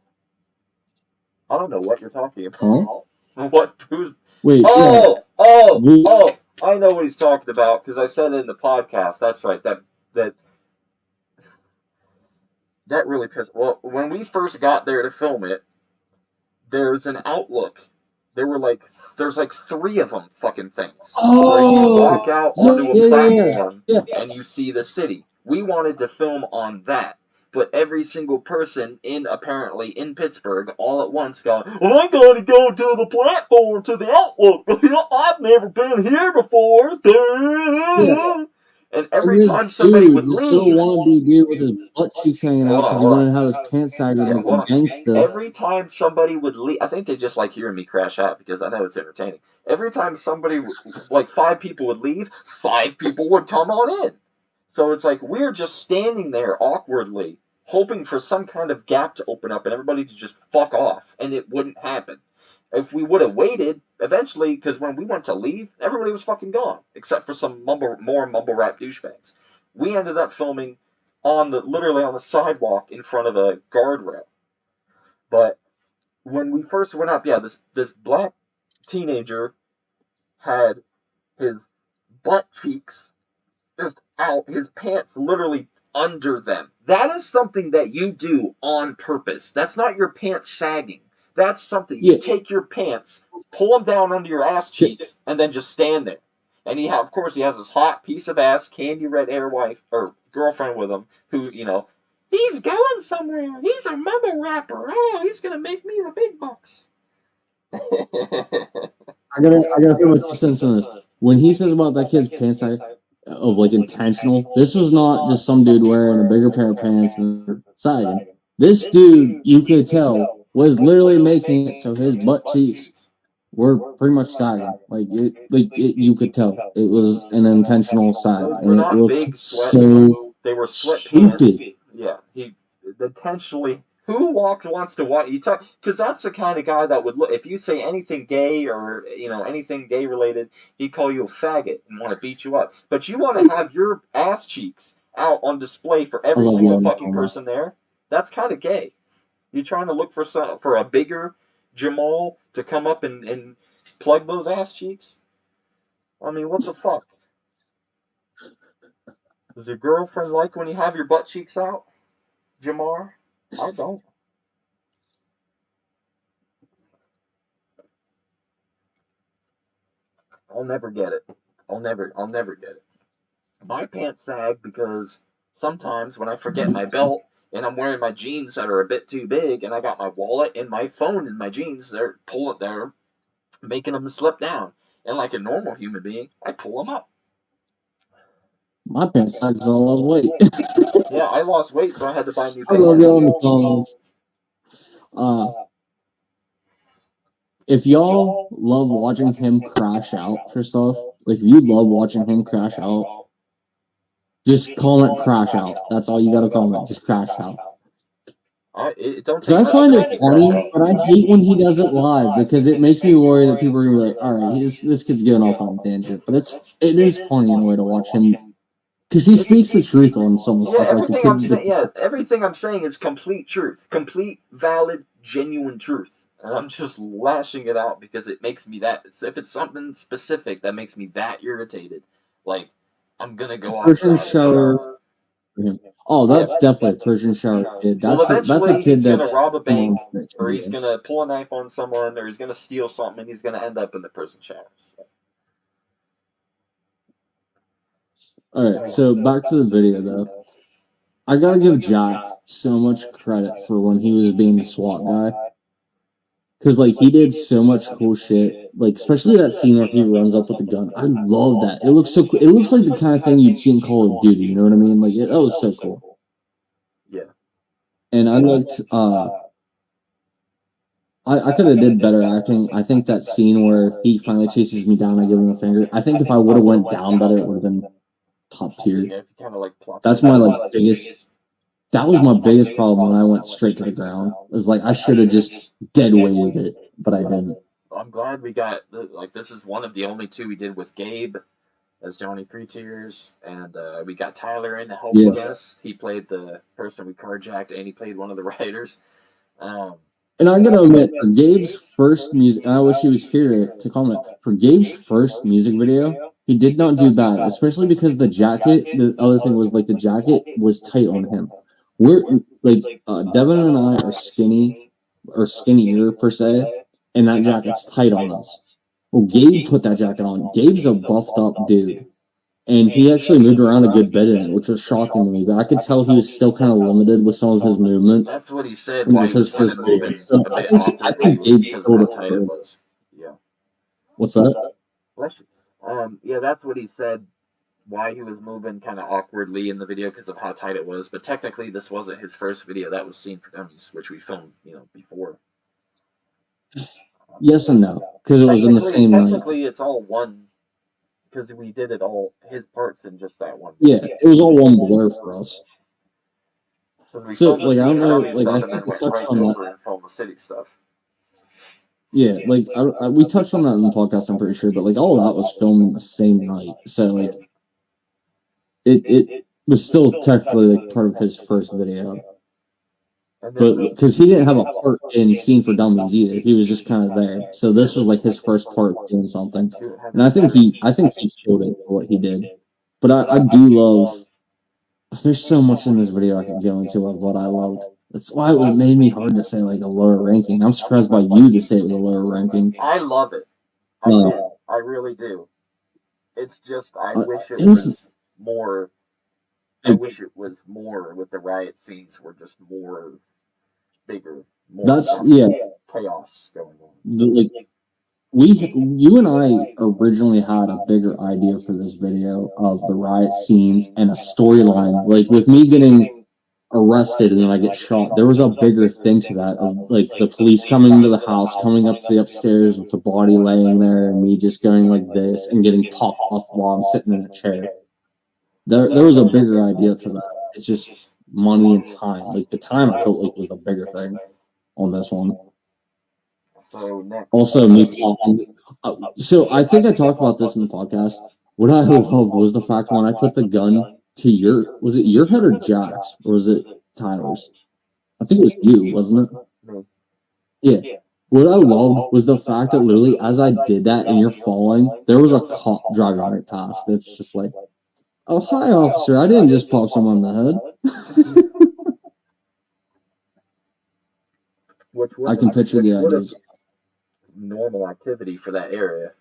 B: I don't know what you're talking about.
A: Huh?
B: What? Who's?
A: Wait, yeah.
B: Oh! I know what he's talking about because I said it in the podcast. That's right. That really pissed. Well, when we first got there to film it, there's an Outlook. There's like 3 of them fucking things. Where you walk out onto a platform and you see the city. We wanted to film on that. But every single person apparently in Pittsburgh all at once going, I gotta go to the platform, to the Outlook. I've never been here before.
A: Yeah.
B: And every time somebody would leave,
A: still want to be dude with his butt cheeks hanging out because he wanted to have his pants sagged like a gangsta.
B: Every time somebody would leave, I think they just like hearing me crash out because I know it's entertaining. Every time somebody, like 5 people would leave, 5 people would come on in. So it's like we're just standing there awkwardly, hoping for some kind of gap to open up and everybody to just fuck off, and it wouldn't happen. If we would have waited, eventually, because when we went to leave, everybody was fucking gone, except for some more mumble rap douchebags. We ended up filming literally on the sidewalk in front of a guardrail. But when we first went up, yeah, this black teenager had his butt cheeks just out, his pants literally under them. That is something that you do on purpose. That's not your pants sagging. That's something you take your pants, pull them down under your ass cheeks, and then just stand there. And of course, he has this hot piece of ass, candy red hair wife or girlfriend with him, who he's going somewhere. He's a mumble rapper. Oh, he's gonna make me the big bucks.
A: I gotta say what 2 cents on this. When he says about that kid's pants sag of like intentional, this was not just some dude wearing a bigger pair of pants and sagging. This dude, you could tell, was literally making it so his butt cheeks were pretty much sagging. You could tell it was an intentional sag, and it looked so
B: they were
A: stupid.
B: Pants. Yeah, he intentionally. Who wants to watch you talk? Because that's the kind of guy that would look. If you say anything gay or anything gay related, he'd call you a faggot and want to beat you up. But you want to have your ass cheeks out on display for every single fucking person there. That's kind of gay. You're trying to look for a bigger Jamal to come up and plug those ass cheeks. I mean, what the fuck? Does your girlfriend like when you have your butt cheeks out, Jamar? I don't. I'll never get it. I'll never get it. My pants sag because sometimes when I forget my belt and I'm wearing my jeans that are a bit too big and I got my wallet and my phone in my jeans, they're making them slip down. And like a normal human being, I pull them up.
A: My pants sag because I lost weight.
B: Yeah, I lost weight, so I had to buy new
A: I love
B: pants.
A: y'all in the comments. If y'all love watching him crash out for stuff, like if you love watching him crash out, just comment crash out. That's all you gotta comment. Just crash out. Because I find it funny, but I hate when he does it live because it makes me worry that people are gonna be like, "All right, this kid's getting off on a tangent." But it is funny in a way to watch him because he speaks the truth on some stuff.
B: Everything I'm saying is complete truth, complete, valid, genuine truth. and I'm just lashing it out because it makes me that. If it's something specific that makes me that irritated, like I'm gonna go off
A: Persian
B: about it.
A: shower. Oh, that's definitely a Persian shower kid.
B: Well,
A: That's a
B: eventually
A: kid
B: he's gonna
A: that's
B: rob a bank,
A: someone that's
B: or he's
A: good.
B: gonna pull a knife on someone, or he's gonna steal something, and he's gonna end up in the prison showers.
A: All right, so back to the video though. I gotta give Jack so much credit for when he was being the SWAT guy. Cause like he did so much cool shit, like especially that scene where he runs up with the gun. I love that. It looks so cool. It looks like the kind of thing you'd see in Call of Duty. You know what I mean? Like that was so cool.
B: Yeah.
A: And I liked. I could have did better acting. I think that scene where he finally chases me down, I give him a finger. I think if I would have went down better, it would have been top tier.
B: Yeah, if you kind of like plop.
A: That's my like biggest. That was my biggest problem when I went straight to the ground. It was like I should have just dead weighted it, but I didn't.
B: I'm glad we got like this is one of the only two we did with Gabe as Johnny Three Tears, and we got Tyler in to help with us. He played the person we carjacked, and he played one of the writers.
A: And I'm gonna admit, for Gabe's first music, and I wish he was here to comment. For Gabe's first music video, he did not do bad, especially because the jacket. The other thing was like the jacket was tight on him. We're like Devin and I are skinny, or skinnier per se, and that jacket's tight on us. Well, Gabe put that jacket on. Gabe's a buffed up dude, and he actually moved around a good bit in it, which was shocking to me. But I could tell he was still kind of limited with some of his movement.
B: That's what he said.
A: It was his first video, so I think Gabe killed it.
B: Yeah.
A: What's that?
B: Yeah, that's what he said. Why he was moving kind of awkwardly in the video because of how tight it was. But technically, this wasn't his first video. That was Scene for Dummies, which we filmed, before.
A: Yes and no, because it was in the same night.
B: Technically, it's all one, because we did it all, his parts in just that one.
A: Yeah, it was all one blur for us. So, like, I don't know, like, I think we touched on that.
B: Film the city stuff.
A: Yeah, like, we touched on that in the podcast, I'm pretty sure, but, like, all that was filmed in the same night. So, like, it was still technically, like, part of his first video. But because he didn't have a part in Scene for Dummies either, he was just kind of there. So this was like his first part doing something, and I think he killed it for what he did. But I do love. There's so much in this video I could go into of what I loved. That's why it made me hard to say like a lower ranking. I'm surprised by you to say it was a lower ranking.
B: I love it. I really do. It's just I wish it was more. I wish it was more with the riot scenes were just more bigger. More chaos going on.
A: You and I originally had a bigger idea for this video of the riot scenes and a storyline. Like with me getting arrested and then I get shot, there was a bigger thing to that of like the police coming into the house, coming up to the upstairs with the body laying there, and me just going like this and getting popped off while I'm sitting in a chair. There was a bigger idea to that. It's just money and time. Like the time I felt like was the bigger thing on this one.
B: So next.
A: Also, me popping. So I think I talked about this in the podcast. What I loved was the fact when I put the gun to was it your head or Jack's? Or was it Tyler's? I think it was you, wasn't it? Yeah. What I loved was the fact that literally as I did that and you're falling, there was a cop driving right past. It's just like, oh, hi, officer. I didn't just pop someone in the head. I can picture the ideas.
B: Normal activity for that area.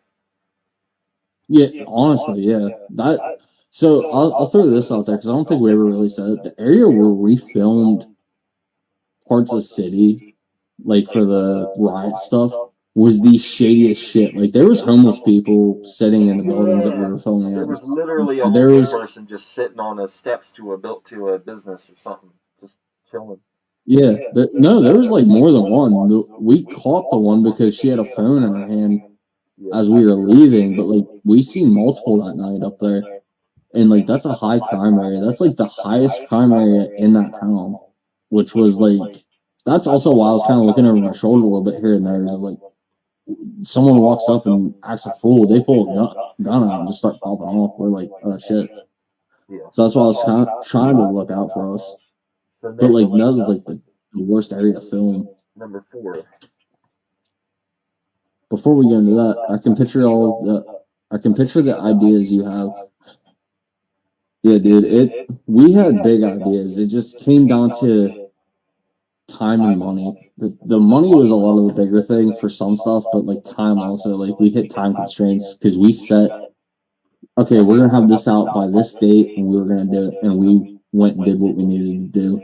A: Yeah, honestly, yeah. So I'll throw this out there because I don't think we ever really said it. The area where we filmed parts of the city, like for the riot stuff, was the shadiest shit. Like there was homeless people sitting in the buildings that we were filming at.
B: There was literally a homeless person just sitting on the steps to a business or something, just chilling.
A: Yeah, there was like more than one. We caught the one because she had a phone in her hand as we were leaving, but like we seen multiple that night up there, and like that's a high crime area. That's like the highest crime area in that town, which was like that's also why I was kind of looking over my shoulder a little bit here and there. Is like someone walks up and acts a fool, they pull a gun out and just start popping off. We're like, oh shit. So that's why I was trying to look out for us. But like that was like the worst area to film.
B: Number 4.
A: before we get into that, I can picture the ideas you have. Yeah, dude, we had big ideas. It just came down to time and money. The money was a lot of the bigger thing for some stuff, but like time also, like we hit time constraints because we set, okay, we're gonna have this out by this date, and we were gonna do it, and we went and did what we needed to do.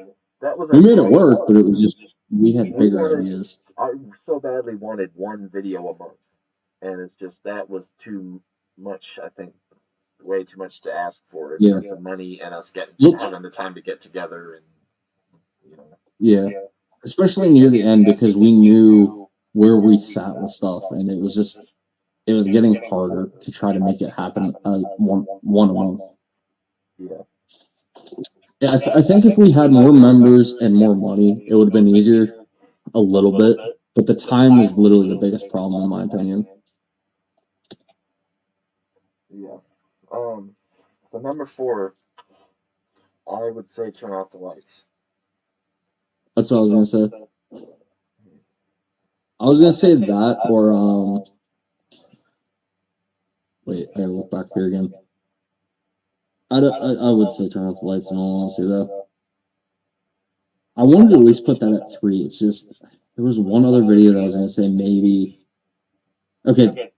A: We made it work, but it was just we had bigger ideas.
B: I so badly wanted one video a month, and it's just that was too much. I think way too much to ask for in terms of money and us having the time to get together and
A: Yeah, especially near the end because we knew where we sat with stuff, and it was getting harder to try to make it happen one a month. Yeah, I think if we had more members and more money, it would have been easier a little bit. But the time is literally the biggest problem, in my opinion.
B: Yeah. So number 4, I would say turn off the lights.
A: That's what I was gonna say. I was gonna say that, or wait, I gotta look back here again. I would say turn off the lights in all honesty, though. I wanted to at least put that at 3. It's just there was one other video that I was gonna say maybe. Okay,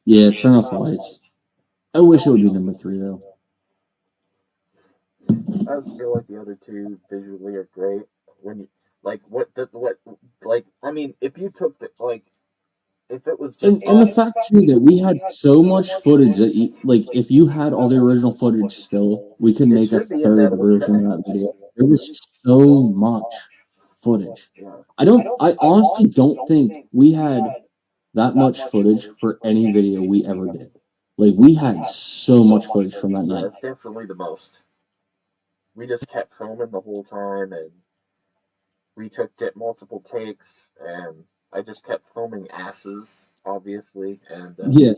A: yeah, turn off the lights. I wish it would be number 3 though.
B: I just feel like the other 2 visually are great. When you I mean, if you took if it was just
A: and the fact too that we had so much footage that if you had all the original footage still, we could make a third version of that video. There was so much footage. I honestly don't think we had that much footage for any video we ever did. Like we had so much footage from that night.
B: It's definitely the most. We just kept filming the whole time, and we took multiple takes, and I just kept filming asses, obviously, and
A: yeah.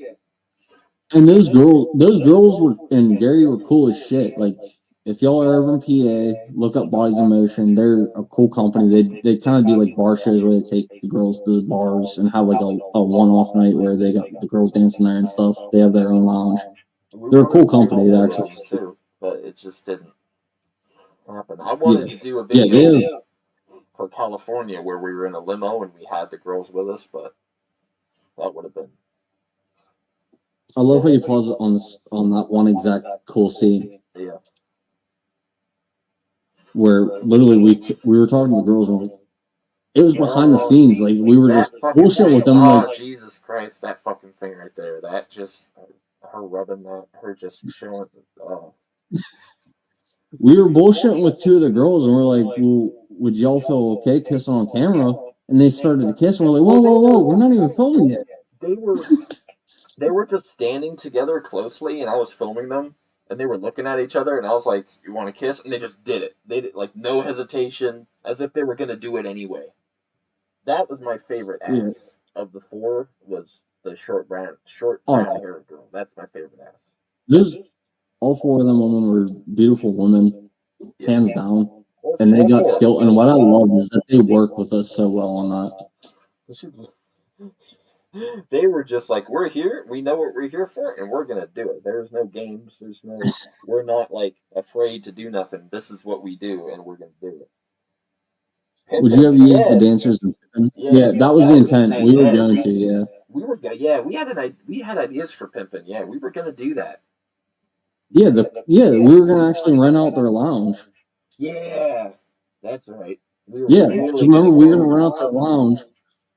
A: And those girls were and Gary were cool as shit. Like if y'all are ever in PA, look up Bodies in Motion. They're a cool company. They kind of do like bar shows where they take the girls to the bars and have like a one-off night where they got the girls dancing there and stuff. They have their own lounge. They're a cool company to actually.
B: Too, but it just didn't happen. I wanted to do a video for California where we were in a limo and we had the girls with us, but that would have been.
A: I love how you pause it on that one exact cool scene.
B: Yeah.
A: Where literally we were talking to the girls and it was behind the scenes. Like we were just bullshit with them.
B: Oh, Jesus Christ, that fucking thing right there. That just her rubbing that, her just showing.
A: We were bullshitting with 2 of the girls, and we're like, "Well, would y'all feel okay kissing on camera?" And they started to kiss, and we're like, "Whoa, we're not even filming yet."
B: They were just standing together closely, and I was filming them, and they were looking at each other, and I was like, "You want to kiss?" And they just did it. They did no hesitation, as if they were gonna do it anyway. That was my favorite ass of the 4. Was the short brown hair girl. That's my favorite ass.
A: All 4 of them women were beautiful women, hands down, and they got skill. And what I love is that they work with us so well on that.
B: They were just like, we're here, we know what we're here for, and we're gonna do it. There's no games, we're not afraid to do nothing. This is what we do, and we're gonna do it.
A: Would you ever use the dancers? Yeah, that was the intent. We were going to, yeah.
B: We had ideas for pimping. Yeah, we were gonna do that.
A: Yeah, we were gonna actually rent out their lounge.
B: Yeah, that's right.
A: So remember, we were gonna rent out their lounge.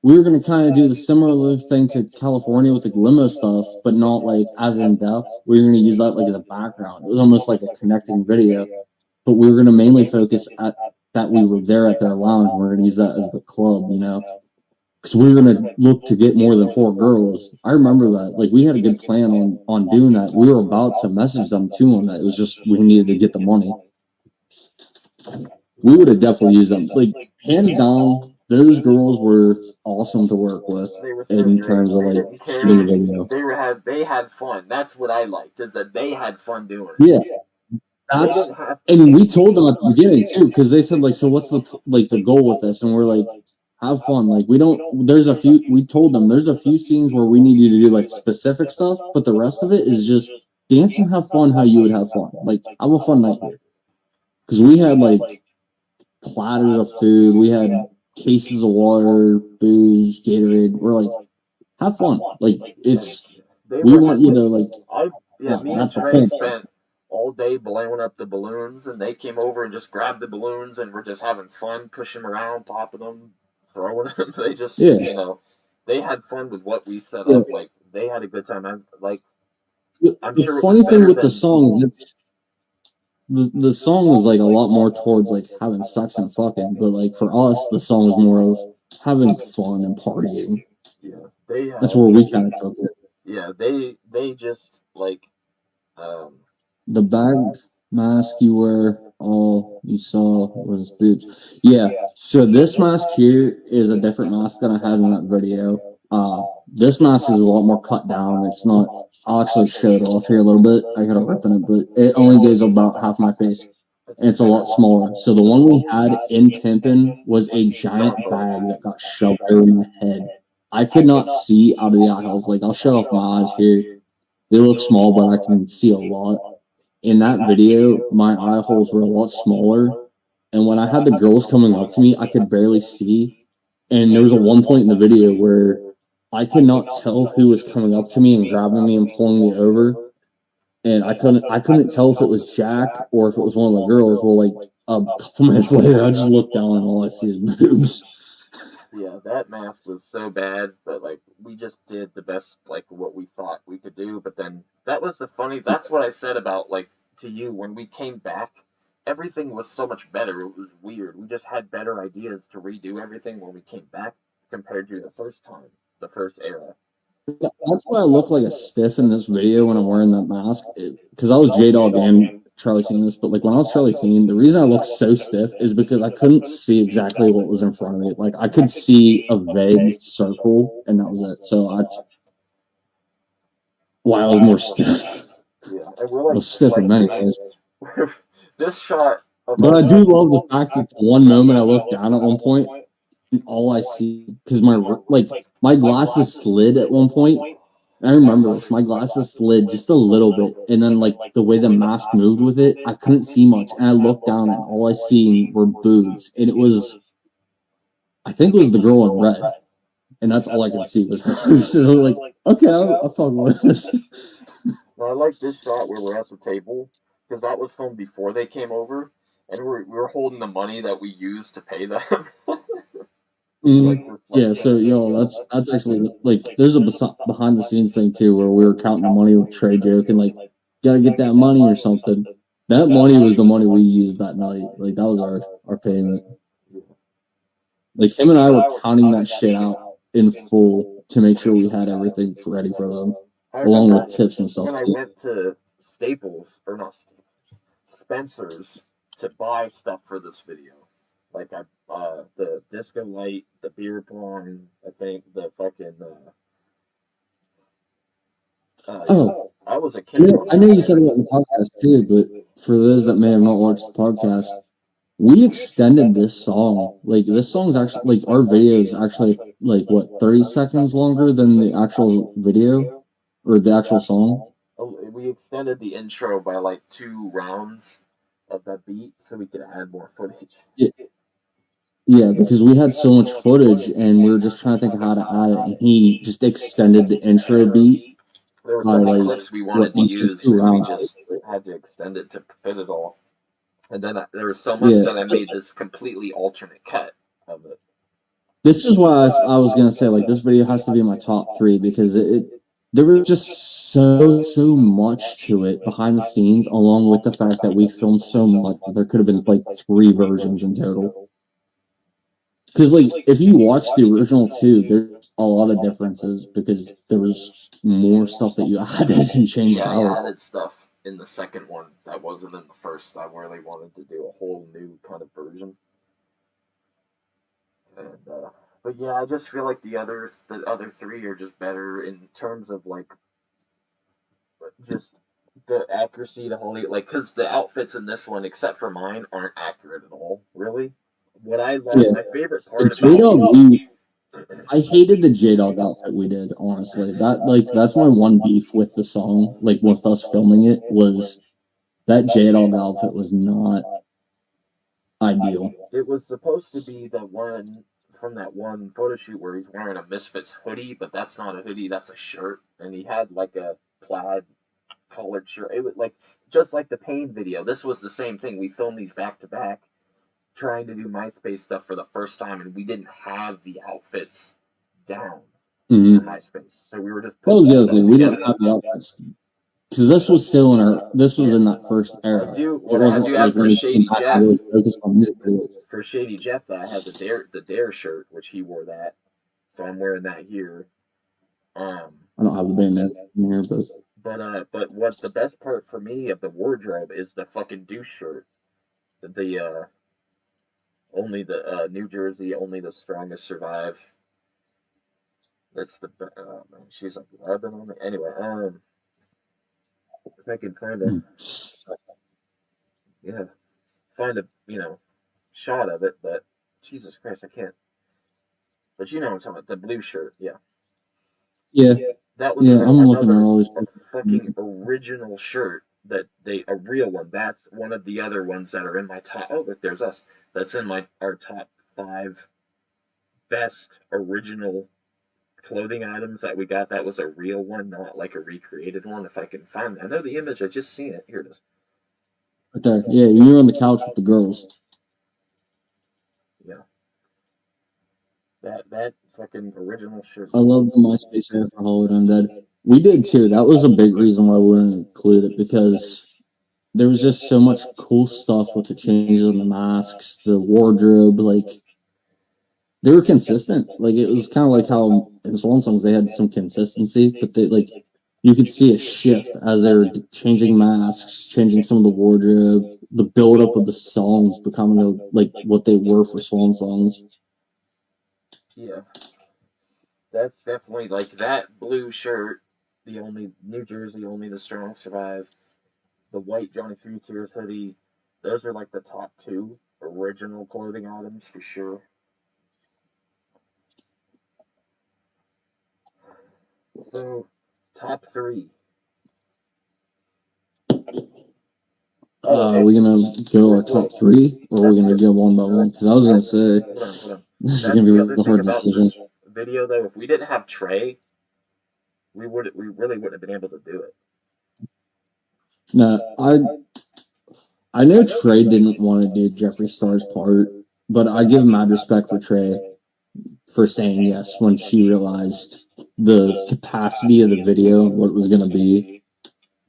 A: We were gonna kind of do the similar thing to California with the limo stuff, but not as in depth. We were gonna use that as a background. It was almost like a connecting video, but we were gonna mainly focus at that we were there at their lounge. And we were gonna use that as the club, because we were gonna look to get more than 4 girls. I remember that. We had a good plan on doing that. We were about to message them too on that. It was just we needed to get the money. We would have definitely used them. Hands down, those girls were awesome to work with in terms of shooting a video.
B: They had fun. That's what I liked, is that they had fun doing it.
A: Yeah. That's
B: didn't have to
A: and we
B: change
A: told them at the beginning too, because they said like, so what's the goal with this? And we're like, have fun. Like we don't. There's a few. We told them there's a few scenes where we need you to do like specific stuff, but the rest of it is just dance and have fun how you would have fun. Like have a fun night here. Because we had like platters of food, we had cases of water, booze, Gatorade. We're like, have fun. Like it's
B: they
A: we
B: were
A: want you to like.
B: me and
A: That's the
B: Trey
A: point.
B: spent all day blowing up the balloons, and they came over and just grabbed the balloons and were just having fun, pushing them around, popping them, throwing them. They just,
A: Yeah.
B: they had fun with what we set
A: Yeah.
B: up. Like they had a good time. I'm
A: The
B: sure it was
A: funny thing
B: better
A: with the
B: than
A: songs, it's the song is like a lot more towards like having sex and fucking, but like for us, the song is more of having fun and partying.
B: they
A: That's where we kind of took it.
B: they just like
A: The bag mask you wear, all you saw was boobs. Yeah. So this mask here is a different mask than I had in that video. This mask is a lot more cut down. It's not. I'll actually show it off here a little bit. I gotta rip in it, but it only goes about half my face, and it's a lot smaller. So the one we had in Pimpin was a giant bag that got shoved over my head. I could not see out of the eyeholes. Like I'll show off my eyes here. They look small, but I can see a lot. In that video, my eye holes were a lot smaller. And when I had the girls coming up to me, I could barely see. And there was a one point in the video where I could not tell who was coming up to me and grabbing me and pulling me over. And I couldn't tell if it was Jack or if it was one of the girls. Well, like a couple minutes later, I just looked down and all I see is boobs.
B: Yeah, that mask was so bad, but like we just did the best like what we thought we could do. But then that's what I said about like to you when we came back, everything was so much better. It was weird. We just had better ideas to redo everything when we came back compared to the first time, the first era.
A: That's why I look like a stiff in this video when I'm wearing that mask. Because I was J Dog and Charlie Scene this, but like when I was Charlie Scene, the reason I looked so stiff is because I couldn't see exactly what was in front of me. Like I could see a vague circle, and that was it. So that's why I was more stiff.
B: Yeah, and
A: I was stiff in many ways.
B: this shot of
A: But I do love the fact that the one moment I looked down at one point, and all I see because my glasses slid at one point. I remember this. My glasses slid just a little bit, and then like the way the mask moved with it, I couldn't see much. And I looked down, and all I seen were boobs, and it was, I think it was the girl in red, and that's all I could see was boobs. So like, okay, I'll fuck with this.
B: Now, I like this shot where we're at the table because that was filmed before they came over, and we were holding the money that we used to pay them.
A: Yeah, so that's actually like there's a behind the scenes thing too where we were counting the money with Trey joking like gotta get that money or something. That money was the money we used that night. Like that was our payment. Like him and I were counting that shit out in full to make sure we had everything ready for them, along with tips and stuff
B: when I
A: too.
B: went to Staples or not Staples, Spencer's to buy stuff for this video. Like the disco light, the beer pong, I think the fucking
A: Oh,
B: I was a
A: I
B: kid.
A: know you said it in the podcast too, but for those that may have not watched the podcast, we extended this song. Like this song's actually like our video is actually like what 30 seconds longer than the actual video or the actual song.
B: We extended the intro by like 2 rounds of that beat so we could add more footage.
A: Yeah, because we had so much footage and we were just trying to think of how to add it, and he just extended the intro beat
B: There were
A: by
B: so many
A: like
B: clips we wanted to use,
A: two
B: and we
A: rounds.
B: just had to extend it to fit it all. And then there was so much that I made this completely alternate cut of it.
A: This is why I was gonna say like this video has to be my top 3 because there was just so much to it behind the scenes, along with the fact that we filmed so much. There could have been like 3 versions in total. Because like if you watch the original too, there's a lot of differences because there was more stuff that you added and changed out.
B: I added stuff in the second one that wasn't in the first. I really wanted to do a whole new kind of version. And but yeah, I just feel like the other 3 are just better in terms of like just the accuracy to Holly, like, because the outfits in this one, except for mine, aren't accurate at all, really. What I love,
A: Yeah.
B: my favorite
A: The
B: part
A: J
B: about
A: Dog, I hated the J Dog outfit we did, honestly. That's my one beef with the song, like with us filming it, was that J Dog outfit was not ideal.
B: it was supposed to be the one from that one photo shoot where he's wearing a Misfits hoodie, but that's not a hoodie, that's a shirt, and he had like a plaid collared shirt. It was like just like the Pain video. This was the same thing. We filmed these back to back, trying to do MySpace stuff for the first time, and we didn't have the outfits down
A: Mhm.
B: for MySpace, so we were just
A: That was the
B: putting
A: other thing. We didn't have the outfits because this was still this was in that first era.
B: What I do have for Shady Jeff,
A: really focused on music videos.
B: for Shady Jeff, I had the Dare shirt, which he wore that, so I'm wearing that here.
A: I don't have the band names in here,
B: but what the best part for me of the wardrobe is the fucking douche shirt. The only the New Jersey, only the strongest survive. That's the man, she's like 11 on me. Anyway, if I can find find a shot of it, but Jesus Christ, I can't. But you know what I'm talking about, the blue shirt, yeah.
A: Yeah.
B: That was
A: I'm looking at all these
B: fucking original shirt that a real one. That's one of the other ones that are in my top. Oh, look, there's us. That's in our top 5 best original clothing items that we got. That was a real one, not like a recreated one. If I can find it. I know the image. I just seen it. Here it is.
A: Right there. Yeah, you're on the couch with the girls.
B: Yeah. That fucking original shirt.
A: I love the MySpace era for Hollywood Undead. We did too. That was a big reason why we didn't include it, because there was just so much cool stuff with the changes in the masks, the wardrobe. Like, they were consistent. Like, it was kind of like how in Swan Songs they had some consistency, but you could see a shift as they were changing masks, changing some of the wardrobe, the build-up of the songs becoming like what they were for Swan Songs.
B: Yeah. That's definitely like that blue shirt, the only New Jersey, only the strong survive. The white Johnny Three Tears hoodie, those are like the top 2 original clothing items for sure. So, top 3.
A: Are we gonna go our top 3, or are we gonna go one by one? Because I was gonna say
B: Hold on.
A: this is gonna be a hard decision.
B: Video though, if we didn't have Trey, we really wouldn't have been able to do it.
A: No, I know Trey didn't want to do Jeffree Star's part, but I give mad respect for Trey for saying yes when she realized the capacity of the video, what it was gonna be.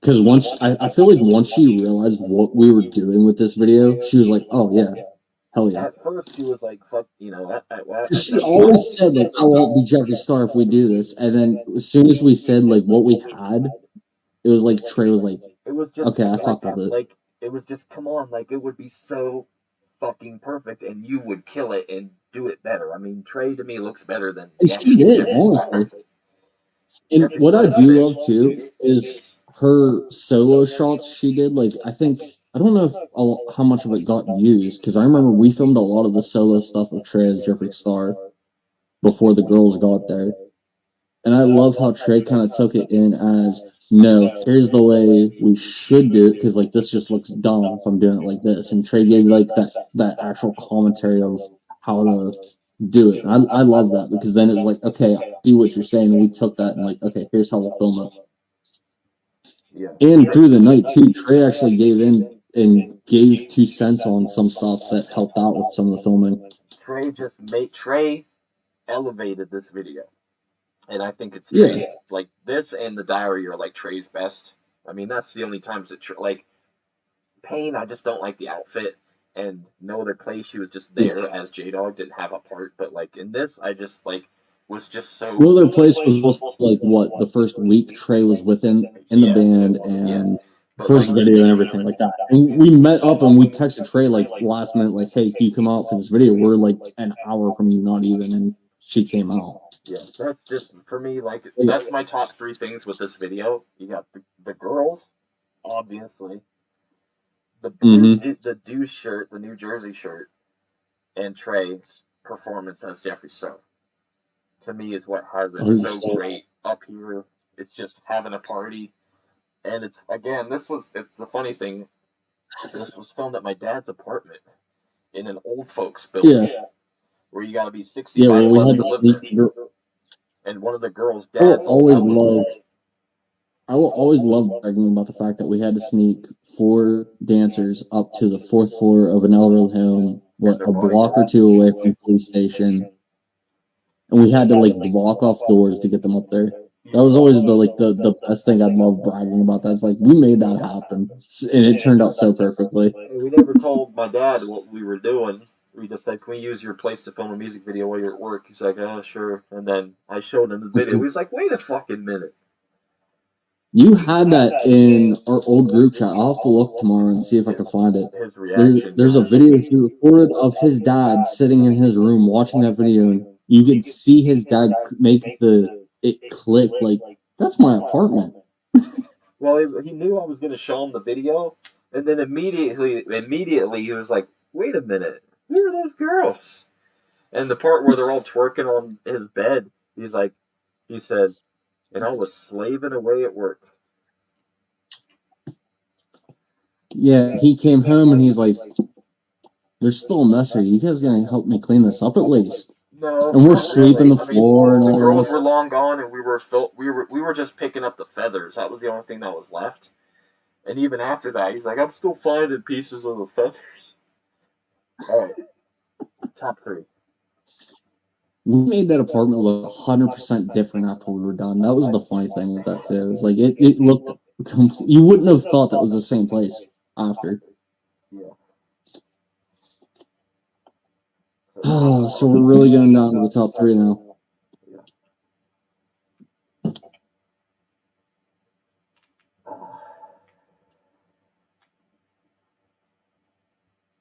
A: Because I feel like once she realized what we were doing with this video, she was like, "Oh yeah, hell yeah."
B: At first, she was like, "Fuck,
A: She always said like, "I won't be Jeffree Star if we do this," and then as soon as we said like what we had, it was like Trey was like,
B: it was just
A: "Okay, I fuck with it."
B: Like, it was just, come on, like, it would be so fucking perfect, and you would kill it and do it better. I mean, Trey to me looks better than.
A: And she did, honestly. And what I do love too is her solo shots she did. Like, I don't know if how much of it got used, because I remember we filmed a lot of the solo stuff with Trey as Jeffree Star before the girls got there. And I love how Trey kind of took it in as, no, here's the way we should do it, because like this just looks dumb if I'm doing it like this. And Trey gave like that actual commentary of how to do it. And I love that, because then it was like, okay, I see what you're saying, and we took that and like, okay, here's how we'll film it.
B: Yeah.
A: And through the night too, Trey actually gave in and gave 2 cents on some stuff that helped out with some of the filming.
B: Trey elevated this video. And I think it's Trey's, like, this and the diary are like Trey's best. I mean, that's the only times that like Pain, I just don't like the outfit, and No Other Place, she was just there as J Dog, didn't have a part. But like in this, I just like was just so.
A: No Other Place was like what, the first week Trey was with him in the band, and first video and everything like that. And we met up and we texted Trey like last minute, like, "Hey, can you come out for this video? We're like an hour from you, not even," and she came out.
B: Yeah, that's just for me. Like, that's my top 3 things with this video. You got the girls, obviously. The
A: Mhm.
B: the Deuce shirt, the New Jersey shirt, and Trey's performance as Jeffree Star, to me, is what has it so
A: 100%.
B: great up here. It's just having a party, and it's again, it's the funny thing. This was filmed at my dad's apartment in an old folks building
A: Yeah.
B: where you got to be
A: Yeah.
B: 65
A: Well, we
B: plus
A: had
B: to
A: to
B: live
A: sneak.
B: there. And one of the girls'
A: I will
B: dads
A: always
B: also lived
A: love.
B: there.
A: I will always love bragging about the fact that we had to sneak 4 dancers up to the 4th floor of an elderly home, what, a block or 2 away from the police station, and we had to like block off doors to get them up there. That was always the best thing. I'd love bragging about that. It's like we made that happen, and it turned out so perfectly.
B: We never told my dad what we were doing. We just said, "Can we use your place to film a music video while you're at work?" He's like, "Oh, sure." And then I showed him the video. He's like, "Wait a fucking minute."
A: You had that in our old group chat. I'll have to look tomorrow and see if I can find it.
B: His reaction.
A: There's a video he recorded of his dad sitting in his room watching that video, and you could see his dad make it click like, that's my apartment.
B: Well, he knew I was going to show him the video, and then immediately he was like, "Wait a minute, who are those girls?" And the part where they're all twerking on his bed, he said, "And I was slaving away at work."
A: Yeah, he came home and he's like, there's still a mess here. You guys gonna help me clean this up at least?
B: No,
A: And we're sweeping the floor and
B: the
A: all
B: girls
A: this.
B: were long gone, and we were just picking up the feathers. That was the only thing that was left. And even after that, he's like, "I'm still finding pieces of the feathers." All right, top 3.
A: We made that apartment look 100% different after we were done. That was the funny thing with that too. It's like it looked you wouldn't have thought that was the same place after.
B: Yeah.
A: Oh, so we're really going down to the top 3 now.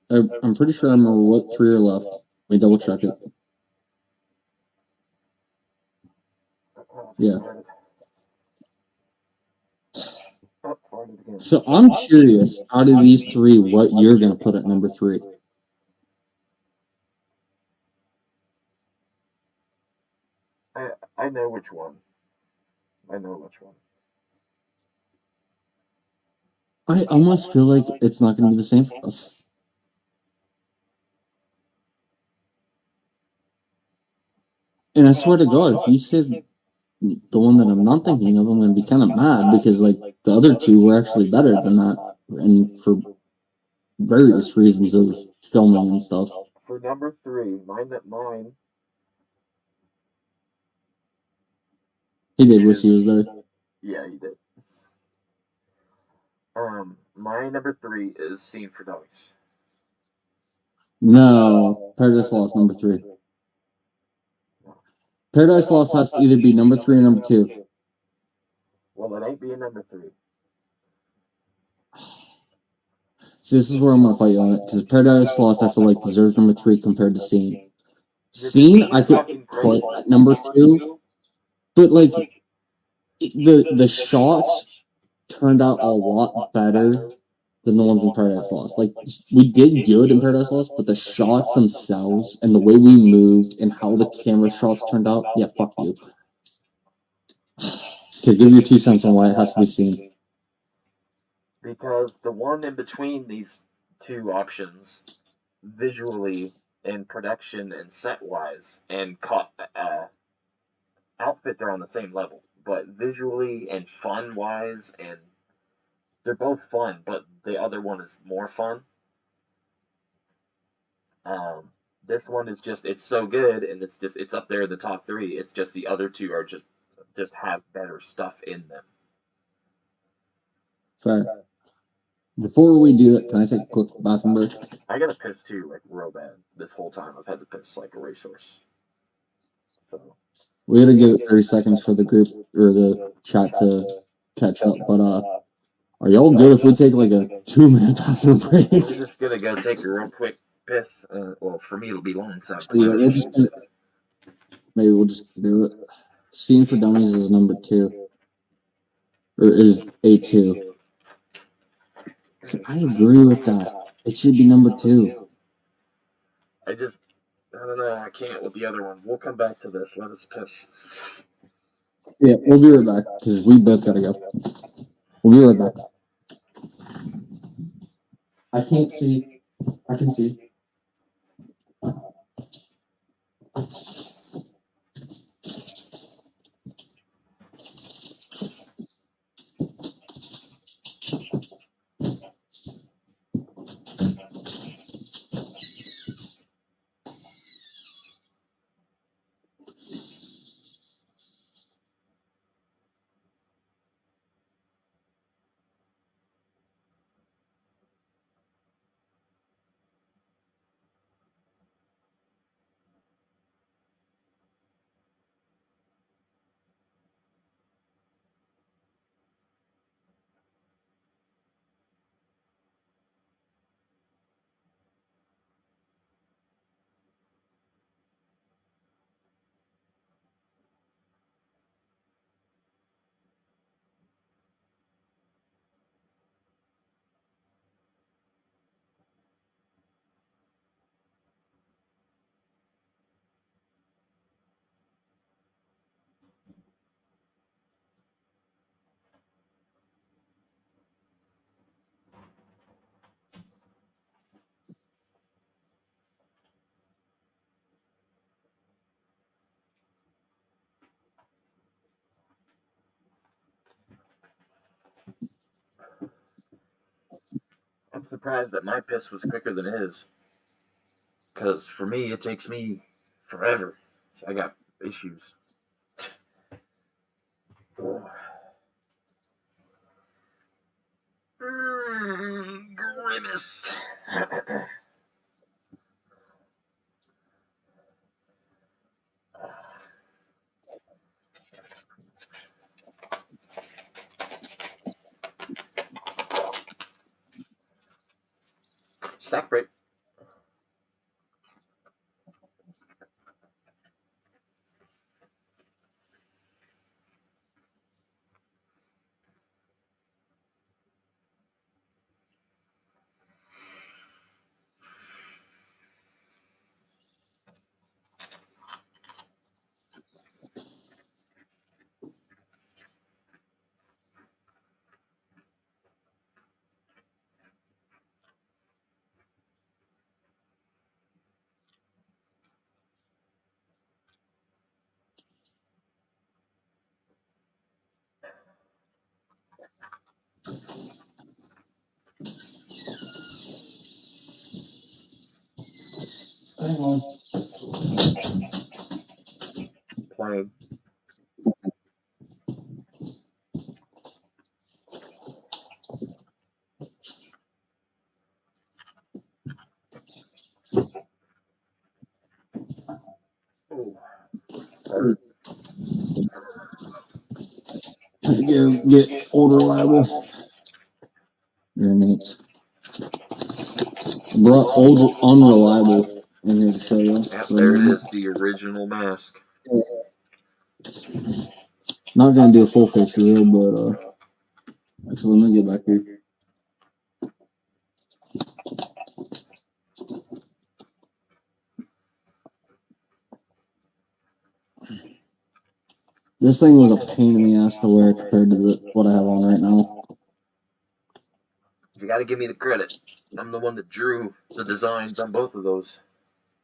A: I'm pretty sure I remember what 3 are left. Let me double check it. Yeah. So I'm curious, out of these 3, what you're going to put at number 3.
B: I know which one. I know which one.
A: I almost feel like it's not going to be the same for us. And I swear to God, if you say the one that I'm not thinking of, I'm going to be kind of mad because like the other 2 were actually better than that, and for various reasons of filming and stuff.
B: For number 3, mine.
A: He did wish he was there.
B: Yeah, he did. My number 3 is Scene for Dummies.
A: No, Paradise Lost number 3. Paradise Lost has to either be number 3 or number 2.
B: Well, it ain't being number 3.
A: See, this is where I'm gonna fight you on it because Paradise Lost, I feel like deserves number 3 compared to Scene. Scene, I could put at number 2, but like the shots turned out a lot better than the ones in Paradise Lost. Like we did good in Paradise Lost, but the shots themselves and the way we moved and how the camera shots turned out, yeah, fuck you. Okay, give your 2 cents on why it has to be Scene.
B: Because the one in between these 2 options, visually and production and set wise and outfit, they're on the same level, but visually and fun wise, and they're both fun, but the other one is more fun. This one is it's so good, and it's up there in the top 3. It's just the other 2 are just have better stuff in them.
A: Fair. Before we do that, can I take a quick bathroom break?
B: I gotta piss too, like real bad. This whole time I've had to piss like a racehorse. So
A: we gotta give it 30 seconds for the group or the chat to catch up. But are y'all good if we take like a 2-minute bathroom break?
B: We're just gonna go take a real quick piss. Well, for me it'll be long. So
A: yeah, maybe we'll just do it. Scene for Dummies is number 2, or is A2. I agree with that. It should be number 2.
B: I don't know. I can't with the other one. We'll come back to this. Let us piss.
A: Yeah, we'll be right back because we both gotta go. We'll be right back. I can't see. I can see.
B: I'm surprised that my piss was quicker than his. Because for me, it takes me forever. So I got issues. Grimace. Stack break.
A: Hang on.
B: Playing.
A: Go get old reliable. Your nates. Brought old unreliable in here to show you.
B: Yep, there it is, the original mask.
A: Not gonna do a full face reveal, but actually, let me get back here. This thing was a pain in the ass to wear compared to what I have on right now.
B: You gotta give me the credit. I'm the one that drew the designs on both of those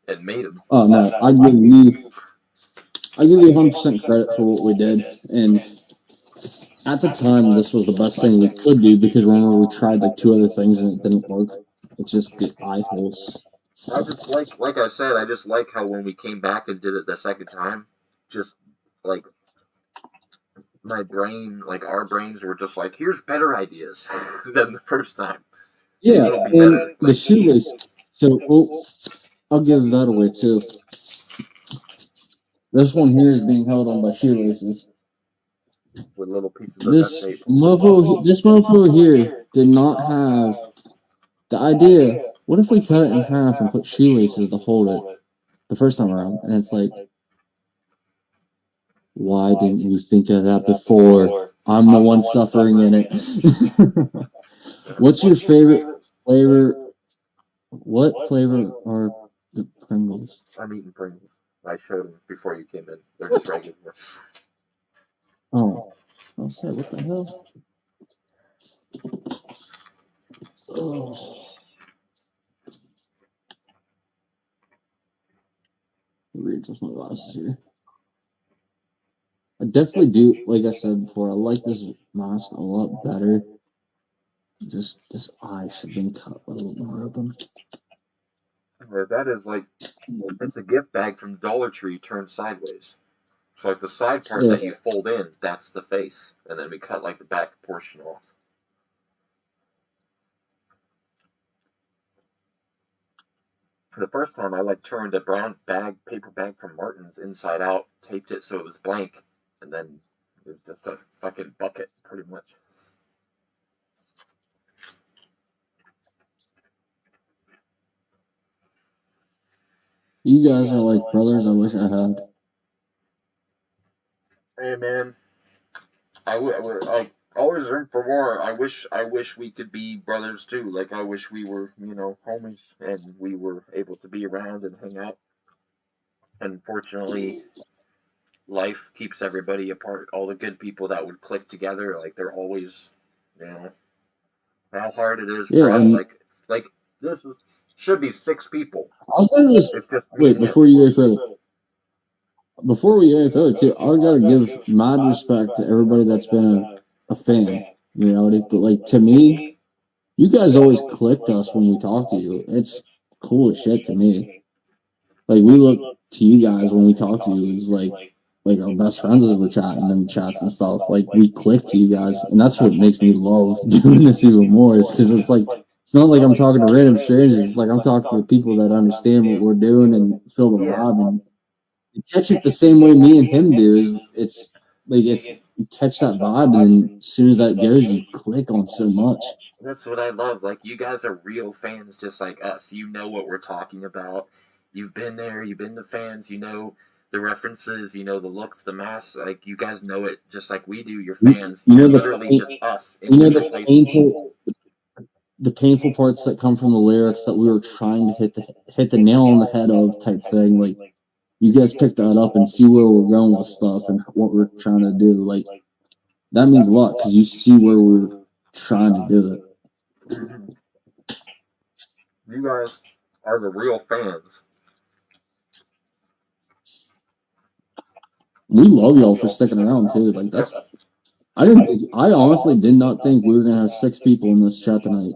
B: and made them.
A: Oh no, I give you 100% credit for what we did, and at the time, this was the best thing we could do because remember we tried like 2 other things and it didn't work. It's just the eye holes.
B: I just like I said, I just like how when we came back and did it the second time, just like my brain, like our brains were just like, here's better ideas than the first time.
A: Yeah, and the shoelace. So I'll give that away too. This one here is being held on by shoelaces.
B: With little pieces of
A: This
B: tape.
A: mofo here did not have the idea. What if we cut it in half and put shoelaces to hold it the first time around? And it's like, why didn't you think of that before? I'm the one suffering in it. What's your favorite flavor? What flavor are the Pringles?
B: I'm eating Pringles. I showed them before you came in. They're just regular.
A: Oh, I'll say, what the hell? Oh. Readjust my glasses here. I definitely do, like I said before, I like this mask a lot better. Just this eye should have been cut a little more open.
B: That is like, it's a gift bag from Dollar Tree turned sideways. So like the side part that you fold in, that's the face, and then we cut like the back portion off. For the first time, I like turned a brown paper bag from Martin's inside out, taped it so it was blank, and then it was just a fucking bucket, pretty much.
A: You guys are like brothers I wish I had.
B: Hey man, I always room for more. I wish we could be brothers too. Like I wish we were, homies, and we were able to be around and hang out. Unfortunately, life keeps everybody apart. All the good people that would click together, like they're always, how hard it is for us. Like this should be 6 people.
A: I'll say this. Wait, before you go further. Before we go any further, too, I gotta give mad respect to everybody that's been a fan in reality. But like to me, you guys always clicked us when we talk to you. It's cool as shit to me. Like we look to you guys when we talk to you as like our best friends as we're chatting and chats and stuff. Like we click to you guys, and that's what makes me love doing this even more. Is because it's like it's not like I'm talking to random strangers. It's like I'm talking to people that understand what we're doing and feel the vibe and you catch it the same way me and him do. It's you catch that vibe, and as soon as that goes, you click on so much.
B: That's what I love. Like you guys are real fans, just like us. You know what we're talking about. You've been there. You've been the fans. You know the references. You know the looks, the masks. Like you guys know it just like we do. You're fans. You're literally just us.
A: You know the painful parts that come from the lyrics that we were trying to hit the nail on the head of type thing. Like you guys pick that up and see where we're going with stuff and what we're trying to do. Like that means a lot because you see where we're trying to do it.
B: You guys are the real fans.
A: We love y'all for sticking around too. Like that's. I honestly did not think we were gonna have 6 people in this chat tonight,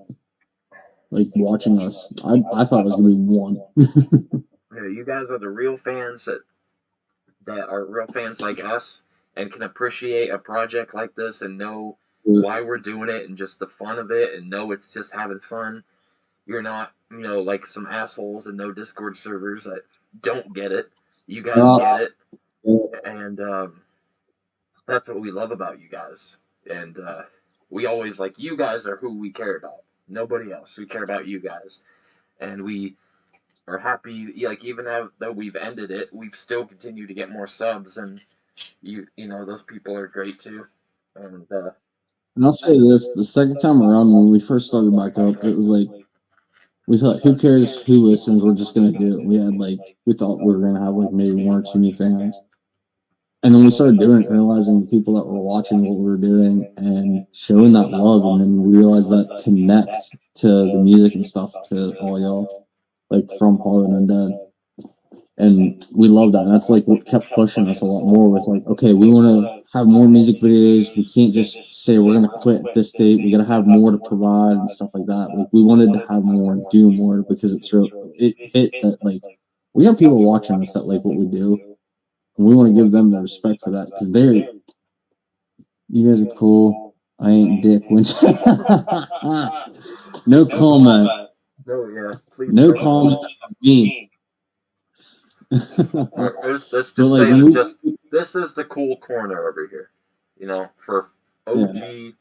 A: like watching us. I thought it was gonna be 1.
B: Yeah, you guys are the real fans that are real fans like us and can appreciate a project like this and know why we're doing it and just the fun of it and know it's just having fun. You're not, like some assholes and no Discord servers that don't get it. You guys get it, and that's what we love about you guys. And we always you guys are who we care about. Nobody else. We care about you guys, and we are happy. Like even though we've ended it, we've still continued to get more subs, and you know those people are great too. And
A: I'll say this: the second time around when we first started back up, it was like we thought, who cares who listens? We're just gonna do it. We thought we were gonna have maybe 1 or 2 new fans. And then we started doing it, realizing the people that were watching what we were doing and showing that love, and then we realized that connect to the music and stuff to all y'all, from Parliament Undead. And we love that. And that's what kept pushing us a lot more with okay, we want to have more music videos. We can't just say we're going to quit at this date. We got to have more to provide and stuff like that. We wanted to have more and do more because it hit that we have people watching us that like what we do. And we want to give them the respect for that because you guys are cool. I ain't Dick Winch. No comment.
B: No, yeah, please.
A: No comment. Me.
B: Let's just say this is the cool corner over here. For OG,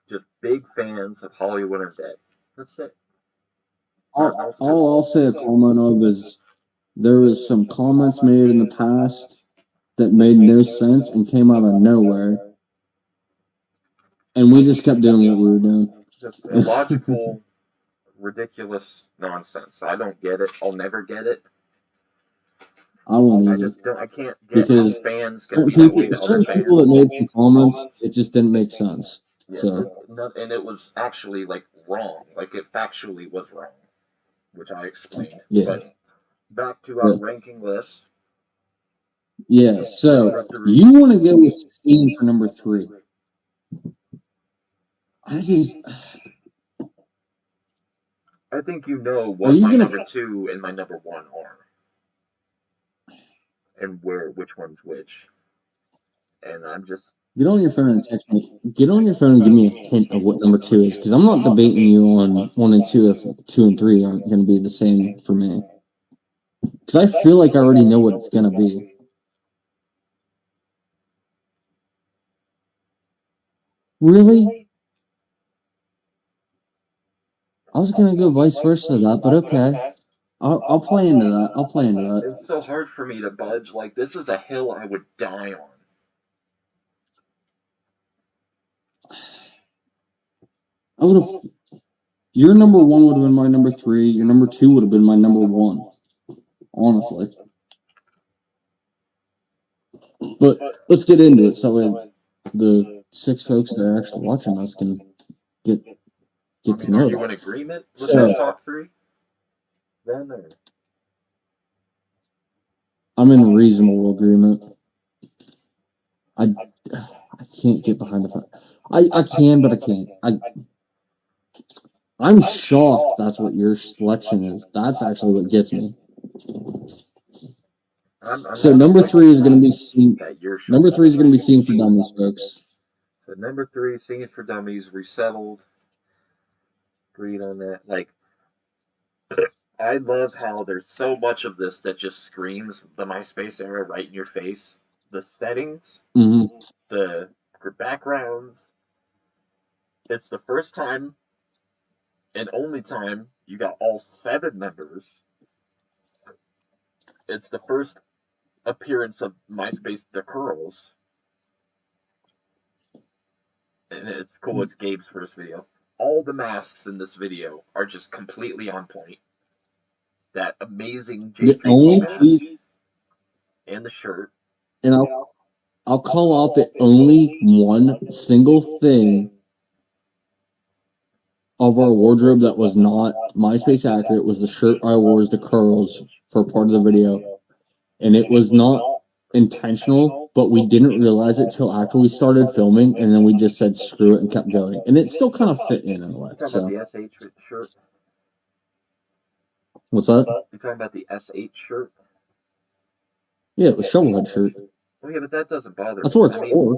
B: just big fans of Hollywood Undead. That's it.
A: All I'll say a comment of is there was some comments made in the past that made no sense and came out of nowhere. And we just kept doing what we were doing.
B: Just illogical, ridiculous nonsense. I don't get it. I'll never get it.
A: I won't
B: I
A: either.
B: just don't. I can't get
A: Because
B: how fans can be that way to other
A: certain people that
B: fans.
A: made some comments, it just didn't make sense.
B: Yeah,
A: So
B: and it was actually like wrong. Like it factually was wrong, which I explained.
A: yeah,
B: But back to our ranking list.
A: yeah. So you want to go with scene for number 3? I
B: think you know what my number 2 and my number 1 are, and which one's which. And I'm just
A: get on your phone and text me. Get on your phone and give me a hint of what number 2 is, because I'm not debating you on 1 and 2 if 2 and 3 aren't going to be the same for me. Because I feel like I already know what it's going to be. Really? I was going to go vice versa to that, but okay. I'll play into that. I'll play into that.
B: It's so hard for me to budge. Like, this is a hill I would die on.
A: I would have. Your number 1 would have been my number 3. Your number 2 would have been my number 1. Honestly. But let's get into it so the 6 folks that are actually watching us can get to know.
B: Are you in agreement with the top 3? Then or? I'm
A: in reasonable agreement. I can't get behind the front. I can, but I can't. I'm shocked that's what your selection is. That's actually what gets me. So number 3 is going to be seen. Number 3 is going to be Seen for Dummies, folks.
B: So number 3, Seen for Dummies, resettled. Agreed on that. Like, I love how there's so much of this that just screams the MySpace era right in your face. The settings, the backgrounds. It's the first time and only time you got all 7 members. It's the first appearance of MySpace The Curls. And it's cool, it's Gabe's first video. All the masks in this video are just completely on point. That amazing J3 mask and the shirt.
A: And I'll call out that only one single thing of our wardrobe that was not MySpace accurate was the shirt I wore as the curls for part of the video. And it was not intentional, but we didn't realize it till after we started filming, and then we just said screw it and kept going. And it still kind of fit in a way.
B: You're talking about the SH shirt?
A: What's that?
B: You're talking about the SH shirt?
A: Yeah, it was Shovelhead shirt.
B: Oh yeah, but that doesn't bother me.
A: That's what it's for.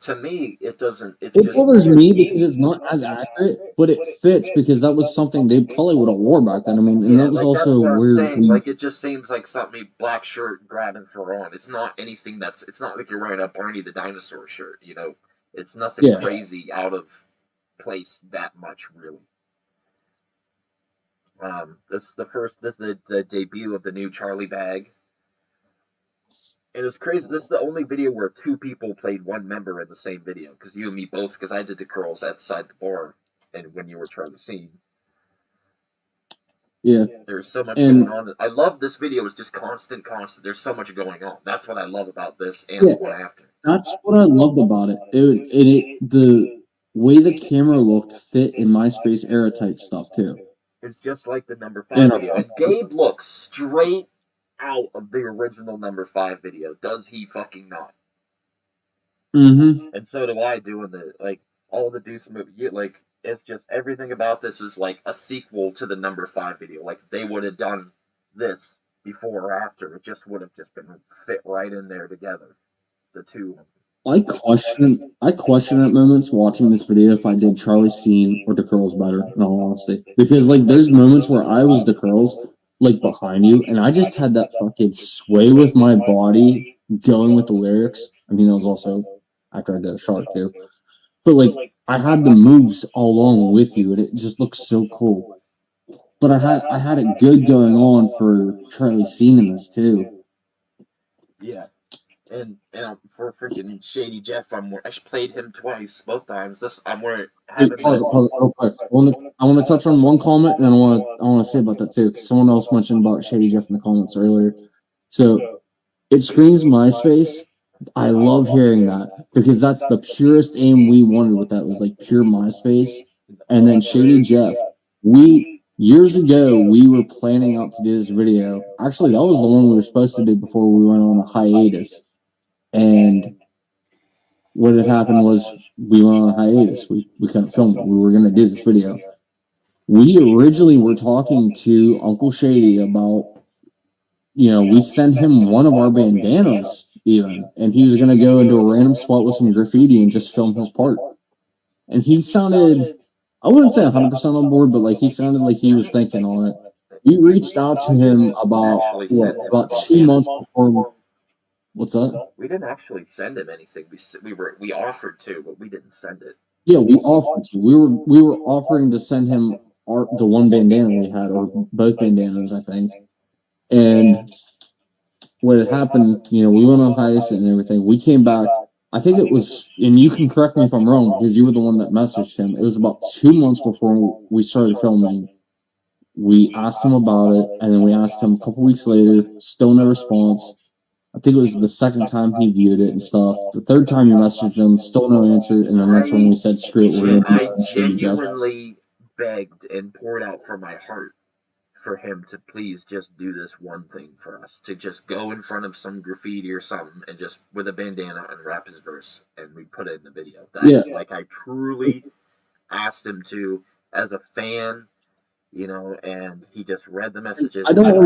B: To me, it doesn't. It
A: bothers me because it's not as accurate, but it fits because that was something they probably would have wore back then. I mean, and that was also weird.
B: Like, it just seems like something black shirt grab and throw on. It's not anything that's. It's not like you're wearing a Barney the Dinosaur shirt. You know, it's nothing crazy out of place that much, really. This is the debut of the new Charlie bag. And it's crazy. This is the only video where 2 people played 1 member in the same video. Because you and me both, because I did the curls outside the bar and when you were trying to scene.
A: Yeah.
B: There's so much going on. I love this video. It's just constant. There's so much going on. That's what I love about this and the one after.
A: That's what I loved about it. The way the camera looked fit in MySpace era type stuff, too.
B: It's just like the number 5 video. And Gabe looks straight out of the original number 5 video. Does he fucking not?
A: Mm-hmm.
B: And so do I doing all the Deuce movie. Like, it's just everything about this is like a sequel to the number 5 video. Like, they would have done this before or after. It just would have just been fit right in there together. The 2.
A: I question at moments watching this video if I did Charlie Scene or the Curls better, in all honesty. Because there's moments where I was the Curls behind you, and I just had that fucking sway with my body going with the lyrics. I mean, it was also after I did a shot too. But I had the moves all along with you, and it just looked so cool. But I had it good going on for Charlie Scene in this too.
B: Yeah. And for freaking Shady Jeff, I played him twice, both times. I'm wearing
A: Hey,
B: having
A: pause it real quick. I want to touch on one comment, and I want to say about that too. 'Cause someone else mentioned about Shady Jeff in the comments earlier. So it screams MySpace. I love hearing that because that's the purest aim we wanted with that was like pure MySpace. And then Shady Jeff, years ago we were planning out to do this video. Actually, that was the one we were supposed to do before we went on a hiatus. And what had happened was we went on a hiatus. We couldn't film it. We were gonna do this video. We originally were talking to Uncle Shady about, we sent him one of our bandanas even, and he was gonna go into a random spot with some graffiti and just film his part. And he sounded, I wouldn't say 100% on board, but like he sounded like he was thinking on it. We reached out to him about 2 months before. What's that?
B: We didn't actually send him anything. We offered to, but we didn't send it.
A: Yeah, we offered to. We were offering to send him the one bandana we had, or both bandanas, I think. And what had happened, we went on hiatus and everything. We came back. I think it was, and you can correct me if I'm wrong because you were the one that messaged him. It was about 2 months before we started filming. We asked him about it, and then we asked him a couple weeks later. Still no response. I think it was the second time he viewed it and stuff. The third time you messaged him, still no answer, and then that's when we said, "Screw it."
B: I genuinely begged and poured out from my heart for him to please just do this one thing for us, to just go in front of some graffiti or something and just with a bandana and rap his verse, and we put it in the video. Like I truly asked him to as a fan, and he just read the messages.
A: I don't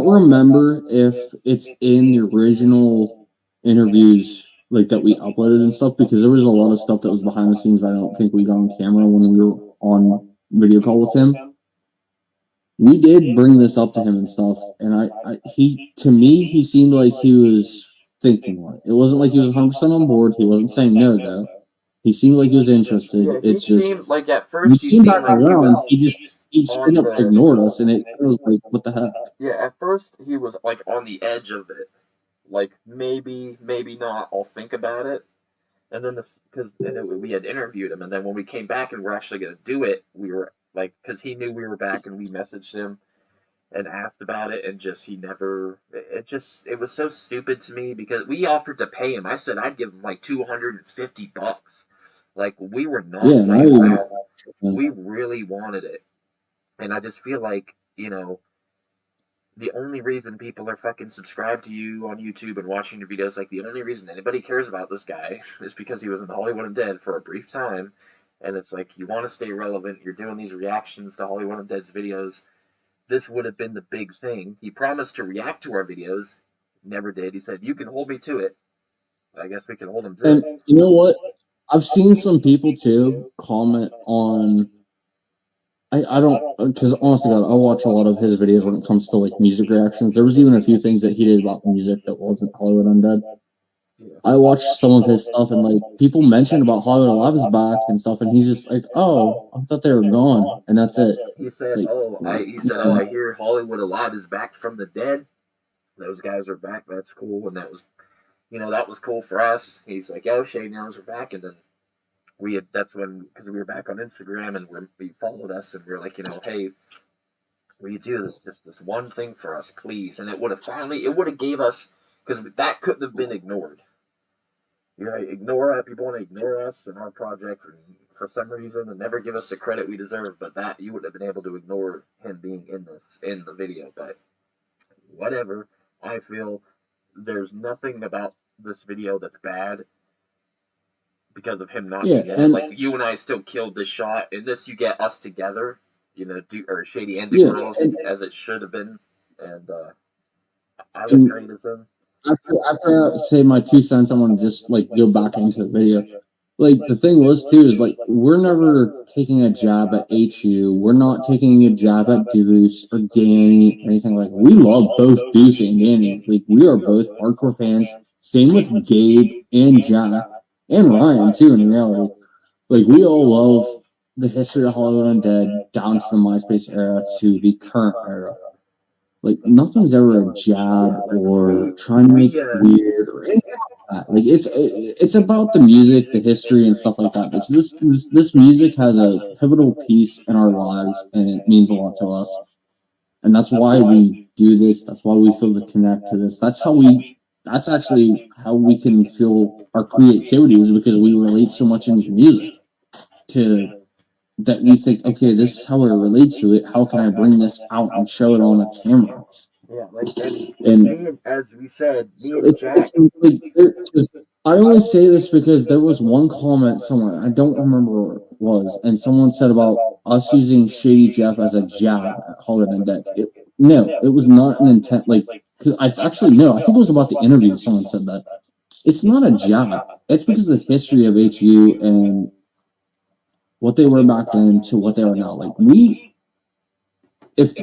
A: remember if it's in the original interviews like that we uploaded and stuff, because there was a lot of stuff that was behind the scenes I don't think we got on camera when we were on video call with him. We did bring this up to him and stuff, and to me, he seemed like he was thinking on it. It wasn't like he was 100% on board. He wasn't saying no, though. He seemed like he was interested.
B: Yeah,
A: it's just
B: seemed like at first
A: he came back around. He straight up ignored us, and it was like, what the heck?
B: Yeah, at first he was like on the edge of it, like maybe not. I'll think about it. And then we had interviewed him, and then when we came back and we're actually gonna do it, we were like, because he knew we were back, and we messaged him and asked about it, and he never. It was so stupid to me because we offered to pay him. I said I'd give him like $250. Like we were not. Yeah, we really wanted it, and I just feel like the only reason people are fucking subscribed to you on YouTube and watching your videos, like the only reason anybody cares about this guy is because he was in Hollywood Undead for a brief time. And it's like, you want to stay relevant, you're doing these reactions to Hollywood Undead's videos. This would have been the big thing. He promised to react to our videos, never did. He said, you can hold me to it. I guess we can hold him to it.
A: And you know what? I've seen some people too comment on. I don't, because honestly, God, I watch a lot of his videos when it comes to like music reactions. There was even a few things that he did about music that wasn't Hollywood Undead. I watched some of his stuff, and like people mentioned about Hollywood Alive is back and stuff, and he's just like, "Oh, I thought they were gone," and that's it.
B: He said, like, I hear Hollywood Alive is back from the dead. Those guys are back. That's cool, and that was cool for us." He's like, "Oh, Shady knows we're back," and then that's when, because we were back on Instagram and we followed us, and we were like, hey, will you do this one thing for us, please? And it would have gave us, because that couldn't have been ignored. People want to ignore us and our project for some reason and never give us the credit we deserve, but that you wouldn't have been able to ignore him being in the video. But whatever. I feel there's nothing about this video that's bad because of him not being in it. Like, you and I still killed this shot. In this, you get us together, or Shady and the girls, as it should have been. And I would agree with him.
A: After I say my 2 cents, I want to just like go back into the video. Like the thing was too is like we're never taking a jab at HU. We're not taking a jab at Deuce or Danny or anything like. We love both Deuce and Danny. Like we are both hardcore fans. Same with Gabe and Jack. And Ryan, too, in reality. Like, we all love the history of Hollywood Undead down to the MySpace era to the current era. Like nothing's ever a jab or trying to make it weird or anything like that. Like it's about the music, the history, and stuff like that. Because this music has a pivotal piece in our lives, and it means a lot to us. And that's why we do this. That's why we feel the connect to this. That's actually how we can feel our creativity, is because we relate so much into music to that we think, okay, this is how I relate to it. How can I bring this out and show it on a camera?
B: Yeah, like
A: And
B: me, as we said,
A: so
B: me and Jack.
A: I only say this because there was one comment somewhere, I don't remember where it was, and someone said about us using Shady Jeff as a jab at Hollywood Undead. No, it was not an intent. Like, I think it was about the interview. Someone said that it's not a jab. It's because of the history of HU and what they were back then to what they are now. Like if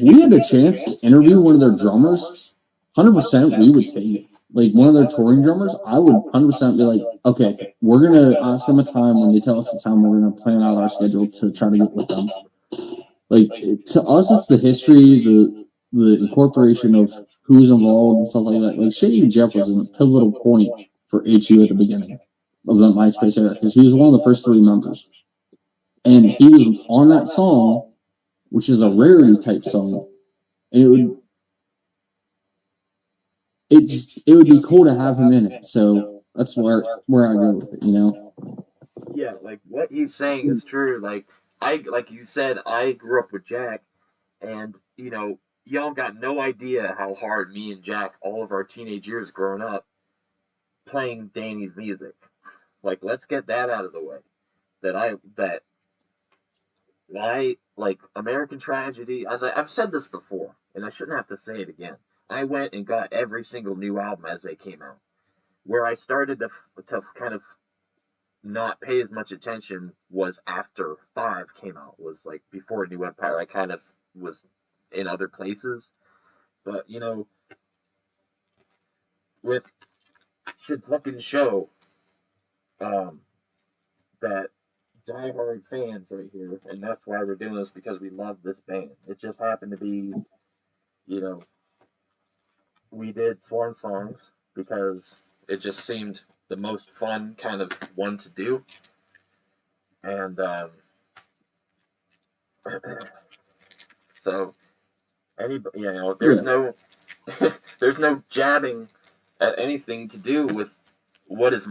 A: we had a chance to interview one of their drummers, 100% we would take it. Like one of their touring drummers, I would 100% be like, okay, we're gonna ask them a time. When they tell us the time, we're gonna plan out our schedule to try to get with them. Like to us, it's the history, the incorporation of who's involved and stuff like that. Like Shady Jeff was a pivotal point for HU at the beginning of the MySpace era, because he was one of the first 3 members, and he was on that song, which is a rarity type song, and it would be cool to have him in it. So that's where I go with it, you know.
B: Yeah, like what he's saying is true. Like you said, I grew up with Jack, and y'all got no idea how hard me and Jack, all of our teenage years growing up, playing Danny's music. Like, let's get that out of the way. That like American Tragedy, as I've said this before, and I shouldn't have to say it again. I went and got every single new album as they came out. Where I started to kind of not pay as much attention was after 5 came out. Was like before New Empire. I kind of was in other places, but with should fucking show that diehard fans right here, and that's why we're doing this, because we love this band. It just happened to be, we did Swan Songs because it just seemed the most fun kind of one to do, and so anybody, there's no there's no jabbing at anything to do with what is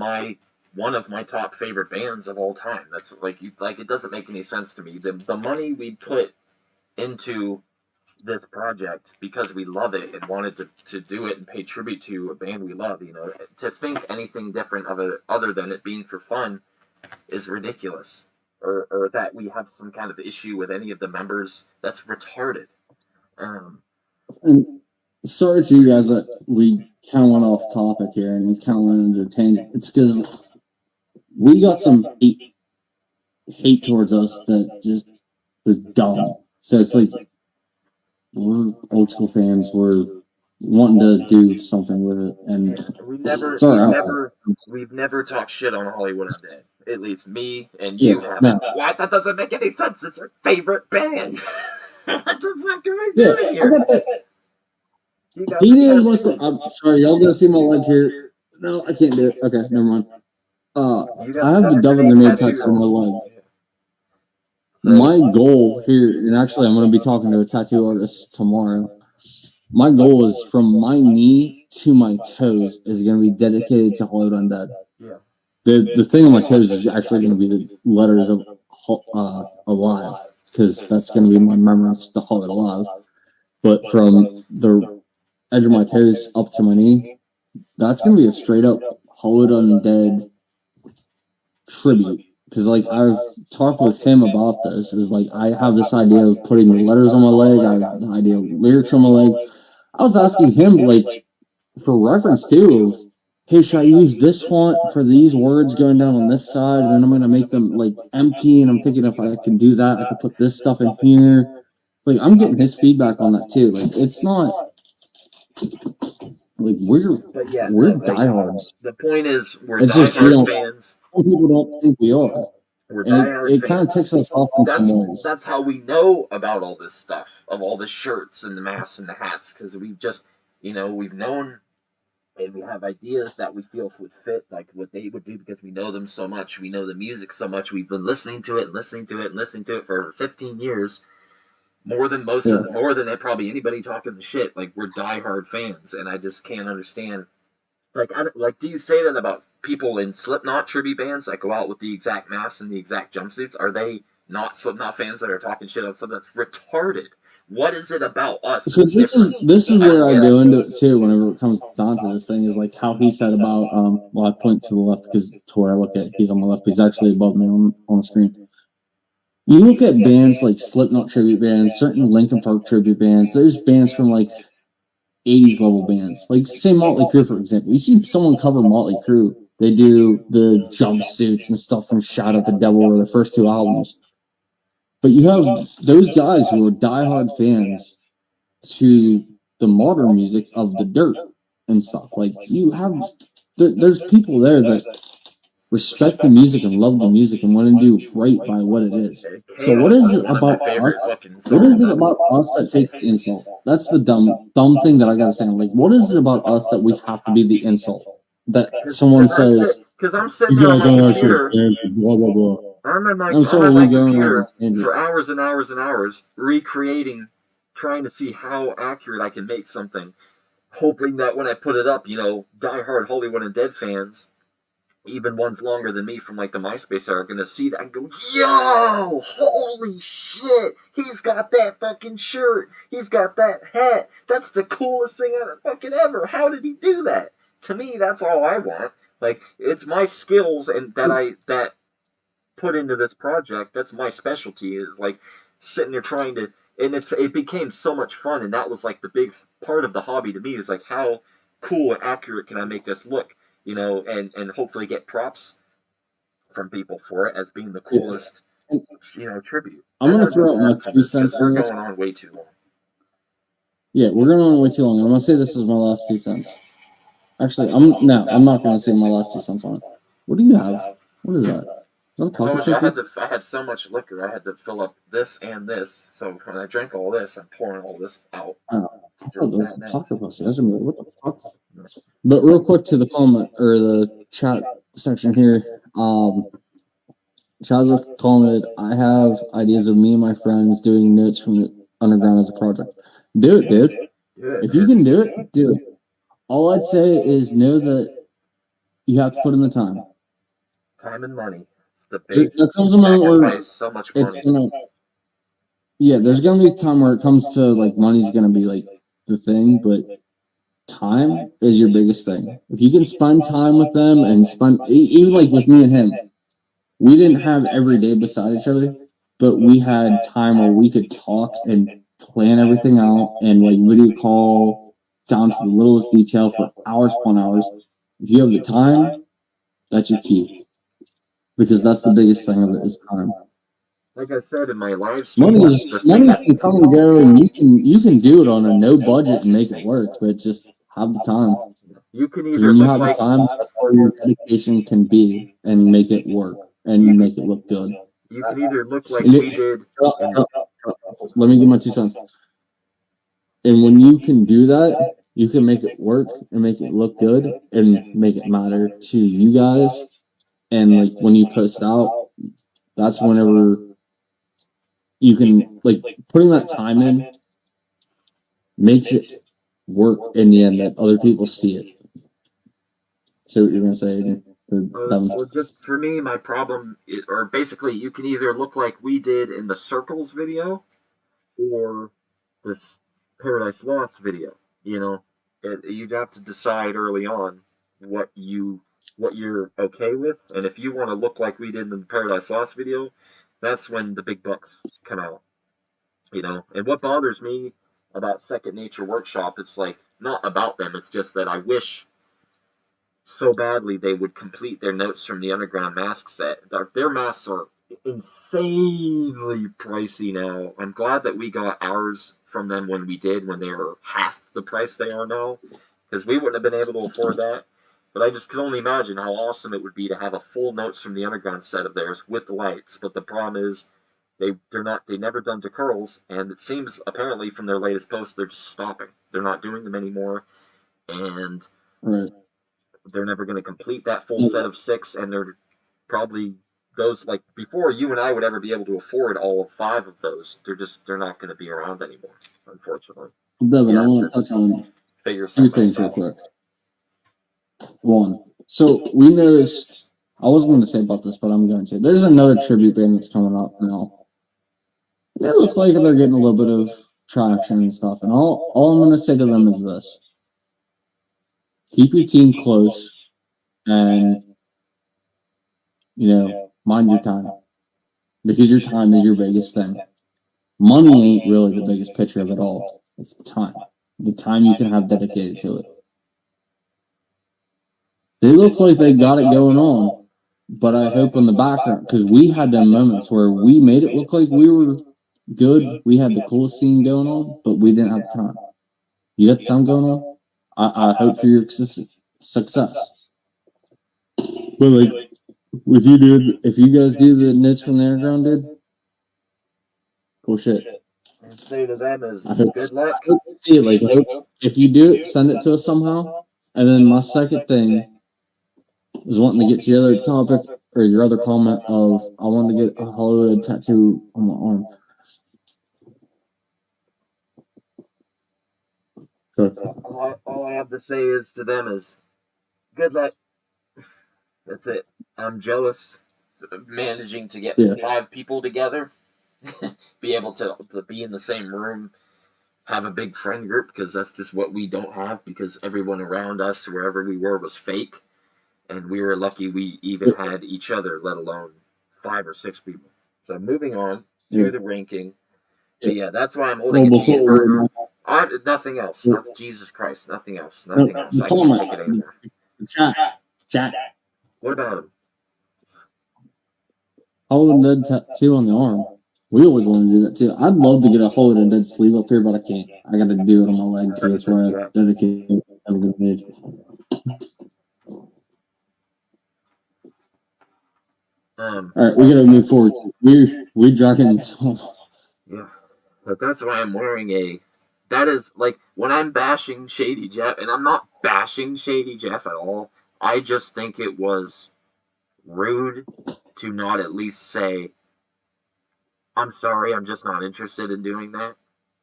B: one of my top favorite bands of all time. That's like it doesn't make any sense to me. The money we put into this project because we love it and wanted to do it and pay tribute to a band we love, to think anything different of it other than it being for fun is ridiculous. Or that we have some kind of issue with any of the members, that's retarded.
A: And sorry to you guys that we kind of went off topic here and we kind of went into a tangent. It's because we got some hate towards us that just was dumb. So it's like we're old school fans. We're wanting to do something with it, and
B: we've never talked shit on Hollywood Undead. At least me and you haven't. No. What? That doesn't make any sense. It's your favorite band. What the fuck are we doing here?
A: I'm sorry, y'all gonna see my leg here. No, I can't do it. Okay, never mind. I have the Devil Grenade tattoo on my leg. My goal here, and actually I'm going to be talking to a tattoo artist tomorrow. My goal is from my knee to my toes is going to be dedicated to Hollywood Undead.
B: Yeah.
A: The thing on my toes is actually going to be the letters of Alive, because that's going to be my remembrance to Hollywood Alive. But from the edge of my toes up to my knee, that's going to be a straight up Hollywood Undead tribute. Because, like, I've talked with him about this. Is like, I have this idea of putting the letters on my leg. I have the idea of lyrics on my leg. I was asking him, like, for reference, too, of, hey, should I use this font for these words going down on this side? And then I'm going to make them, like, empty. And I'm thinking if I can do that, I could put this stuff in here. Like, I'm getting his feedback on that, too. Like, it's not... Like, we're diehards.
B: The point is, we're diehard fans.
A: Some people don't think we are.
B: We're
A: And
B: diehard
A: it kind of ticks
B: fans.
A: us off in some ways.
B: That's how we know about all this stuff, of all the shirts and the masks and the hats, because we've just, we've known and we have ideas that we feel would fit, like what they would do, because we know them so much. We know the music so much. We've been listening to it and listening to it and listening to it for over 15 years, more than more than probably anybody talking the shit. Like, we're diehard fans, and I just can't understand. Like, do you say that about people in Slipknot tribute bands that go out with the exact masks and the exact jumpsuits? Are they not Slipknot fans that are talking shit on something that's retarded? What is it about us?
A: So this is where I go into it too. Whenever it comes down to this thing, is like how he said about well, I point to the left because to where I look at, he's on the left. He's actually above me on the screen. You look at bands like Slipknot tribute bands, certain Linkin Park tribute bands. There's bands from like 80s level bands, like say Motley Crue for example. You see someone cover Motley Crue, they do the jumpsuits and stuff from Shout at the Devil or the first two albums. But you have those guys who are diehard fans to the modern music of the Dirt and stuff. Like you have, there's people there that respect the music and love the music and want to do right by what it is. So what is it about us? What is it about us that takes the insult? That's the dumb thing that I gotta say. Like, what is it about us that we have to be the insult? That someone says,
B: because I'm sitting there on my computer,
A: blah blah blah.
B: I'm on my computer for hours and hours and hours, recreating, trying to see how accurate I can make something, hoping that when I put it up, diehard Hollywood Undead fans, even ones longer than me from like the MySpace era, are gonna see that and go, yo, holy shit, he's got that fucking shirt, he's got that hat, that's the coolest thing fucking ever. How did he do that? To me, that's all I want. Like, it's my skills and that put into this project. That's my specialty, is like sitting there trying to, and it became so much fun, and that was like the big part of the hobby to me, is like, how cool and accurate can I make this look, and hopefully get props from people for it as being the coolest, tribute.
A: I'm gonna throw out my 2 cents
B: on this. We're going on way too long.
A: Yeah, we're going on way too long. I'm gonna say this is my last 2 cents. Actually, I'm not gonna say my last 2 cents on it. What do you have? What is that?
B: I had so much liquor, I had to fill up this and this. So when I drank all this, I'm pouring all this out.
A: Oh, I thought it was a pocket pussy. What the fuck? But real quick to the comment or the chat section here. Chazwick commented, I have ideas of me and my friends doing notes from the underground as a project. Do it, dude. If you can do it, do it. All I'd say is know that you have to put in the time.
B: Time and money.
A: There comes a moment where
B: so much
A: it's gonna. Yeah, there's gonna be a time where it comes to like money's gonna be like the thing, but time is your biggest thing. If you can spend time with them and spend even like with me and him, we didn't have every day beside each other, but we had time where we could talk and plan everything out and like video call down to the littlest detail for hours upon hours. If you have the time, that's your key. Because that's the biggest thing of it is time.
B: Like I said in my live stream,
A: money can come and go, and you can do it on a no budget and make it work, but just have the time.
B: You can either
A: when you have the time, that's where your dedication can be and make it work and make it look good.
B: You can either look like we did.
A: Let me give my 2 cents. And when you can do that, you can make it work and make it look good and make it matter to you guys. And like when you post it out, that's whenever you can like putting that time in makes it work in the end that other people see it. So what you're gonna say?
B: Well, just for me, my problem, or basically, you can either look like we did in the Circles video, or this Paradise Lost video. You'd have to decide early on what you're okay with, and if you want to look like we did in the Paradise Lost video, that's when the big bucks come out. And what bothers me about Second Nature Workshop, it's like not about them, it's just that I wish so badly they would complete their notes from the Underground mask set. Their masks are insanely pricey now. I'm glad that we got ours from them when we did, when they were half the price they are now, because we wouldn't have been able to afford that. But I just can only imagine how awesome it would be to have a full Notes from the Underground set of theirs with the lights. But the problem is they never done to curls, and it seems apparently from their latest post they're just stopping. They're not doing them anymore, and
A: Right.
B: they're never going to complete that full set of 6, and they're probably those, like, before you and I would ever be able to afford all 5 of those. They're not going to be around anymore, unfortunately.
A: Devin, I want to touch on
B: Figure
A: two things real quick. One, so we noticed, I wasn't going to say about this, but I'm going to. There's another tribute band that's coming up now. They look like they're getting a little bit of traction and stuff. And all I'm going to say to them is this: keep your team close and, mind your time. Because your time is your biggest thing. Money ain't really the biggest picture of it all. It's the time. The time you can have dedicated to it. They look like they got it going on, but I hope in the background, because we had them moments where we made it look like we were good. We had the coolest scene going on, but we didn't have the time. You got the time going on? I hope for your success. But like, with you, dude, if you guys do the Notes from the Underground, dude, cool shit.
B: And say to them is good luck.
A: See it, like, if you do it, send it to us somehow. And then my second thing was wanting to get to your other topic or your other comment of I wanted to get a Hollywood tattoo on my arm.
B: All I have to say is to them is good luck. That's it. I'm jealous of managing to get 5 people together, be able to be in the same room, have a big friend group, because that's just what we don't have, because everyone around us, wherever we were, was fake. And we were lucky we even had each other, let alone 5 or 6 people. So moving on to the ranking. Yeah, that's why I'm holding a cheeseburger. Nothing else. Jesus Christ, nothing else. Nothing else. I can't take it anymore.
A: Chat.
B: What about him?
A: Hollywood Dead tattoo on the arm. We always want to do that too. I'd love to get a Hollywood Dead sleeve up here, but I can't. I got to do it on my leg because that's where I dedicate everything made. All right, we gotta move forward. We're dragging this on.
B: Yeah, but that's why I'm wearing that is, like, when I'm bashing Shady Jeff, and I'm not bashing Shady Jeff at all, I just think it was rude to not at least say, I'm sorry, I'm just not interested in doing that.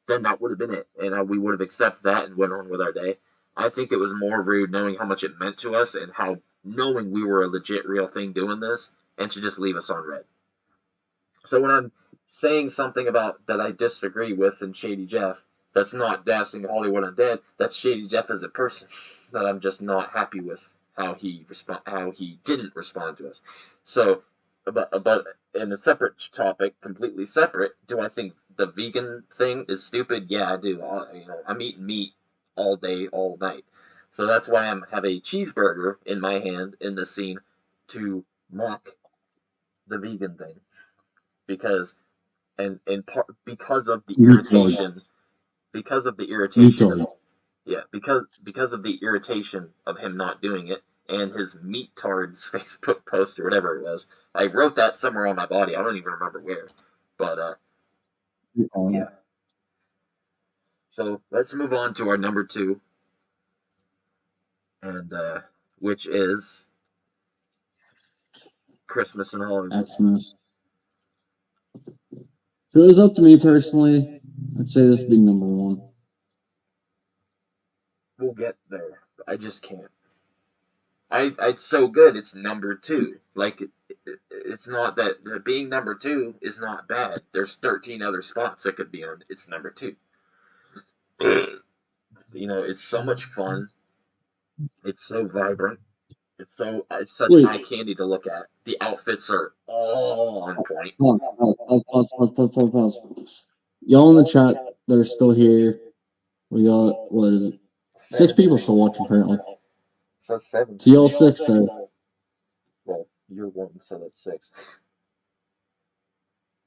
B: Then that would have been it, and we would have accepted that and went on with our day. I think it was more rude knowing how much it meant to us and how knowing we were a legit real thing doing this, and to just leave us on red. So when I'm saying something about that I disagree with in Shady Jeff, that's not dashing Hollywood Undead. That's Shady Jeff as a person that I'm just not happy with how he didn't respond to us. So, but in a separate topic, completely separate, do I think the vegan thing is stupid? Yeah, I do. I'm eating meat all day, all night. So that's why I have a cheeseburger in my hand in this scene to mock the vegan thing, because and in part because of the irritation, because of the irritation of him not doing it, and his meat tards Facebook post or whatever it was. I wrote that somewhere on my body. I don't even remember where, but yeah. So let's move on to our number 2, and which is Christmas in Hollywood.
A: Xmas. If it was up to me personally, I'd say this would be number 1.
B: We'll get there. I just can't. It's so good. It's number 2. Like, it's not that being number 2 is not bad. There's 13 other spots that could be on. It's number 2. It's so much fun. It's so vibrant. It's such eye candy to look at. The outfits are all on point.
A: Pause. Y'all in the chat that are still here, we got, what is it? 6 people still watching currently.
B: So 7.
A: So y'all 6 there.
B: Well, you're 1, so that's 6.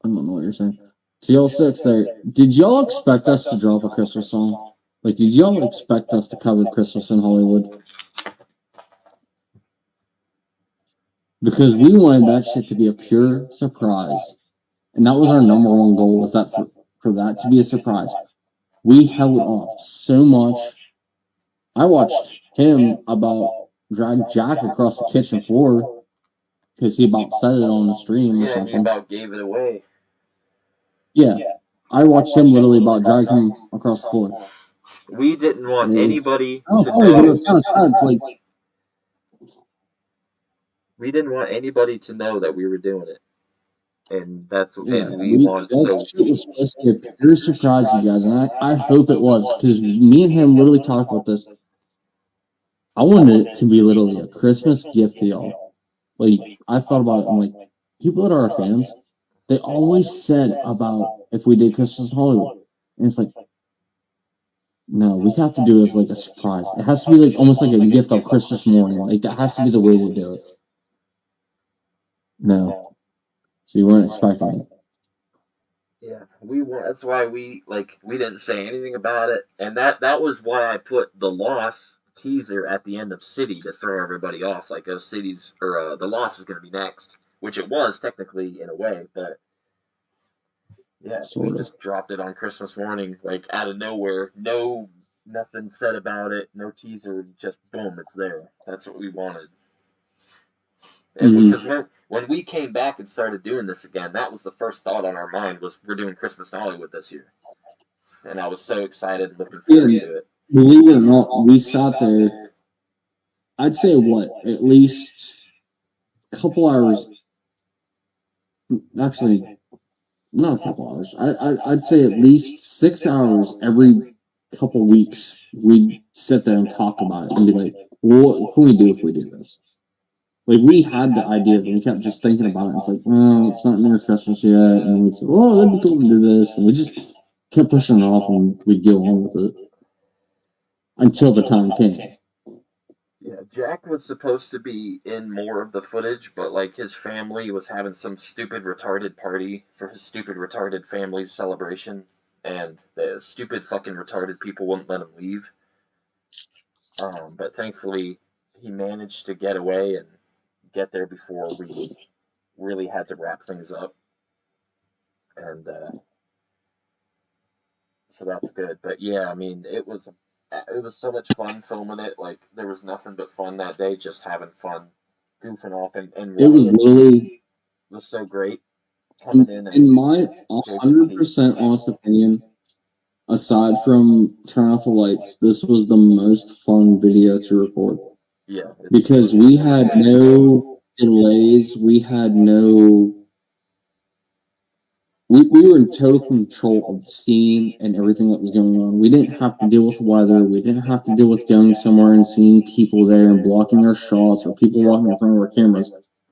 A: I don't know what you're saying. So y'all 6 there. Did y'all expect us to drop a Christmas song? Like, did y'all expect us to cover Christmas in Hollywood? because we wanted that shit to be a pure surprise, and that was our number one goal. Was that for that to be a surprise? We held off so much. I watched him about drag Jack across the kitchen floor because he about said it on the stream or
B: Yeah, he
A: something.
B: about gave it away.
A: Yeah, I watched him literally about drag him across the floor.
B: We didn't want anybody to
A: funny, but it
B: know.
A: was kind of sad. It's like,
B: We didn't want anybody to know that we were doing it, and that's
A: yeah,
B: and we want so.
A: that shit was supposed to be a pure surprise, you guys, and I hope it was, because me and him literally talked about this. I wanted it to be literally a Christmas gift to y'all. Like, I thought about it. I'm like, people that are our fans, they always said about if we did Christmas in Hollywood, and it's like, no, we have to do it as like a surprise. It has to be like almost like a gift on Christmas morning. Like, that has to be the way to do it. No, so you weren't expecting it.
B: Yeah, that's why we didn't say anything about it, and that was why I put the loss teaser at the end of City to throw everybody off. Like, City's or the loss is going to be next, which it was technically in a way, but yeah, we just dropped it on Christmas morning, like out of nowhere. Nothing said about it, no teaser, just boom, it's there. That's what we wanted. And because when we came back and started doing this again, that was the first thought on our mind was we're doing Christmas in Hollywood this year. And I was so excited and looking forward to it.
A: Believe it or not, we sat there, I'd say at least a couple hours, actually, not a couple hours, I'd say at least 6 hours every couple weeks, we'd sit there and talk about it and be like, what can we do if we do this? Like, we had the idea, and we kept just thinking about it. It's like, oh, it's not near Christmas yet. And we'd say, oh, that'd be cool to do this. And we just kept pushing it off, and we'd go on with it until the time came.
B: Yeah, Jack was supposed to be in more of the footage, but like his family was having some stupid retarded party for his stupid retarded family's celebration, and the stupid fucking retarded people wouldn't let him leave. But thankfully, he managed to get away and get there before we really had to wrap things up, and so that's good. But yeah, I mean, it was so much fun filming it. Like, there was nothing but fun that day, just having fun, goofing off, and
A: it was literally
B: was so great coming
A: in my 100% honest opinion. Aside from turn off the lights, this was the most fun video to record.
B: Yeah,
A: because we had no delays. We had no. We were in total control of the scene and everything that was going on. We didn't have to deal with weather. We didn't have to deal with going somewhere and seeing people there and blocking our shots or people walking in front of our cameras.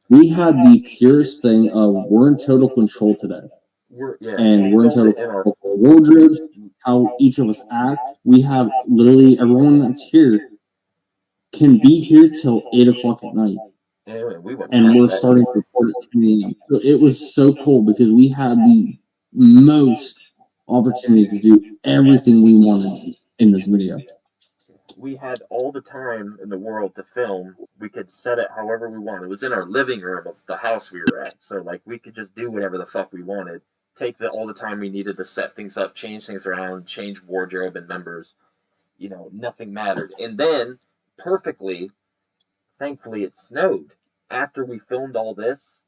A: We had the purest thing of we're in total control today. We're in total control of our wardrobes, how each of us act. We have literally everyone that's here can be here till 8 o'clock at night. And we're starting to record at 3 a.m. So it was so cool because we had the most opportunity to do everything we wanted in this video.
B: We had all the time in the world to film. We could set it however we wanted. It was in our living room of the house we were at. So, like, we could just do whatever the fuck we wanted. Take all the time we needed to set things up, change things around, change wardrobe and members. You know, nothing mattered. And then, perfectly, thankfully, it snowed. After we filmed all this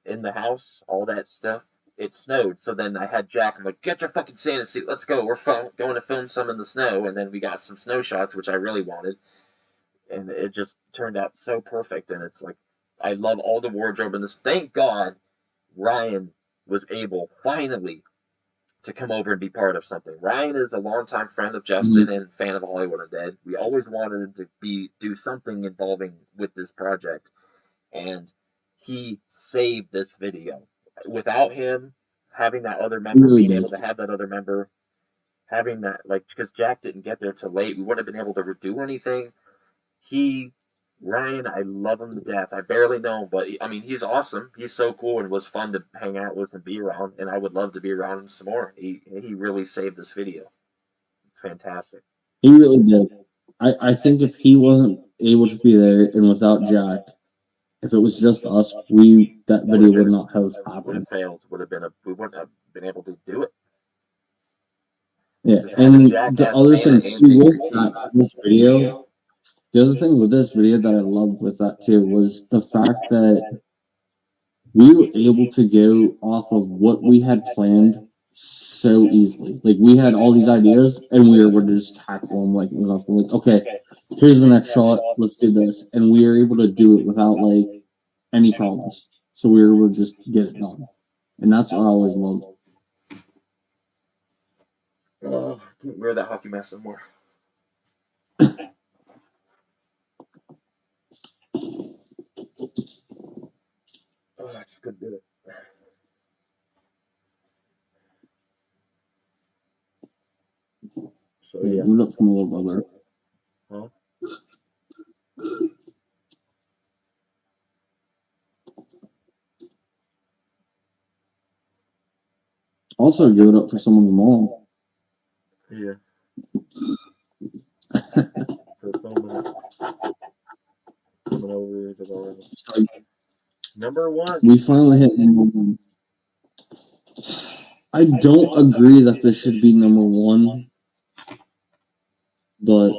B: in the house, all that stuff, it snowed. So then I had Jack, I'm like, get your fucking Santa suit, let's go. We're going to film some in the snow. And then we got some snow shots, which I really wanted. And it just turned out so perfect. And it's like, I love all the wardrobe in this. Thank God Ryan was able, finally, to come over and be part of something. Ryan is a longtime friend of Justin and fan of Hollywood Undead. We always wanted him to do something involving with this project. And he saved this video. Without him having that other member, being able to have that other member, having that, like, because Jack didn't get there till late, we wouldn't have been able to do anything. Ryan, I love him to death. I barely know him, but I mean, he's awesome. He's so cool and was fun to hang out with and be around, and I would love to be around him some more. He really saved this video. It's fantastic.
A: He really did. I think if he wasn't able to be there and without Jack, if it was just us, that video would not have
B: Would
A: happened.
B: have failed. We wouldn't have been able to do it.
A: Yeah,
B: Just having
A: and
B: Jack
A: the
B: as
A: other thing
B: Santa
A: too
B: answering
A: with
B: critiques.
A: this video, the other thing with this video that I loved with that too was the fact that we were able to go off of what we had planned so easily. Like we had all these ideas and we were able to just tackle them like it was nothing. Like, okay, here's the next shot, let's do this. And we were able to do it without like any problems. So we were able to just get it done. And that's what I always loved.
B: Oh, I can't wear that hockey mask anymore. Oh, that's good. Do it. So yeah.
A: Moved up from a little brother.
B: Huh?
A: Also, give it up for someone's mom.
B: Yeah. For filming it. Coming over to go. Number one.
A: We finally hit number one. I don't agree that this should be number one, but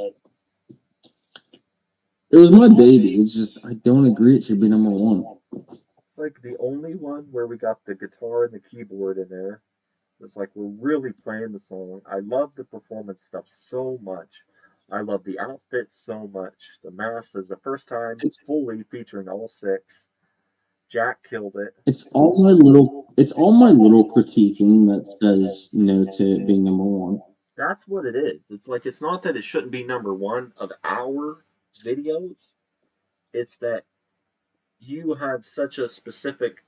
A: it was my baby. It's just I don't agree it should be number one.
B: It's like the only one where we got the guitar and the keyboard in there. It's like we're really playing the song. I love the performance stuff so much. I love the outfits so much. The mask is the first time fully featuring all six. Jack killed it.
A: It's all my little critiquing that says no to it being number one.
B: That's what it is. It's like it's not that it shouldn't be number one of our videos. It's that you have such a specific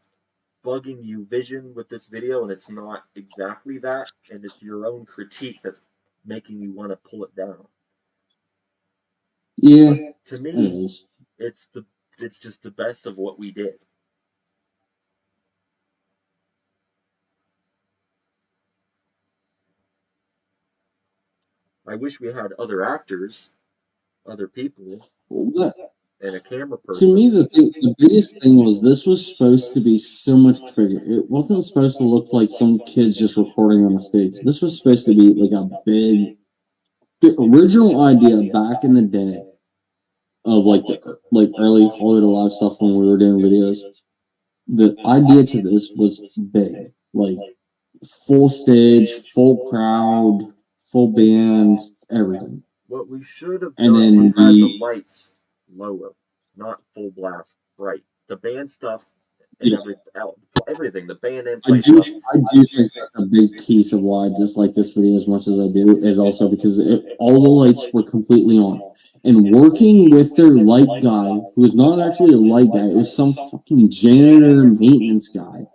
B: bugging you vision with this video, and it's not exactly that, and it's your own critique that's making you want to pull it down.
A: Yeah,
B: but to me, it's just the best of what we did. I wish we had other actors, other people, and a camera person.
A: To me, the biggest thing was this was supposed to be so much bigger. It wasn't supposed to look like some kids just recording on a stage. This was supposed to be like a big. The original idea back in the day of like early Hollywood Alive stuff when we were doing videos, the idea to this was big, like full stage, full crowd, full band, everything.
B: What we should have done was had the lights lower, not full blast bright. The band stuff and everything, the band and play stuff.
A: I do think that's a big piece of why I dislike this video as much as I do, is also because all the lights were completely on. And working with their light guy, who was not actually a light guy, it was some fucking janitor maintenance guy,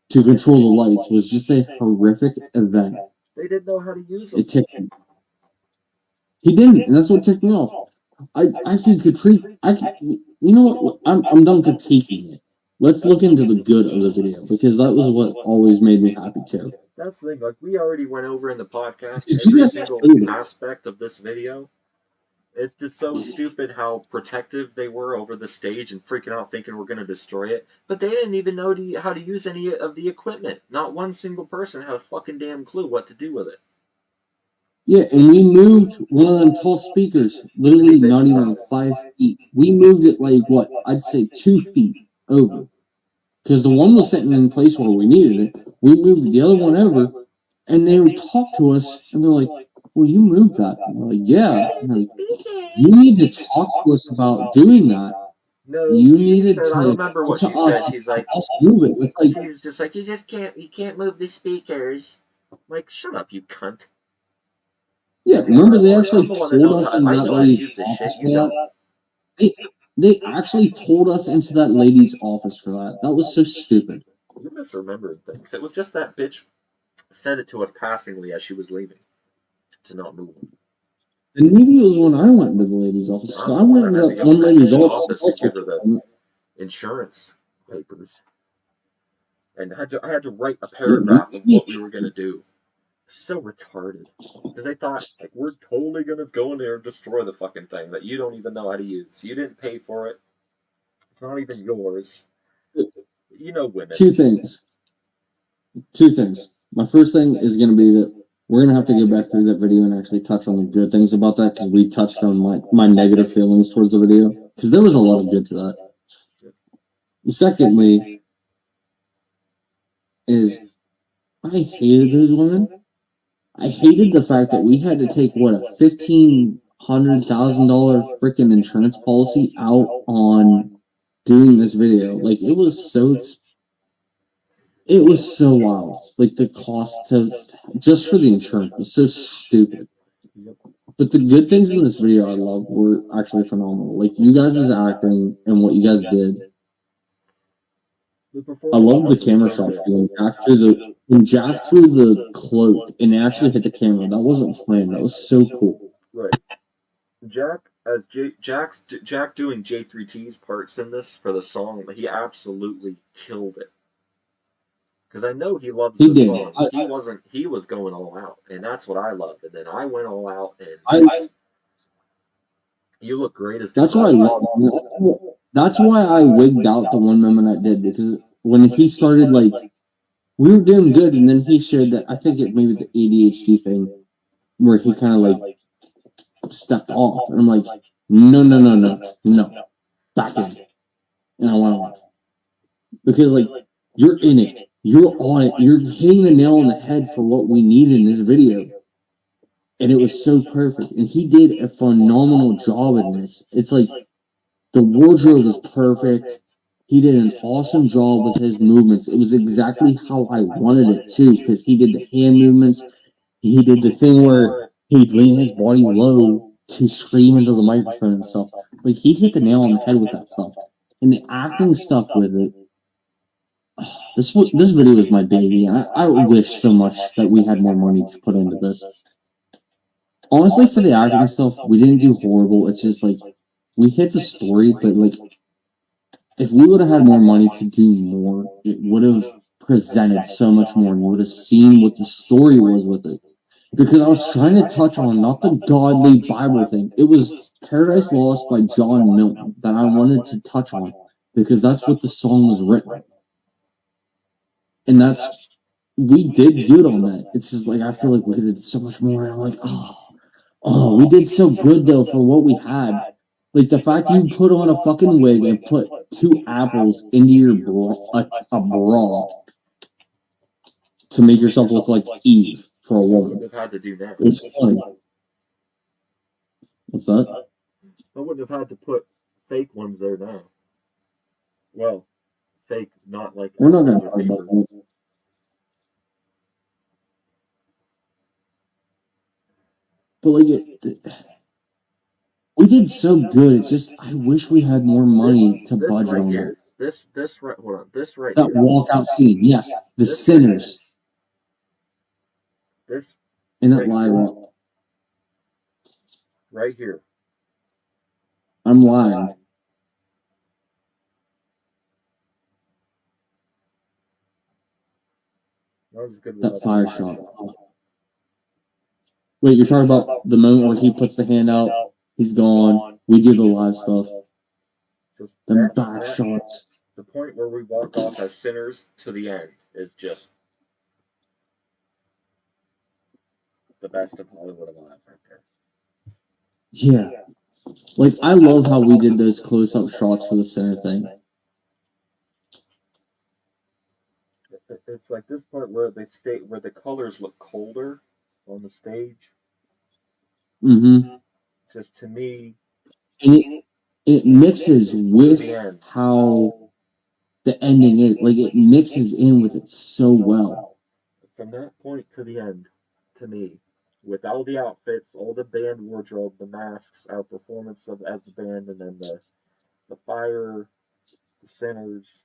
A: to control the lights was just a horrific event.
B: They didn't know how to use them.
A: He didn't, and that's what ticked me off. I actually you know what? I'm done critiquing it. Let's look into the good of the video, because that was what always made me happy too.
B: That's the thing. Like we already went over in the podcast every single aspect of this video. It's just so stupid how protective they were over the stage and freaking out thinking we're going to destroy it. But they didn't even know how to use any of the equipment. Not one single person had a fucking damn clue what to do with it.
A: Yeah, and we moved one of them tall speakers, literally not even 5 feet. We moved it like, what, I'd say 2 feet over. Because the one was sitting in place where we needed it. We moved the other one over, and they would talk to us, and they're like, well, you moved that. And we're like, yeah. Like, you need to talk to us about doing that.
B: No,
A: you needed
B: to. I remember what she said. She's like,
A: move it. It's like,
B: she was just like, you can't move the speakers. I'm like, shut up, you cunt.
A: Yeah, remember they actually pulled us into that lady's office for that? They actually pulled us into that lady's office for that. That was so stupid.
B: You're misremembering things. It was just that bitch said it to us passingly as she was leaving to not move.
A: And maybe it was when I went into the lady's office. So I went into that one lady's office
B: and give her the insurance papers. And I had to write a paragraph of what we were going to do. So retarded. Because they thought, like, we're totally going to go in there and destroy the fucking thing that you don't even know how to use. You didn't pay for it. It's not even yours. You know women.
A: Two things. My first thing is going to be that we're going to have to get back through that video and actually touch on the good things about that, because we touched on my negative feelings towards the video, because there was a lot of good to that. Secondly, is I hated those women. I hated the fact that we had to take a $1,500,000 freaking insurance policy out on doing this video. Like, it was so wild. Like, the cost just for the insurance was so stupid. But the good things in this video I love were actually phenomenal. Like, you guys' acting and what you guys did. I love the camera shot when Jack threw the cloak and it actually hit the camera. That wasn't planned. That was so cool.
B: Right. Jack doing J3T's parts in this for the song, he absolutely killed it. Because I know he loved the song. He was going all out, and that's what I loved. And then I went all out, and you look great as.
A: That's what I love. That's why I wigged out the one moment I did, because when he started, like, we were doing good, and then he shared that, I think it maybe the ADHD thing, where he kind of like stepped off, and I'm like, no, back in, and I went off, because like, you're in it, you're on it, you're hitting the nail on the head for what we need in this video. And it was so perfect. And he did a phenomenal job in this. It's like, the wardrobe was perfect. He did an awesome job with his movements. It was exactly how I wanted it too, because he did the hand movements. He did the thing where he'd lean his body low to scream into the microphone and stuff. Like, he hit the nail on the head with that stuff. And the acting stuff with it. This video was my baby. I wish so much that we had more money to put into this. Honestly, for the acting stuff, we didn't do horrible. It's just like, we hit the story, but like, if we would have had more money to do more, it would have presented so much more. You would have seen what the story was with it. Because I was trying to touch on not the godly Bible thing. It was Paradise Lost by John Milton that I wanted to touch on, because that's what the song was written. And we did good on that. It's just like, I feel like we did so much more. And I'm like, oh, we did so good though for what we had. Like, the fact you put on a fucking wig and put 2 apples into your a bra to make yourself look like Eve for a woman.
B: Would have had to do that.
A: It was funny. What's that?
B: I wouldn't have had to put fake ones there now. Well, fake, not like.
A: We're not going to talk about that. But like, we did so good. It's just, I wish we had more money to budget on it.
B: This right
A: that
B: here.
A: Walkout scene, yes. The sinners.
B: This.
A: In that live up.
B: Right here.
A: I'm lying. That fire shot. Wait, you're talking about the moment where he puts the hand out, he's gone, we do the live stuff. Them back shots.
B: The point where we walk off as sinners to the end is just the best of Hollywood Alive right there.
A: Yeah. Like, I love how we did those close-up shots for the center thing.
B: It's like this part where where the colors look colder on the stage.
A: Mm-hmm.
B: Just to me,
A: and it mixes with how the ending is. Like, it mixes in with it so well.
B: From that point to the end, to me, with all the outfits, all the band wardrobe, the masks, our performance as the band, and then the fire, the sinners,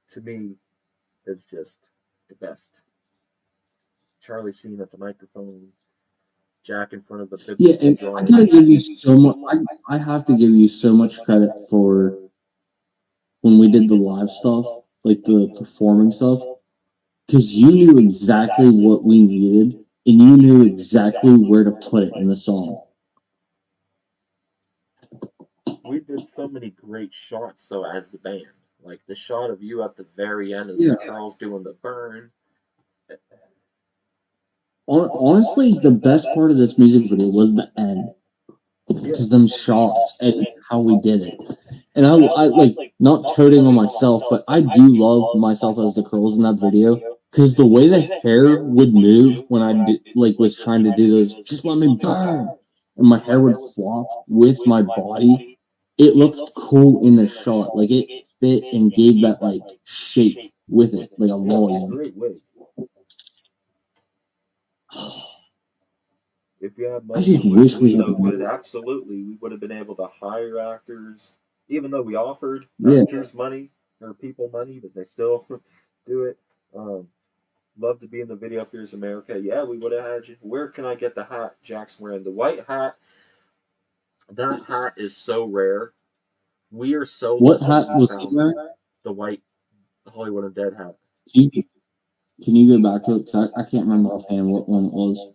B: to me, is just the best. Charlie Sheen at the microphone, Jack in front of the big.
A: Yeah, and I gotta give you so much. I have to give you so much credit for when we did the live stuff, like the performing stuff, because you knew exactly what we needed, and you knew exactly where to put it in the song.
B: we did so many great shots. So as the band, like the shot of you at the very end as
A: Yeah.
B: the girls doing the burn.
A: Honestly, the best part of this music video was the end. Because them shots and how we did it. And I like not toting on myself, but I do love myself as the curls in that video. Because the way the hair would move when I was trying to do those, just let me burn, and my hair would flop with my body. It looked cool in the shot, like it fit and gave that like shape with it, like a volume.
B: Great wig. If you had money,
A: I just
B: it would
A: wish
B: have
A: we
B: been
A: had
B: so
A: the money.
B: good. Absolutely, we would have been able to hire actors, even though we offered
A: Yeah.
B: actors money or people money, but they still do it. Love to be in the Video Fears America. Yeah, we would have had you. Where can I get the hat Jack's wearing? The white hat. That hat is so rare. We are so
A: What
B: lucky
A: hat
B: we
A: was he
B: found
A: wearing?
B: the white Hollywood Undead hat.
A: Can you go back to it? Because I can't remember offhand what one it was.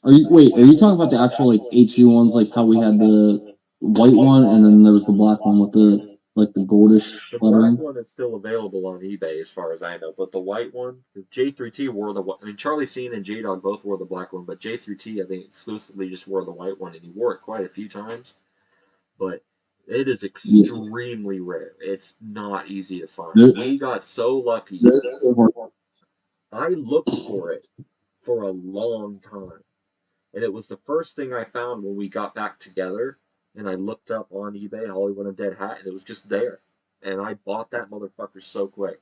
A: Are you talking about the actual like HU ones, like how we had the white one and then there was the black one with the like the goldish
B: The
A: lettering?
B: black one is still available on eBay, as far as I know, but the white one, J3T wore the. I mean, Charlie Sheen and J Dog both wore the black one, but J3T I think exclusively just wore the white one, and he wore it quite a few times. But it is extremely rare. It's not easy to find. We got so lucky. I looked for it for a long time, and it was the first thing I found when we got back together. And I looked up on eBay Hollywood Undead hat, and it was just there. And I bought that motherfucker so quick.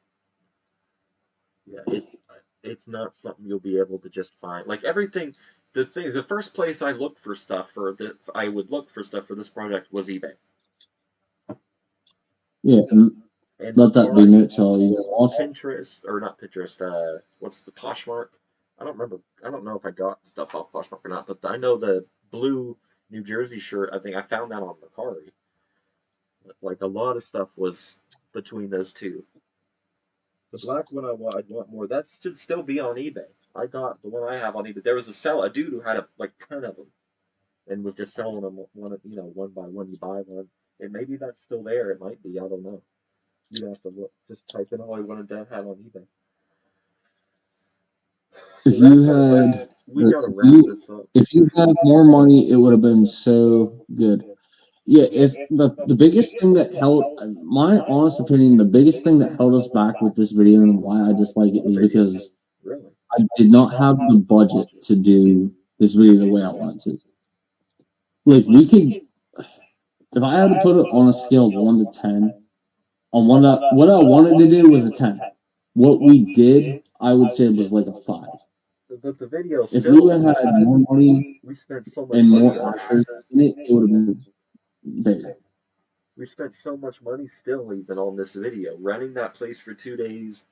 B: Yeah, it's not something you'll be able to just find. Like everything, the first place I looked for stuff I would look for stuff for this project was eBay.
A: Yeah, and let that be note to all you guys watching.
B: Pinterest or not Pinterest? What's the Poshmark? I don't remember. I don't know if I got stuff off Poshmark or not, but I know the blue New Jersey shirt. I think I found that on Mercari. Like a lot of stuff was between those two. The black one I'd want more. That should still be on eBay. I got the one I have on eBay. There was a dude who had like 10 of them, and was just selling them one by one. You buy one, and maybe that's still there. It might be. I don't know. You'd have to look. Just type in all I want to have on eBay.
A: If you had more money, it would have been so good. Yeah, if the biggest thing that held, my honest opinion, the biggest thing that held us back with this video and why I dislike it is because I did not have the budget to do this video the way I wanted to. Like we could, if I had to put it on a scale of 1 to 10, on what I wanted to do was a 10. What we did, I would say it was like a 5.
B: But the video,
A: if we would have had more money,
B: we spent so much
A: and
B: money
A: more actors in it, it would have been bigger.
B: We spent so much money still even on this video, renting that place for 2 days,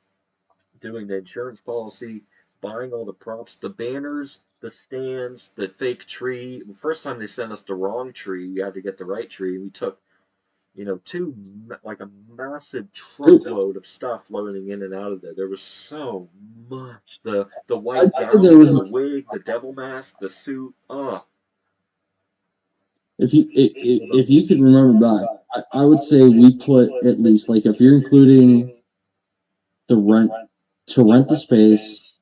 B: doing the insurance policy, buying all the props, the banners, the stands, the fake tree. The first time they sent us the wrong tree, we had to get the right tree. We took, like a massive truckload of stuff loading in and out of there. There was so much. The white gown, the wig, the devil mask, the suit.
A: If you could remember back, I would say we put at least, like, if you're including the rent to rent the space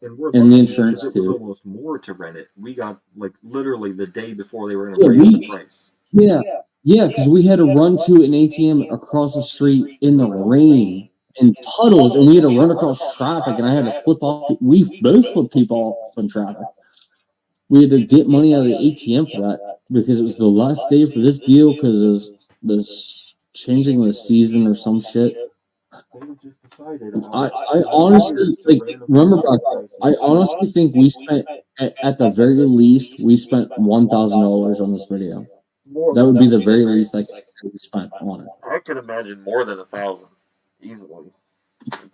A: and the insurance
B: too. It was almost more to rent it. We got like literally the day before they were going to raise the price.
A: Yeah, because we had to run to an ATM across the street in the rain and puddles, and we had to run across traffic, and I had to flip off. We both flipped people off in traffic. We had to get money out of the ATM for that because it was the last day for this deal because it was this changing the season or some shit. I honestly, like, remember back, I honestly think we spent, at the very least, we spent $1,000 on this video. That would be the very least I could say we spent on it.
B: I could imagine more than 1,000 easily.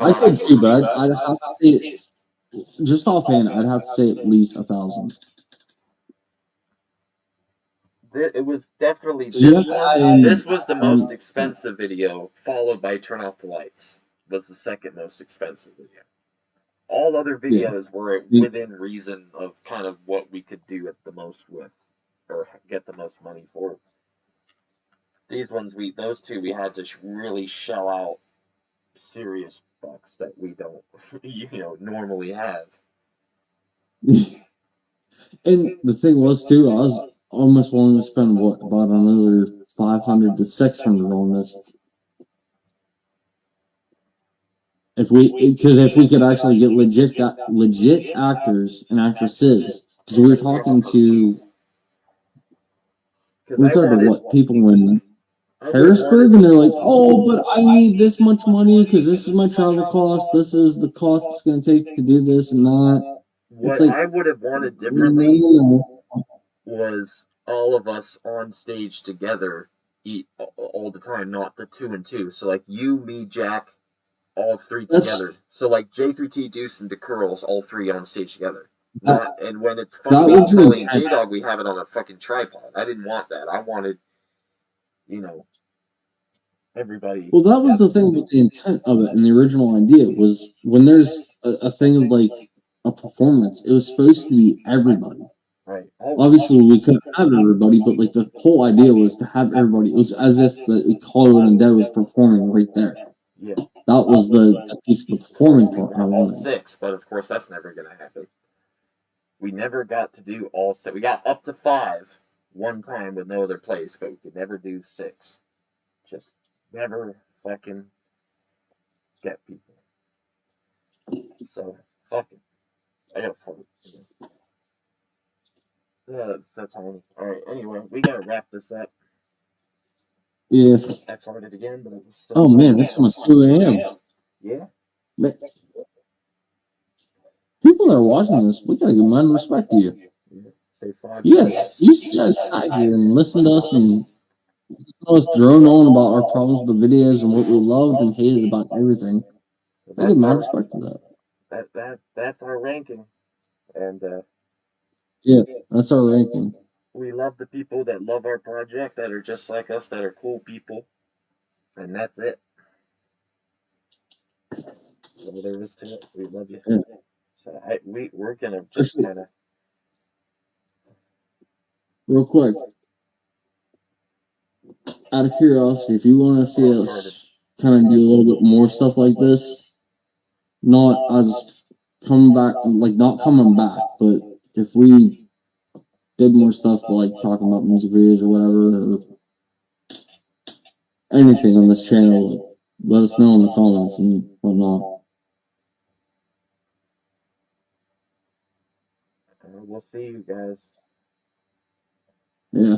A: I could too, but I'd have to say, just offhand, I'd have to say at least 1,000.
B: It was definitely this was the most expensive video, followed by Turn Off the Lights. Was the second most expensive video. All other videos were within reason of kind of what we could do at the most with. or get the most money for. These ones, those two, we had to really shell out serious bucks that we don't, normally have.
A: And the thing was too, I was almost willing to spend what about another 500 to 600 on this. If we could actually get legit actors and actresses, because we were talking to what people in Harrisburg, and they're like, oh, but I need this much money because this is my travel cost. This is the cost it's going to take to do this and that.
B: What I would have wanted differently was all of us on stage together eat all the time, not the 2 and 2. So like you, me, Jack, all three together. So like J through T, Deuce, and the Curls, all three on stage together. And when it's Funny Me, Charlie, and J Dog, we have it on a fucking tripod. I didn't want that. I wanted, everybody.
A: Well, that was the thing with the intent of it, and the original idea was when there's a thing of like a performance, it was supposed to be everybody.
B: Right.
A: Obviously, we couldn't have everybody, but like the whole idea was to have everybody. It was as if the Hollywood and Dead was performing right there.
B: Yeah.
A: That was the piece of the performing part I
B: All
A: wanted.
B: 6, but of course that's never going to happen. We never got to do all 6. We got up to 5 one time with no other place, but we could never do 6. Just never fucking get people. So, fuck it. I gotta fart. Yeah, it's so tiny. Alright, anyway, we gotta wrap this up.
A: Yeah.
B: I farted again, but it was still.
A: Oh man, it's almost 2 a.m.
B: Yeah.
A: Man. People that are watching this, we gotta give mad respect to you.
B: Yeah. Say 5
A: Yes, you guys sat here and listened to us and us drone on about our problems with the videos and what we loved and hated about everything. I give mad respect to that.
B: That's our ranking. And
A: yeah, that's our ranking.
B: We love the people that love our project, that are just like us, that are cool people. And that's it. That's all there is to it. We love you.
A: Yeah.
B: So we're gonna just kind of
A: real quick. Out of curiosity, if you want to see us kind of do a little bit more stuff like this, not as coming back, like not coming back, but if we did more stuff like talking about music videos or whatever, or anything on this channel, like, let us know in the comments and whatnot.
B: We'll see you guys.
A: Yeah.